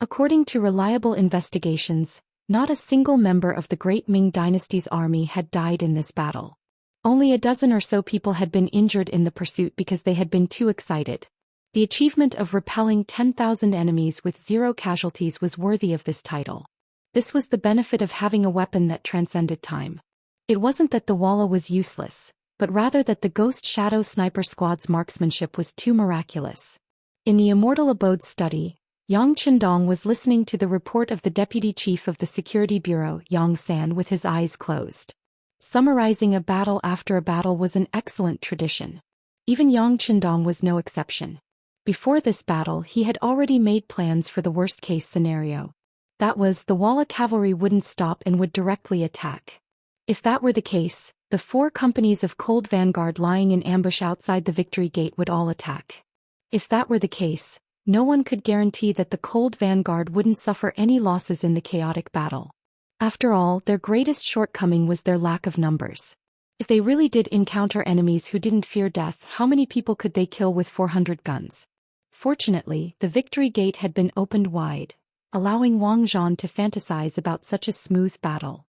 According to reliable investigations, not a single member of the Great Ming Dynasty's army had died in this battle. Only a dozen or so people had been injured in the pursuit because they had been too excited. The achievement of repelling 10,000 enemies with 0 casualties was worthy of this title. This was the benefit of having a weapon that transcended time. It wasn't that the Walla was useless, but rather that the Ghost Shadow Sniper Squad's marksmanship was too miraculous. In the Immortal Abode's study, Yang Qindong was listening to the report of the Deputy Chief of the Security Bureau, Yang San, with his eyes closed. Summarizing a battle after a battle was an excellent tradition. Even Yang Qindong was no exception. Before this battle, he had already made plans for the worst-case scenario. That was, the Walla cavalry wouldn't stop and would directly attack. If that were the case, the 4 companies of Cold Vanguard lying in ambush outside the Victory Gate would all attack. If that were the case, no one could guarantee that the Cold Vanguard wouldn't suffer any losses in the chaotic battle. After all, their greatest shortcoming was their lack of numbers. If they really did encounter enemies who didn't fear death, how many people could they kill with 400 guns? Fortunately, the Victory Gate had been opened wide, allowing Wang Zhan to fantasize about such a smooth battle.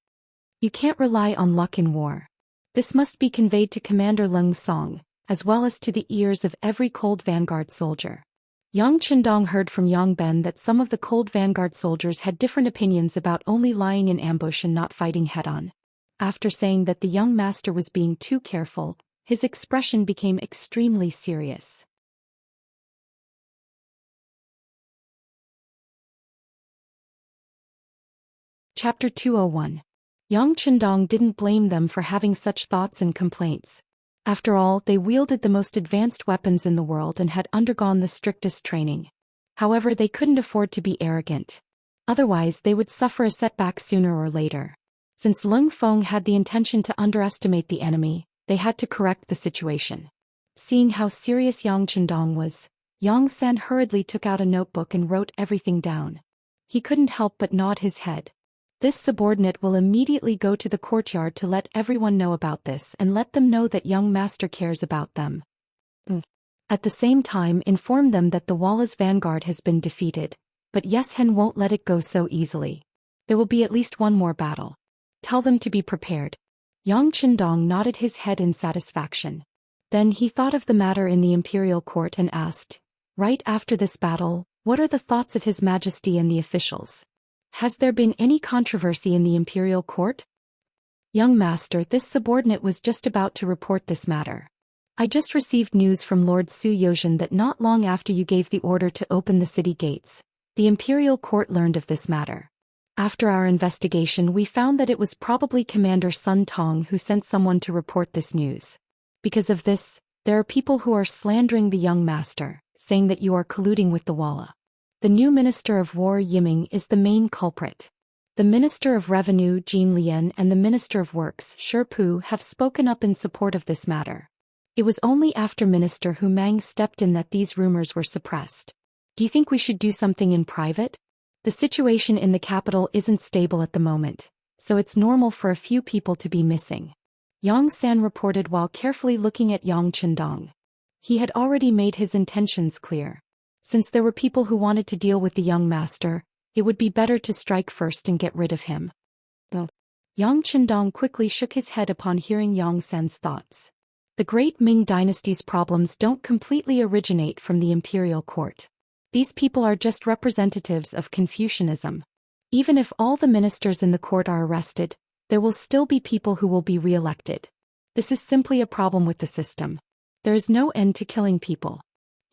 You can't rely on luck in war. This must be conveyed to Commander Leng Song, as well as to the ears of every Cold Vanguard soldier. Yang Qindong heard from Yang Ben that some of the Cold Vanguard soldiers had different opinions about only lying in ambush and not fighting head-on. After saying that the young master was being too careful, his expression became extremely serious. Chapter 201. Yang Qindong didn't blame them for having such thoughts and complaints. After all, they wielded the most advanced weapons in the world and had undergone the strictest training. However, they couldn't afford to be arrogant. Otherwise, they would suffer a setback sooner or later. Since Leng Feng had the intention to underestimate the enemy, they had to correct the situation. Seeing how serious Yang Qindong was, Yang San hurriedly took out a notebook and wrote everything down. He couldn't help but nod his head. This subordinate will immediately go to the courtyard to let everyone know about this and let them know that young master cares about them. At the same time, inform them that the Walla's vanguard has been defeated, but Yeshen won't let it go so easily. There will be at least one more battle. Tell them to be prepared. Yang Qindong nodded his head in satisfaction. Then he thought of the matter in the imperial court and asked, right after this battle, what are the thoughts of His Majesty and the officials? Has there been any controversy in the imperial court? Young master, this subordinate was just about to report this matter. I just received news from Lord Zhou Xian that not long after you gave the order to open the city gates, the imperial court learned of this matter. After our investigation, we found that it was probably Commander Sun Tong who sent someone to report this news. Because of this, there are people who are slandering the young master, saying that you are colluding with the Walla. The new Minister of War Yiming is the main culprit. The Minister of Revenue Jin Lian and the Minister of Works Shi Pu have spoken up in support of this matter. It was only after Minister Hu Mang stepped in that these rumors were suppressed. Do you think we should do something in private? The situation in the capital isn't stable at the moment, so it's normal for a few people to be missing. Yang San reported while carefully looking at Yang Chendong. He had already made his intentions clear. Since there were people who wanted to deal with the young master, it would be better to strike first and get rid of him. Yang Chendong quickly shook his head upon hearing Yang San's thoughts. The great Ming dynasty's problems don't completely originate from the imperial court. These people are just representatives of Confucianism. Even if all the ministers in the court are arrested, there will still be people who will be re-elected. This is simply a problem with the system. There is no end to killing people.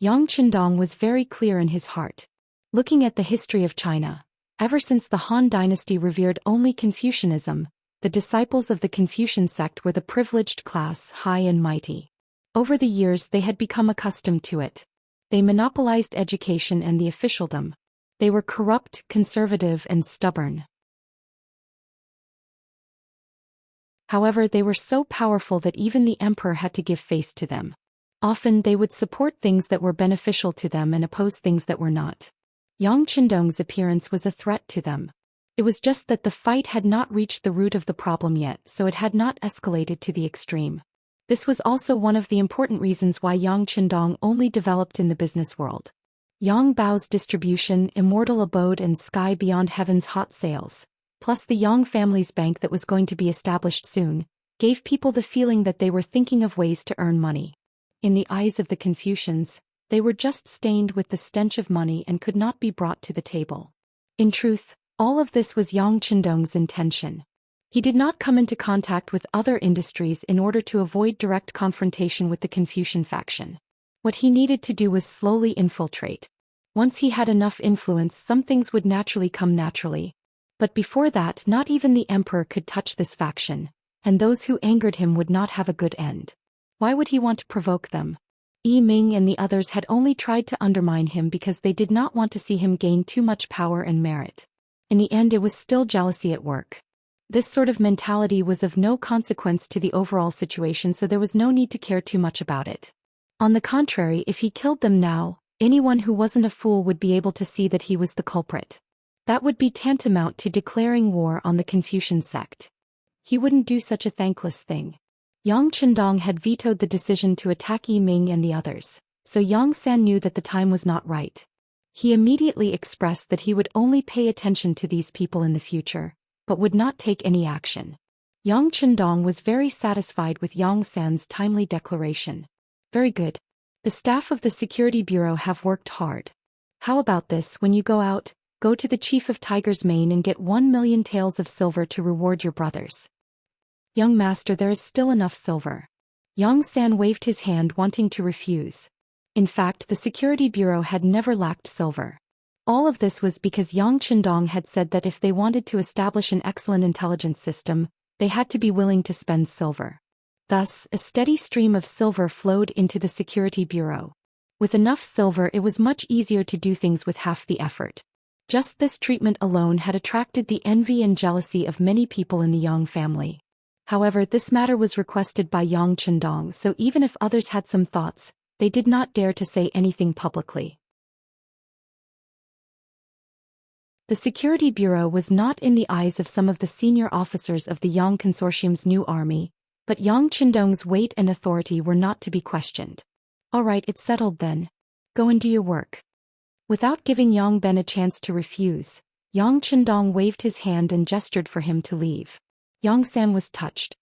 Yang Chendong was very clear in his heart. Looking at the history of China, ever since the Han dynasty revered only Confucianism, the disciples of the Confucian sect were the privileged class, high and mighty. Over the years they had become accustomed to it. They monopolized education and the officialdom. They were corrupt, conservative, and stubborn. However, they were so powerful that even the emperor had to give face to them. Often they would support things that were beneficial to them and oppose things that were not. Yang Chendong's appearance was a threat to them. It was just that the fight had not reached the root of the problem yet, so it had not escalated to the extreme. This was also one of the important reasons why Yang Chendong only developed in the business world. Yang Bao's distribution, Immortal abode and Sky Beyond Heaven's hot sales, plus the Yang family's bank that was going to be established soon, gave people the feeling that they were thinking of ways to earn money. In the eyes of the Confucians, they were just stained with the stench of money and could not be brought to the table. In truth, all of this was Yang Chendong's intention. He did not come into contact with other industries in order to avoid direct confrontation with the Confucian faction. What he needed to do was slowly infiltrate. Once he had enough influence, some things would naturally come naturally. But before that, not even the emperor could touch this faction, and those who angered him would not have a good end. Why would he want to provoke them? Yi Ming and the others had only tried to undermine him because they did not want to see him gain too much power and merit. In the end, it was still jealousy at work. This sort of mentality was of no consequence to the overall situation, so there was no need to care too much about it. On the contrary, if he killed them now, anyone who wasn't a fool would be able to see that he was the culprit. That would be tantamount to declaring war on the Confucian sect. He wouldn't do such a thankless thing. Yang Chendong had vetoed the decision to attack Yi Ming and the others, so Yang San knew that the time was not right. He immediately expressed that he would only pay attention to these people in the future, but would not take any action. Yang Chendong was very satisfied with Yang San's timely declaration. Very good. The staff of the Security Bureau have worked hard. How about this: when you go out, go to the Chief of Tiger's Mane and get 1 million taels of silver to reward your brothers. Young master, there is still enough silver. Yang San waved his hand, wanting to refuse. In fact, the Security Bureau had never lacked silver. All of this was because Yang Chendong had said that if they wanted to establish an excellent intelligence system, they had to be willing to spend silver. Thus, a steady stream of silver flowed into the Security Bureau. With enough silver, it was much easier to do things with half the effort. Just this treatment alone had attracted the envy and jealousy of many people in the Yang family. However, this matter was requested by Yang Chendong, so even if others had some thoughts, they did not dare to say anything publicly. The Security Bureau was not in the eyes of some of the senior officers of the Yang Consortium's new army, but Yang Chendong's weight and authority were not to be questioned. All right, it's settled then. Go and do your work. Without giving Yang Ben a chance to refuse, Yang Chendong waved his hand and gestured for him to leave. Yang San was touched.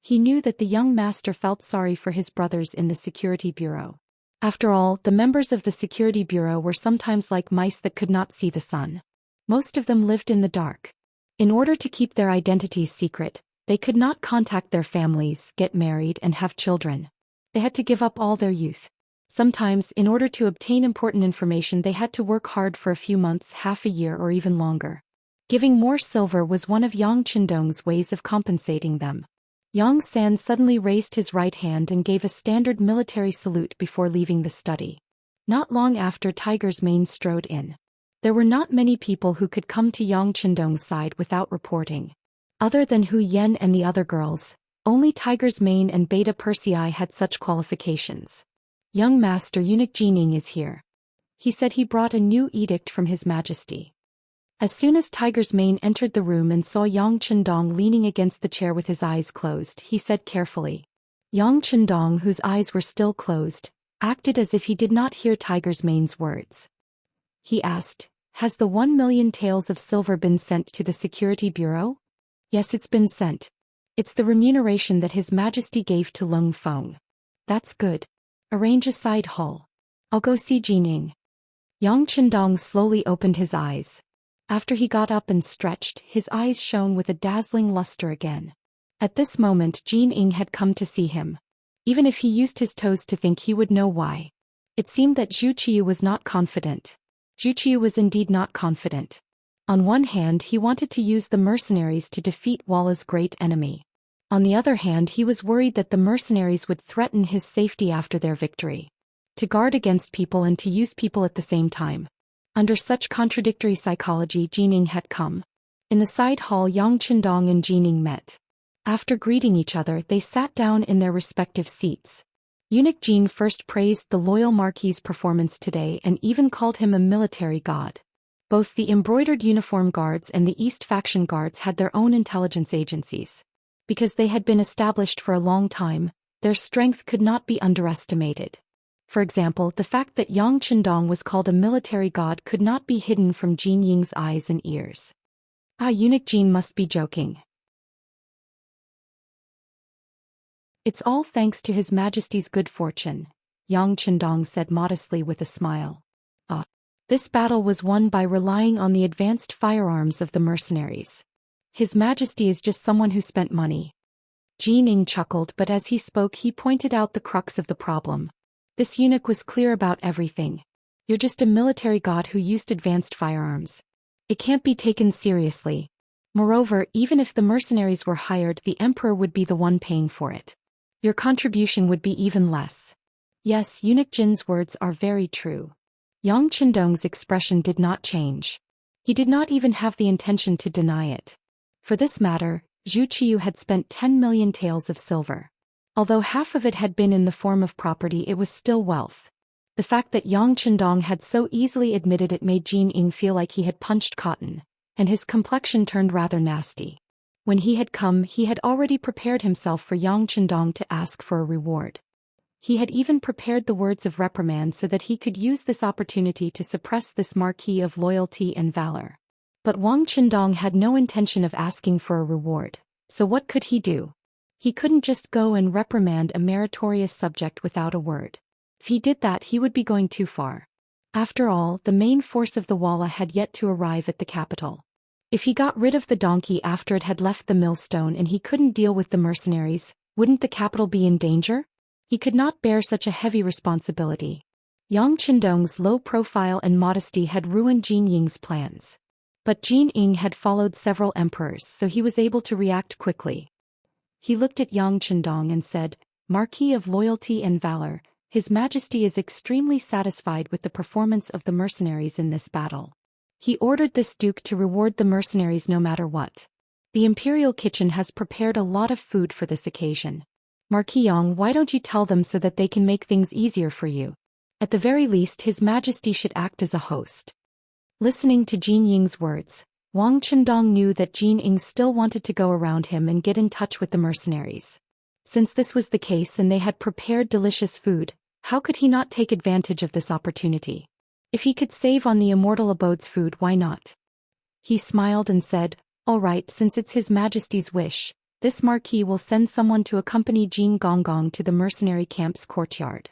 He knew that the young master felt sorry for his brothers in the security bureau. After all, the members of the security bureau were sometimes like mice that could not see the sun. Most of them lived in the dark. In order to keep their identities secret, they could not contact their families, get married, and have children. They had to give up all their youth. Sometimes, in order to obtain important information, they had to work hard for a few months, half a year, or even longer. Giving more silver was one of Yang Qindong's ways of compensating them. Yang San suddenly raised his right hand and gave a standard military salute before leaving the study. Not long after, Tiger's Mane strode in. There were not many people who could come to Yang Qindong's side without reporting. Other than Hu Yen and the other girls, only Tiger's Mane and Beta Persei had such qualifications. Young Master Eunuch Jining is here. He said he brought a new edict from His Majesty. As soon as Tiger's Mane entered the room and saw Yang Qindong leaning against the chair with his eyes closed, he said carefully. Yang Qindong, whose eyes were still closed, acted as if he did not hear Tiger's Mane's words. He asked, "Has the 1,000,000 taels of silver been sent to the Security Bureau?" "Yes, it's been sent. It's the remuneration that His Majesty gave to Lung Feng." "That's good. Arrange a side hall. I'll go see Jining." Yang Qindong slowly opened his eyes. After he got up and stretched, his eyes shone with a dazzling luster again. At this moment, Jining had come to see him. Even if he used his toes to think, he would know why. It seemed that Zhu Qiu was not confident. Zhu Qiu was indeed not confident. On one hand, he wanted to use the mercenaries to defeat Walla's great enemy. On the other hand, he was worried that the mercenaries would threaten his safety after their victory. To guard against people and to use people at the same time. Under such contradictory psychology, Jining had come. In the side hall, Yang Qindong and Jining met. After greeting each other, they sat down in their respective seats. Eunuch Jin first praised the loyal Marquis's performance today and even called him a military god. Both the embroidered uniform guards and the East faction guards had their own intelligence agencies. Because they had been established for a long time, their strength could not be underestimated. For example, the fact that Yang Qindong was called a military god could not be hidden from Jin Ying's eyes and ears. Eunuch Jin must be joking. "It's all thanks to His Majesty's good fortune," Yang Qindong said modestly with a smile. This battle was won by relying on the advanced firearms of the mercenaries. His Majesty is just someone who spent money. Jining chuckled, but as he spoke he pointed out the crux of the problem. This eunuch was clear about everything. "You're just a military god who used advanced firearms. It can't be taken seriously. Moreover, even if the mercenaries were hired, the emperor would be the one paying for it. Your contribution would be even less." Yes, Eunuch Jin's words are very true. Yang Qindong's expression did not change. He did not even have the intention to deny it. For this matter, Zhu Qiu had spent 10,000,000 taels of silver. Although half of it had been in the form of property, it was still wealth. The fact that Yang Qindong had so easily admitted it made Jining feel like he had punched cotton, and his complexion turned rather nasty. When he had come, he had already prepared himself for Yang Qindong to ask for a reward. He had even prepared the words of reprimand so that he could use this opportunity to suppress this marquis of loyalty and valor. But Yang Qindong had no intention of asking for a reward, so what could he do? He couldn't just go and reprimand a meritorious subject without a word. If he did that, he would be going too far. After all, the main force of the Walla had yet to arrive at the capital. If he got rid of the donkey after it had left the millstone and he couldn't deal with the mercenaries, wouldn't the capital be in danger? He could not bear such a heavy responsibility. Yang Qindong's low profile and modesty had ruined Jin Ying's plans. But Jining had followed several emperors, so he was able to react quickly. He looked at Yang Qindong and said, "Marquis of loyalty and valor, His Majesty is extremely satisfied with the performance of the mercenaries in this battle. He ordered this duke to reward the mercenaries no matter what. The imperial kitchen has prepared a lot of food for this occasion. Marquis Yang, why don't you tell them so that they can make things easier for you? At the very least, His Majesty should act as a host." Listening to Jin Ying's words, Yang Qindong knew that Jining still wanted to go around him and get in touch with the mercenaries. Since this was the case and they had prepared delicious food, how could he not take advantage of this opportunity? If he could save on the Immortal abode's food, why not? He smiled and said, "All right, since it's His Majesty's wish, This marquis will send someone to accompany Jin Gonggong to the mercenary camp's courtyard.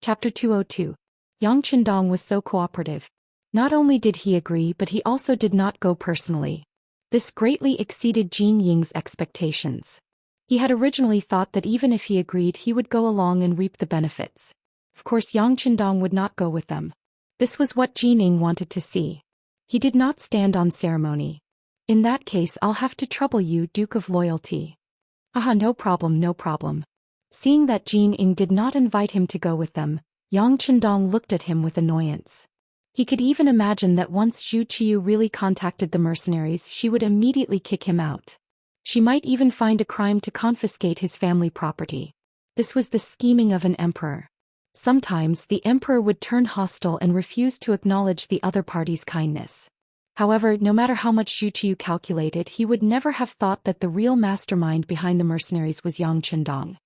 Chapter 202. Yang Chendong was so cooperative. Not only did he agree, but he also did not go personally. This greatly exceeded Jin Ying's expectations. He had originally thought that even if he agreed, he would go along and reap the benefits. Of course, Yang Chendong would not go with them. This was what Jin Ying wanted to see. He did not stand on ceremony. In that case, I'll have to trouble you, Duke of Loyalty. Aha, no problem, no problem. Seeing that Jin Ying did not invite him to go with them, Yang Chendong looked at him with annoyance. He could even imagine that once Zhu Qiu really contacted the mercenaries, she would immediately kick him out. She might even find a crime to confiscate his family property. This was the scheming of an emperor. Sometimes the emperor would turn hostile and refuse to acknowledge the other party's kindness. However, no matter how much Zhu Qiu calculated, he would never have thought that the real mastermind behind the mercenaries was Yang Chendong.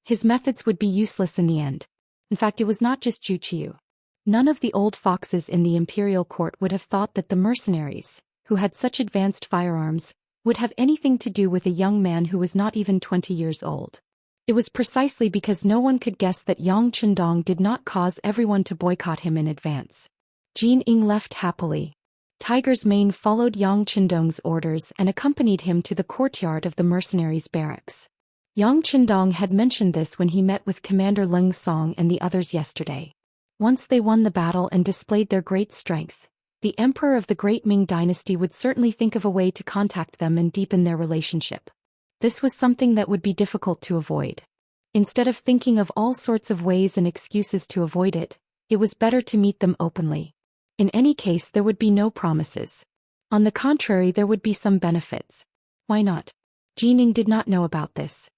His methods would be useless in the end. In fact, it was not just Zhu Qiu. None of the old foxes in the imperial court would have thought that the mercenaries, who had such advanced firearms, would have anything to do with a young man who was not even 20 years old. It was precisely because no one could guess that Yang Chendong did not cause everyone to boycott him in advance. Jin Ying left happily. Tiger's Mane followed Yang Chendong's orders and accompanied him to the courtyard of the mercenaries' barracks. Yang Chendong had mentioned this when he met with Commander Leng Song and the others yesterday. Once they won the battle and displayed their great strength, the emperor of the Great Ming dynasty would certainly think of a way to contact them and deepen their relationship. This was something that would be difficult to avoid. Instead of thinking of all sorts of ways and excuses to avoid it, it was better to meet them openly. In any case, there would be no promises. On the contrary, there would be some benefits. Why not? Jin Ying did not know about this.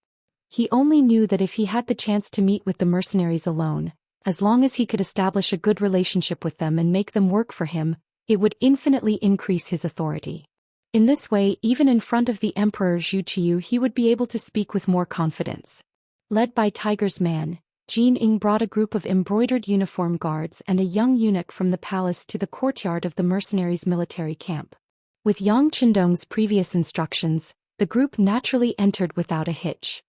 He only knew that if he had the chance to meet with the mercenaries alone, as long as he could establish a good relationship with them and make them work for him, it would infinitely increase his authority. In this way, even in front of the Emperor Zhu Qiu, he would be able to speak with more confidence. Led by Tiger's Man, Jin Ying brought a group of embroidered uniform guards and a young eunuch from the palace to the courtyard of the mercenaries' military camp. With Yang Chendong's previous instructions, the group naturally entered without a hitch.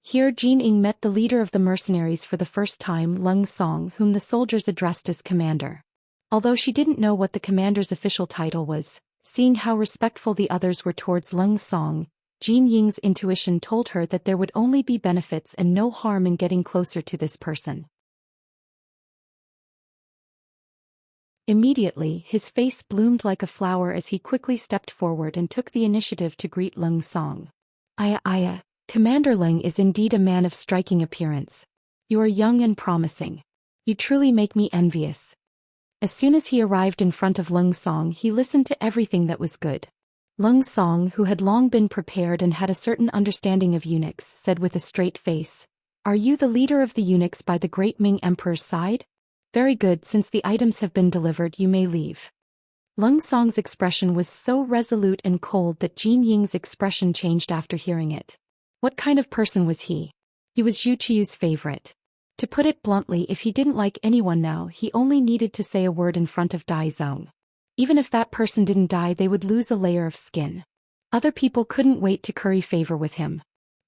Here Jin Ying met the leader of the mercenaries for the first time, Leng Song, whom the soldiers addressed as commander. Although she didn't know what the commander's official title was, seeing how respectful the others were towards Leng Song, Jin Ying's intuition told her that there would only be benefits and no harm in getting closer to this person. Immediately, his face bloomed like a flower as he quickly stepped forward and took the initiative to greet Leng Song. Aya, Commander Leng is indeed a man of striking appearance. You are young and promising. You truly make me envious. As soon as he arrived in front of Leng Song, he listened to everything that was good. Leng Song, who had long been prepared and had a certain understanding of eunuchs, said with a straight face, "Are you the leader of the eunuchs by the Great Ming Emperor's side? Very good, since the items have been delivered, you may leave." Leng Song's expression was so resolute and cold that Jin Ying's expression changed after hearing it. What kind of person was he? He was Zhu Qiu's favorite. To put it bluntly, if he didn't like anyone now, he only needed to say a word in front of Dai Zong. Even if that person didn't die, they would lose a layer of skin. Other people couldn't wait to curry favor with him.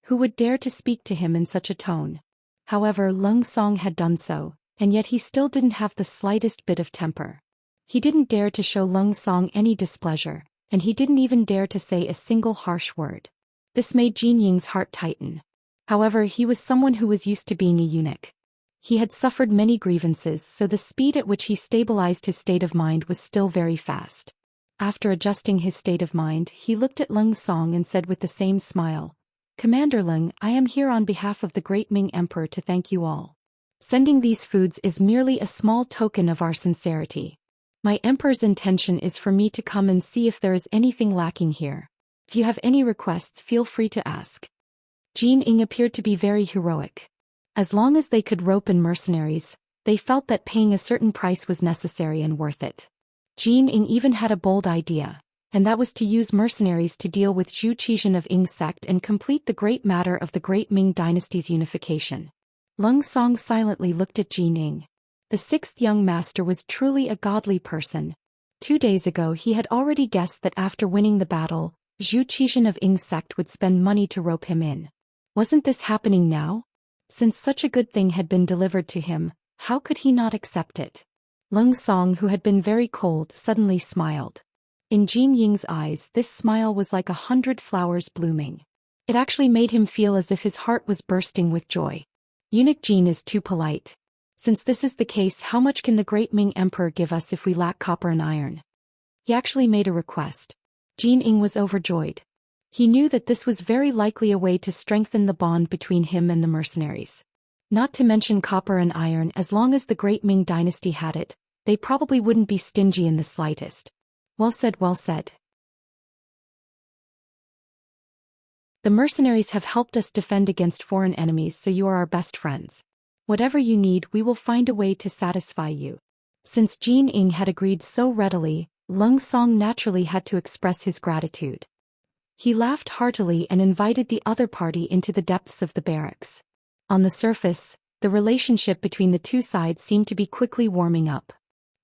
Who would dare to speak to him in such a tone? However, Leng Song had done so, and yet he still didn't have the slightest bit of temper. He didn't dare to show Leng Song any displeasure, and he didn't even dare to say a single harsh word. This made Jin Ying's heart tighten. However, he was someone who was used to being a eunuch. He had suffered many grievances, so the speed at which he stabilized his state of mind was still very fast. After adjusting his state of mind, he looked at Leng Song and said with the same smile, "Commander Leng, I am here on behalf of the Great Ming Emperor to thank you all. Sending these foods is merely a small token of our sincerity. My emperor's intention is for me to come and see if there is anything lacking here. If you have any requests, feel free to ask." Jin Ying appeared to be very heroic. As long as they could rope in mercenaries, they felt that paying a certain price was necessary and worth it. Jin Ying even had a bold idea, and that was to use mercenaries to deal with Zhu Qian of Ying's sect and complete the great matter of the Great Ming dynasty's unification. Leng Song silently looked at Jin Ying. The sixth young master was truly a godly person. 2 days ago he had already guessed that after winning the battle, Zhou Xian of Ying's sect would spend money to rope him in. Wasn't this happening now? Since such a good thing had been delivered to him, how could he not accept it? Leng Song, who had been very cold, suddenly smiled. In Jin Ying's eyes, this smile was like 100 flowers blooming. It actually made him feel as if his heart was bursting with joy. Eunuch Jin is too polite. Since this is the case, how much can the great Ming Emperor give us if we lack copper and iron? He actually made a request. Jin Ying was overjoyed. He knew that this was very likely a way to strengthen the bond between him and the mercenaries. Not to mention copper and iron, as long as the great Ming dynasty had it, they probably wouldn't be stingy in the slightest. Well said, well said. The mercenaries have helped us defend against foreign enemies, so you are our best friends. Whatever you need, we will find a way to satisfy you. Since Jin Ying had agreed so readily, Leng Song naturally had to express his gratitude. He laughed heartily and invited the other party into the depths of the barracks. On the surface, the relationship between the two sides seemed to be quickly warming up.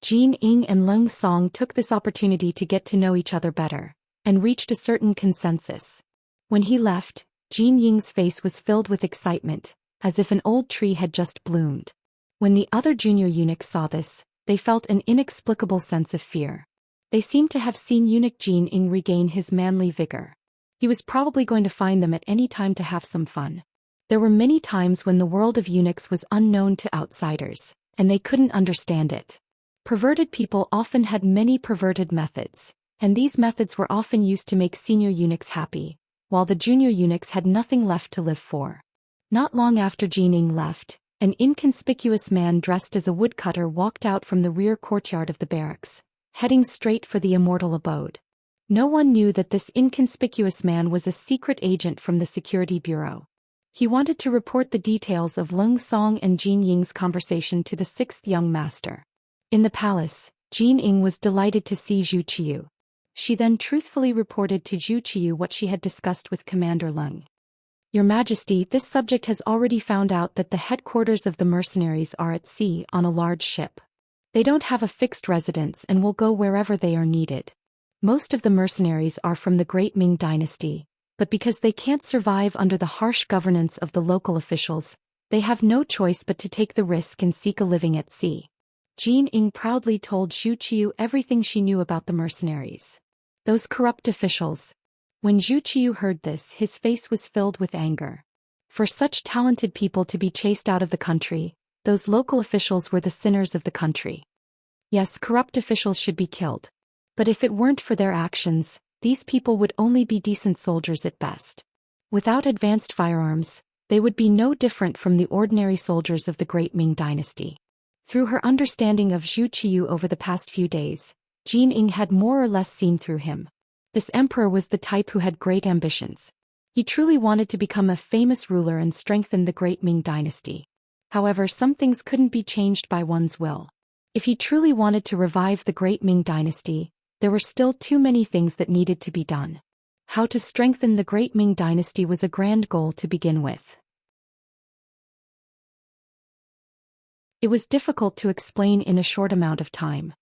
Jin Ying and Leng Song took this opportunity to get to know each other better, and reached a certain consensus. When he left, Jin Ying's face was filled with excitement, as if an old tree had just bloomed. When the other junior eunuchs saw this, they felt an inexplicable sense of fear. They seemed to have seen eunuch Jin Ying regain his manly vigor. He was probably going to find them at any time to have some fun. There were many times when the world of eunuchs was unknown to outsiders, and they couldn't understand it. Perverted people often had many perverted methods, and these methods were often used to make senior eunuchs happy, while the junior eunuchs had nothing left to live for. Not long after Jin Ying left, an inconspicuous man dressed as a woodcutter walked out from the rear courtyard of the barracks, heading straight for the Immortal abode. No one knew that this inconspicuous man was a secret agent from the Security Bureau. He wanted to report the details of Leng Song and Jin Ying's conversation to the sixth young master. In the palace, Jin Ying was delighted to see Zhu Qiu. She then truthfully reported to Zhu Qiu what she had discussed with Commander Leng. Your Majesty, this subject has already found out that the headquarters of the mercenaries are at sea on a large ship. They don't have a fixed residence and will go wherever they are needed. Most of the mercenaries are from the Great Ming dynasty, but because they can't survive under the harsh governance of the local officials, they have no choice but to take the risk and seek a living at sea. Jin Ying proudly told Zhu Qiu everything she knew about the mercenaries. Those corrupt officials. When Zhu Qiu heard this, his face was filled with anger. For such talented people to be chased out of the country, those local officials were the sinners of the country. Yes, corrupt officials should be killed. But if it weren't for their actions, these people would only be decent soldiers at best. Without advanced firearms, they would be no different from the ordinary soldiers of the Great Ming dynasty. Through her understanding of Zhu Qiu over the past few days, Jin Ying had more or less seen through him. This emperor was the type who had great ambitions. He truly wanted to become a famous ruler and strengthen the Great Ming dynasty. However, some things couldn't be changed by one's will. If he truly wanted to revive the Great Ming dynasty, there were still too many things that needed to be done. How to strengthen the Great Ming dynasty was a grand goal to begin with. It was difficult to explain in a short amount of time.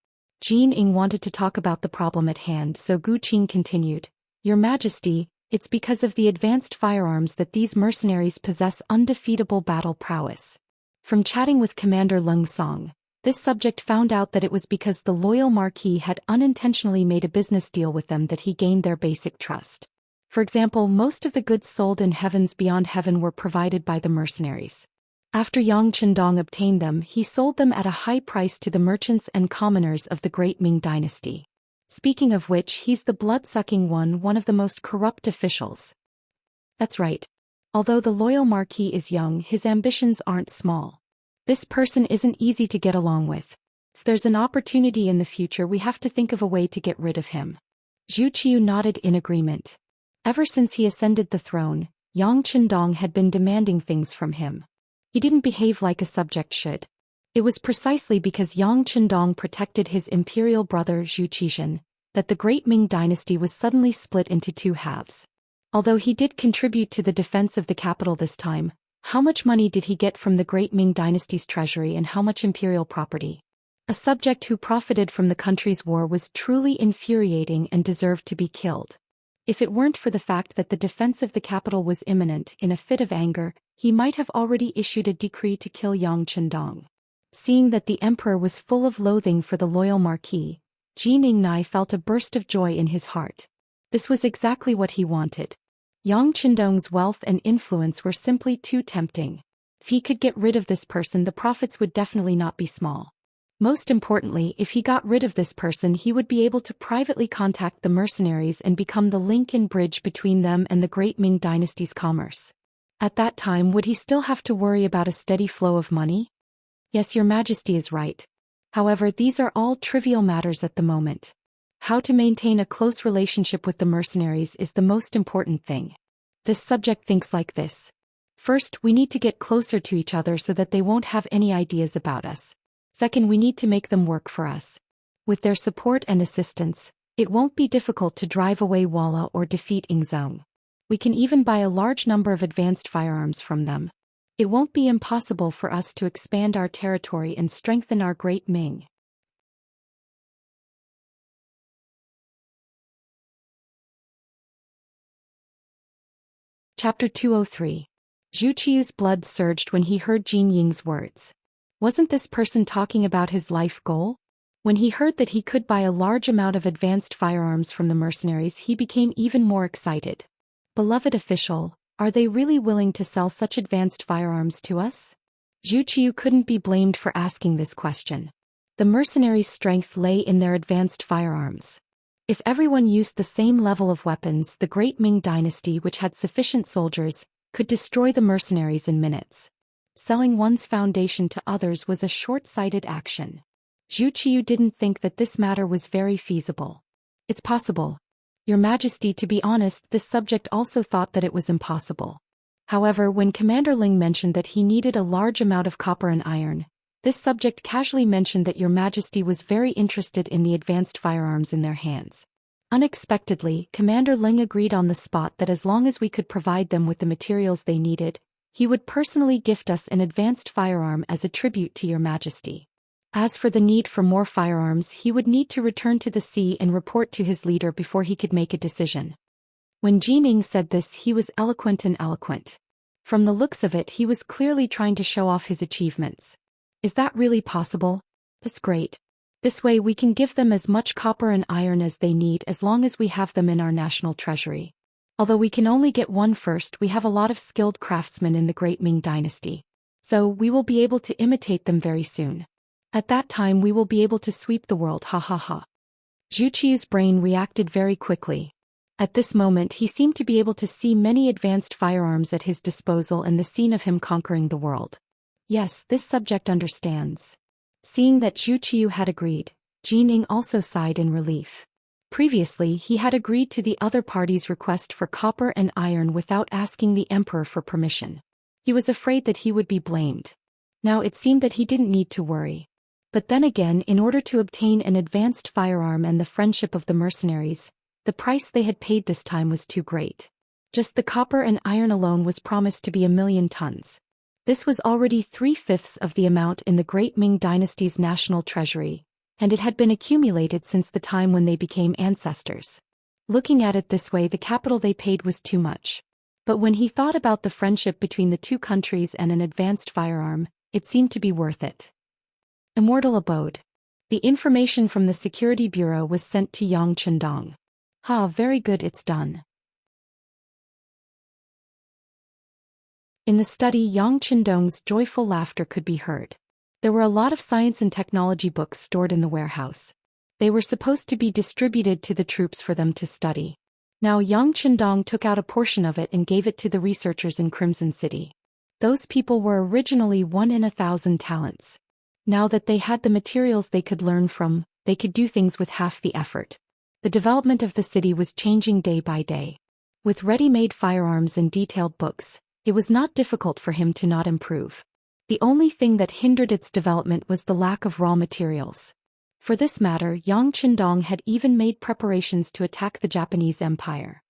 Jin Ying wanted to talk about the problem at hand, so Gu Qing continued, Your Majesty, it's because of the advanced firearms that these mercenaries possess undefeatable battle prowess. From chatting with Commander Leng Song, this subject found out that it was because the loyal Marquis had unintentionally made a business deal with them that he gained their basic trust. For example, most of the goods sold in Heavens Beyond Heaven were provided by the mercenaries. After Yang Chendong obtained them, he sold them at a high price to the merchants and commoners of the Great Ming dynasty. Speaking of which, he's the blood-sucking one of the most corrupt officials. That's right. Although the loyal Marquis is young, his ambitions aren't small. This person isn't easy to get along with. If there's an opportunity in the future, we have to think of a way to get rid of him. Zhu Qiu nodded in agreement. Ever since he ascended the throne, Yang Chendong had been demanding things from him. He didn't behave like a subject should. It was precisely because Yang Chendong protected his imperial brother Zhu Xian that the Great Ming dynasty was suddenly split into two halves. Although he did contribute to the defense of the capital this time, How much money did he get from the Great Ming Dynasty's treasury and how much imperial property? A subject who profited from the country's war was truly infuriating and deserved to be killed. If it weren't for the fact that the defense of the capital was imminent, in a fit of anger, he might have already issued a decree to kill Yang Chendong. Seeing that the emperor was full of loathing for the loyal marquis, Jin Yingnai felt a burst of joy in his heart. This was exactly what he wanted. Yang Chendong's wealth and influence were simply too tempting. If he could get rid of this person, the profits would definitely not be small. Most importantly, if he got rid of this person, he would be able to privately contact the mercenaries and become the link and bridge between them and the Great Ming Dynasty's commerce. At that time, would he still have to worry about a steady flow of money? Yes, Your Majesty is right. However, these are all trivial matters at the moment. How to maintain a close relationship with the mercenaries is the most important thing. This subject thinks like this. First, we need to get closer to each other so that they won't have any ideas about us. Second, we need to make them work for us. With their support and assistance, it won't be difficult to drive away Walla or defeat Ingzong. We can even buy a large number of advanced firearms from them. It won't be impossible for us to expand our territory and strengthen our Great Ming. Chapter 203. Zhu Qiu's blood surged when he heard Jin Ying's words. Wasn't this person talking about his life goal? When he heard that he could buy a large amount of advanced firearms from the mercenaries, he became even more excited. Beloved official, are they really willing to sell such advanced firearms to us? Zhu Qiu couldn't be blamed for asking this question. The mercenaries' strength lay in their advanced firearms. If everyone used the same level of weapons, the Great Ming Dynasty, which had sufficient soldiers, could destroy the mercenaries in minutes. Selling one's foundation to others was a short-sighted action. Zhu Qiu didn't think that this matter was very feasible. It's possible. Your Majesty, to be honest, this subject also thought that it was impossible. However, when Commander Ling mentioned that he needed a large amount of copper and iron, this subject casually mentioned that Your Majesty was very interested in the advanced firearms in their hands. Unexpectedly, Commander Ling agreed on the spot that as long as we could provide them with the materials they needed, he would personally gift us an advanced firearm as a tribute to Your Majesty. As for the need for more firearms, he would need to return to the sea and report to his leader before he could make a decision. When Jining said this, he was eloquent and eloquent. From the looks of it, he was clearly trying to show off his achievements. Is that really possible? That's great. This way we can give them as much copper and iron as they need as long as we have them in our national treasury. Although we can only get one first, we have a lot of skilled craftsmen in the Great Ming Dynasty. So we will be able to imitate them very soon. At that time we will be able to sweep the world, ha ha ha. Zhu Qiu's brain reacted very quickly. At this moment he seemed to be able to see many advanced firearms at his disposal and the scene of him conquering the world. Yes, this subject understands. Seeing that Zhu Qiu had agreed, Jining also sighed in relief. Previously he had agreed to the other party's request for copper and iron without asking the emperor for permission. He was afraid that he would be blamed. Now it seemed that he didn't need to worry. But then again, in order to obtain an advanced firearm and the friendship of the mercenaries, the price they had paid this time was too great. Just the copper and iron alone was promised to be 1,000,000 tons. This was already 3/5 of the amount in the Great Ming Dynasty's national treasury, and it had been accumulated since the time when they became ancestors. Looking at it this way, the capital they paid was too much. But when he thought about the friendship between the two countries and an advanced firearm, it seemed to be worth it. Immortal abode. The information from the Security Bureau was sent to Yang Chendong. Ha, very good, it's done. In the study, Yang Chendong's joyful laughter could be heard. There were a lot of science and technology books stored in the warehouse. They were supposed to be distributed to the troops for them to study. Now Yang Chendong took out a portion of it and gave it to the researchers in Crimson City. Those people were originally 1 in 1,000 talents. Now that they had the materials they could learn from, they could do things with half the effort. The development of the city was changing day by day. With ready-made firearms and detailed books, it was not difficult for him to not improve. The only thing that hindered its development was the lack of raw materials. For this matter, Yang Chendong had even made preparations to attack the Japanese Empire.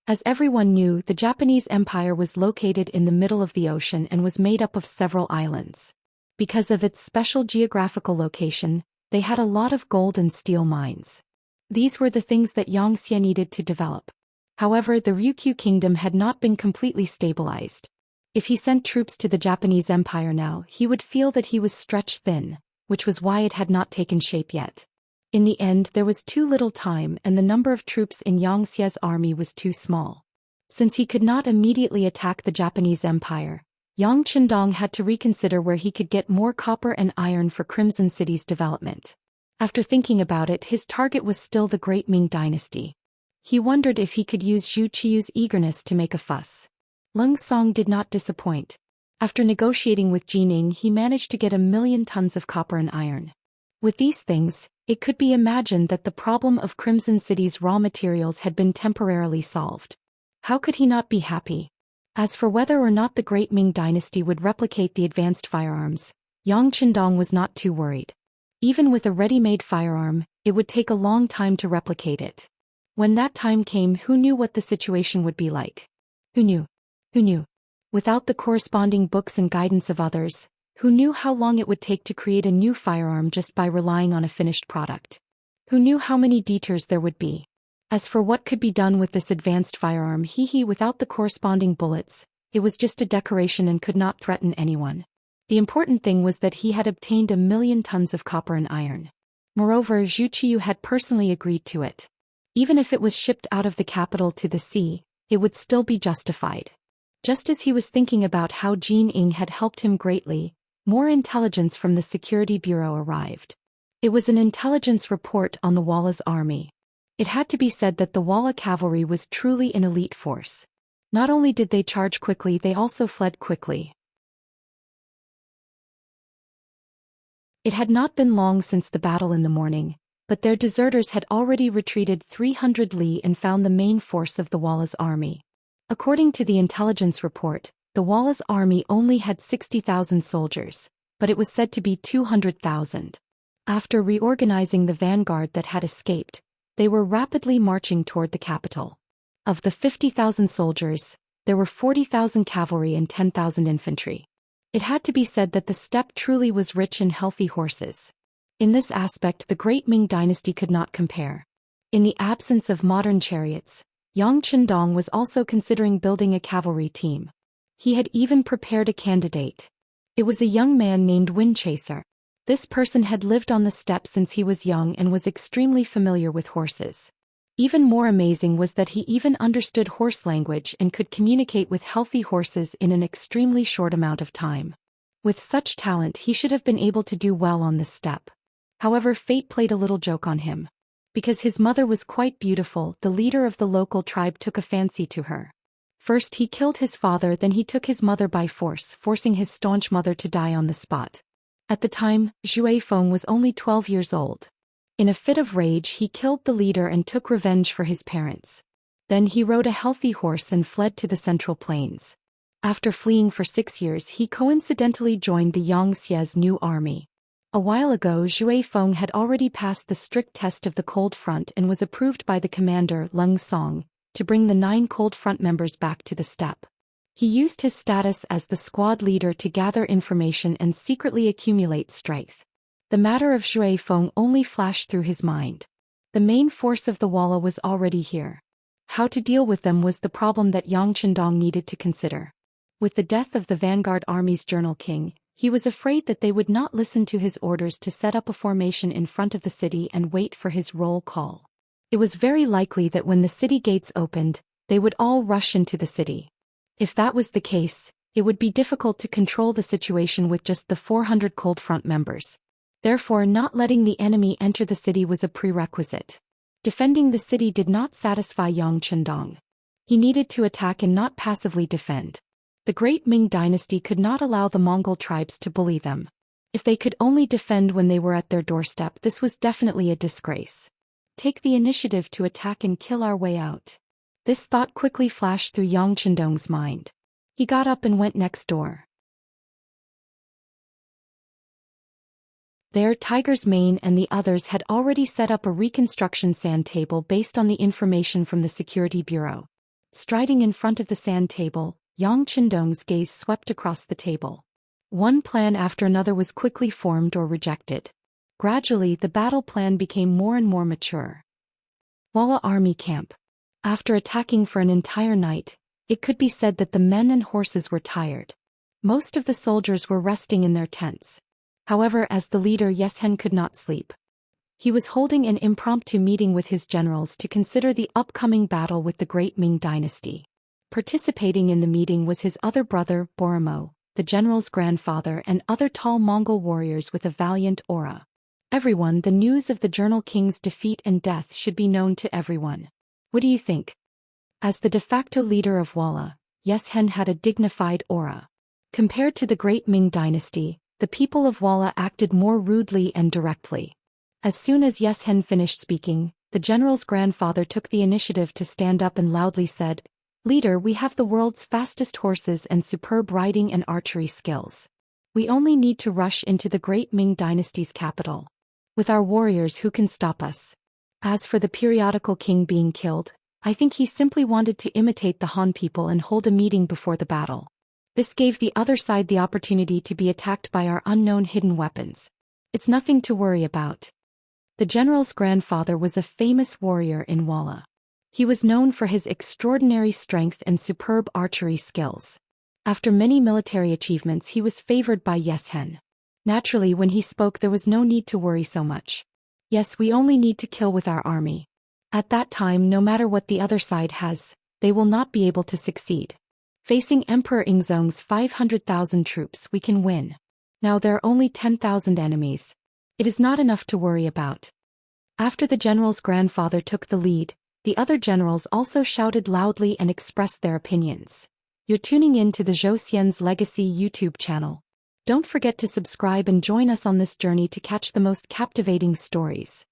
As everyone knew, the Japanese Empire was located in the middle of the ocean and was made up of several islands. Because of its special geographical location, they had a lot of gold and steel mines. These were the things that Xianxia needed to develop. However, the Ryukyu kingdom had not been completely stabilized. If he sent troops to the Japanese Empire now, he would feel that he was stretched thin, which was why it had not taken shape yet. In the end, there was too little time and the number of troops in Xianxia's army was too small. Since he could not immediately attack the Japanese Empire, Yang Qindong had to reconsider where he could get more copper and iron for Crimson City's development. After thinking about it, his target was still the Great Ming Dynasty. He wondered if he could use Zhu Qiu's eagerness to make a fuss. Leng Song did not disappoint. After negotiating with Jining, he managed to get 1,000,000 tons of copper and iron. With these things, it could be imagined that the problem of Crimson City's raw materials had been temporarily solved. How could he not be happy? As for whether or not the Great Ming Dynasty would replicate the advanced firearms, Yang Qindong was not too worried. Even with a ready-made firearm, it would take a long time to replicate it. When that time came, who knew what the situation would be like? Who knew? Who knew? Without the corresponding books and guidance of others, who knew how long it would take to create a new firearm just by relying on a finished product? Who knew how many detours there would be? As for what could be done with this advanced firearm, without the corresponding bullets, it was just a decoration and could not threaten anyone. The important thing was that he had obtained 1,000,000 tons of copper and iron. Moreover, Zhu Qiu had personally agreed to it. Even if it was shipped out of the capital to the sea, it would still be justified. Just as he was thinking about how Jin Ing had helped him greatly, more intelligence from the Security Bureau arrived. It was an intelligence report on the Walla's army. It had to be said that the Walla cavalry was truly an elite force. Not only did they charge quickly, they also fled quickly. It had not been long since the battle in the morning, but their deserters had already retreated 300 li and found the main force of the Walla's army. According to the intelligence report, the Walla's army only had 60,000 soldiers, but it was said to be 200,000. After reorganizing the vanguard that had escaped, they were rapidly marching toward the capital. Of the 50,000 soldiers, there were 40,000 cavalry and 10,000 infantry. It had to be said that the steppe truly was rich in healthy horses. In this aspect, the Great Ming Dynasty could not compare. In the absence of modern chariots, Yang Qindong was also considering building a cavalry team. He had even prepared a candidate. It was a young man named Windchaser. This person had lived on the steppe since he was young and was extremely familiar with horses. Even more amazing was that he even understood horse language and could communicate with healthy horses in an extremely short amount of time. With such talent, he should have been able to do well on this steppe. However, fate played a little joke on him. Because his mother was quite beautiful, the leader of the local tribe took a fancy to her. First he killed his father, then he took his mother by force, forcing his staunch mother to die on the spot. At the time, Zhu Feng was only 12 years old. In a fit of rage, he killed the leader and took revenge for his parents. Then he rode a healthy horse and fled to the Central Plains. After fleeing for 6 years, he coincidentally joined the Yangxia's new army. A while ago, Zhu Feng had already passed the strict test of the Cold Front and was approved by the commander, Leng Song, to bring the 9 Cold Front members back to the steppe. He used his status as the squad leader to gather information and secretly accumulate strength. The matter of Zhu Feng only flashed through his mind. The main force of the Walla was already here. How to deal with them was the problem that Yang Qindong needed to consider. With the death of the vanguard army's journal king, he was afraid that they would not listen to his orders to set up a formation in front of the city and wait for his roll call. It was very likely that when the city gates opened, they would all rush into the city. If that was the case, it would be difficult to control the situation with just the 400 Cold Front members. Therefore, not letting the enemy enter the city was a prerequisite. Defending the city did not satisfy Yang Qindong. He needed to attack and not passively defend. The Great Ming Dynasty could not allow the Mongol tribes to bully them. If they could only defend when they were at their doorstep, this was definitely a disgrace. Take the initiative to attack and kill our way out. This thought quickly flashed through Yang Qindong's mind. He got up and went next door. There, Tiger's Mane and the others had already set up a reconstruction sand table based on the information from the Security Bureau. Striding in front of the sand table, Yang Qindong's gaze swept across the table. One plan after another was quickly formed or rejected. Gradually, the battle plan became more and more mature. Walla Army Camp. After attacking for an entire night, it could be said that the men and horses were tired. Most of the soldiers were resting in their tents. However, as the leader Yeshen could not sleep. He was holding an impromptu meeting with his generals to consider the upcoming battle with the Great Ming Dynasty. Participating in the meeting was his other brother, Borimo, the general's grandfather, and other tall Mongol warriors with a valiant aura. Everyone, the news of the Journal King's defeat and death should be known to everyone. What do you think? As the de facto leader of Walla, Yeshen had a dignified aura. Compared to the Great Ming Dynasty, the people of Walla acted more rudely and directly. As soon as Yeshen finished speaking, the general's grandfather took the initiative to stand up and loudly said, "Leader, we have the world's fastest horses and superb riding and archery skills. We only need to rush into the Great Ming Dynasty's capital. With our warriors, who can stop us? As for the periodical king being killed, I think he simply wanted to imitate the Han people and hold a meeting before the battle. This gave the other side the opportunity to be attacked by our unknown hidden weapons. It's nothing to worry about." The general's grandfather was a famous warrior in Walla. He was known for his extraordinary strength and superb archery skills. After many military achievements, he was favored by Yeshen. Naturally, when he spoke, there was no need to worry so much. Yes, we only need to kill with our army. At that time, no matter what the other side has, they will not be able to succeed. Facing Emperor Ingzong's 500,000 troops, we can win. Now there are only 10,000 enemies. It is not enough to worry about. After the general's grandfather took the lead, the other generals also shouted loudly and expressed their opinions. You're tuning in to the Zhou Xian's Legacy YouTube channel. Don't forget to subscribe and join us on this journey to catch the most captivating stories.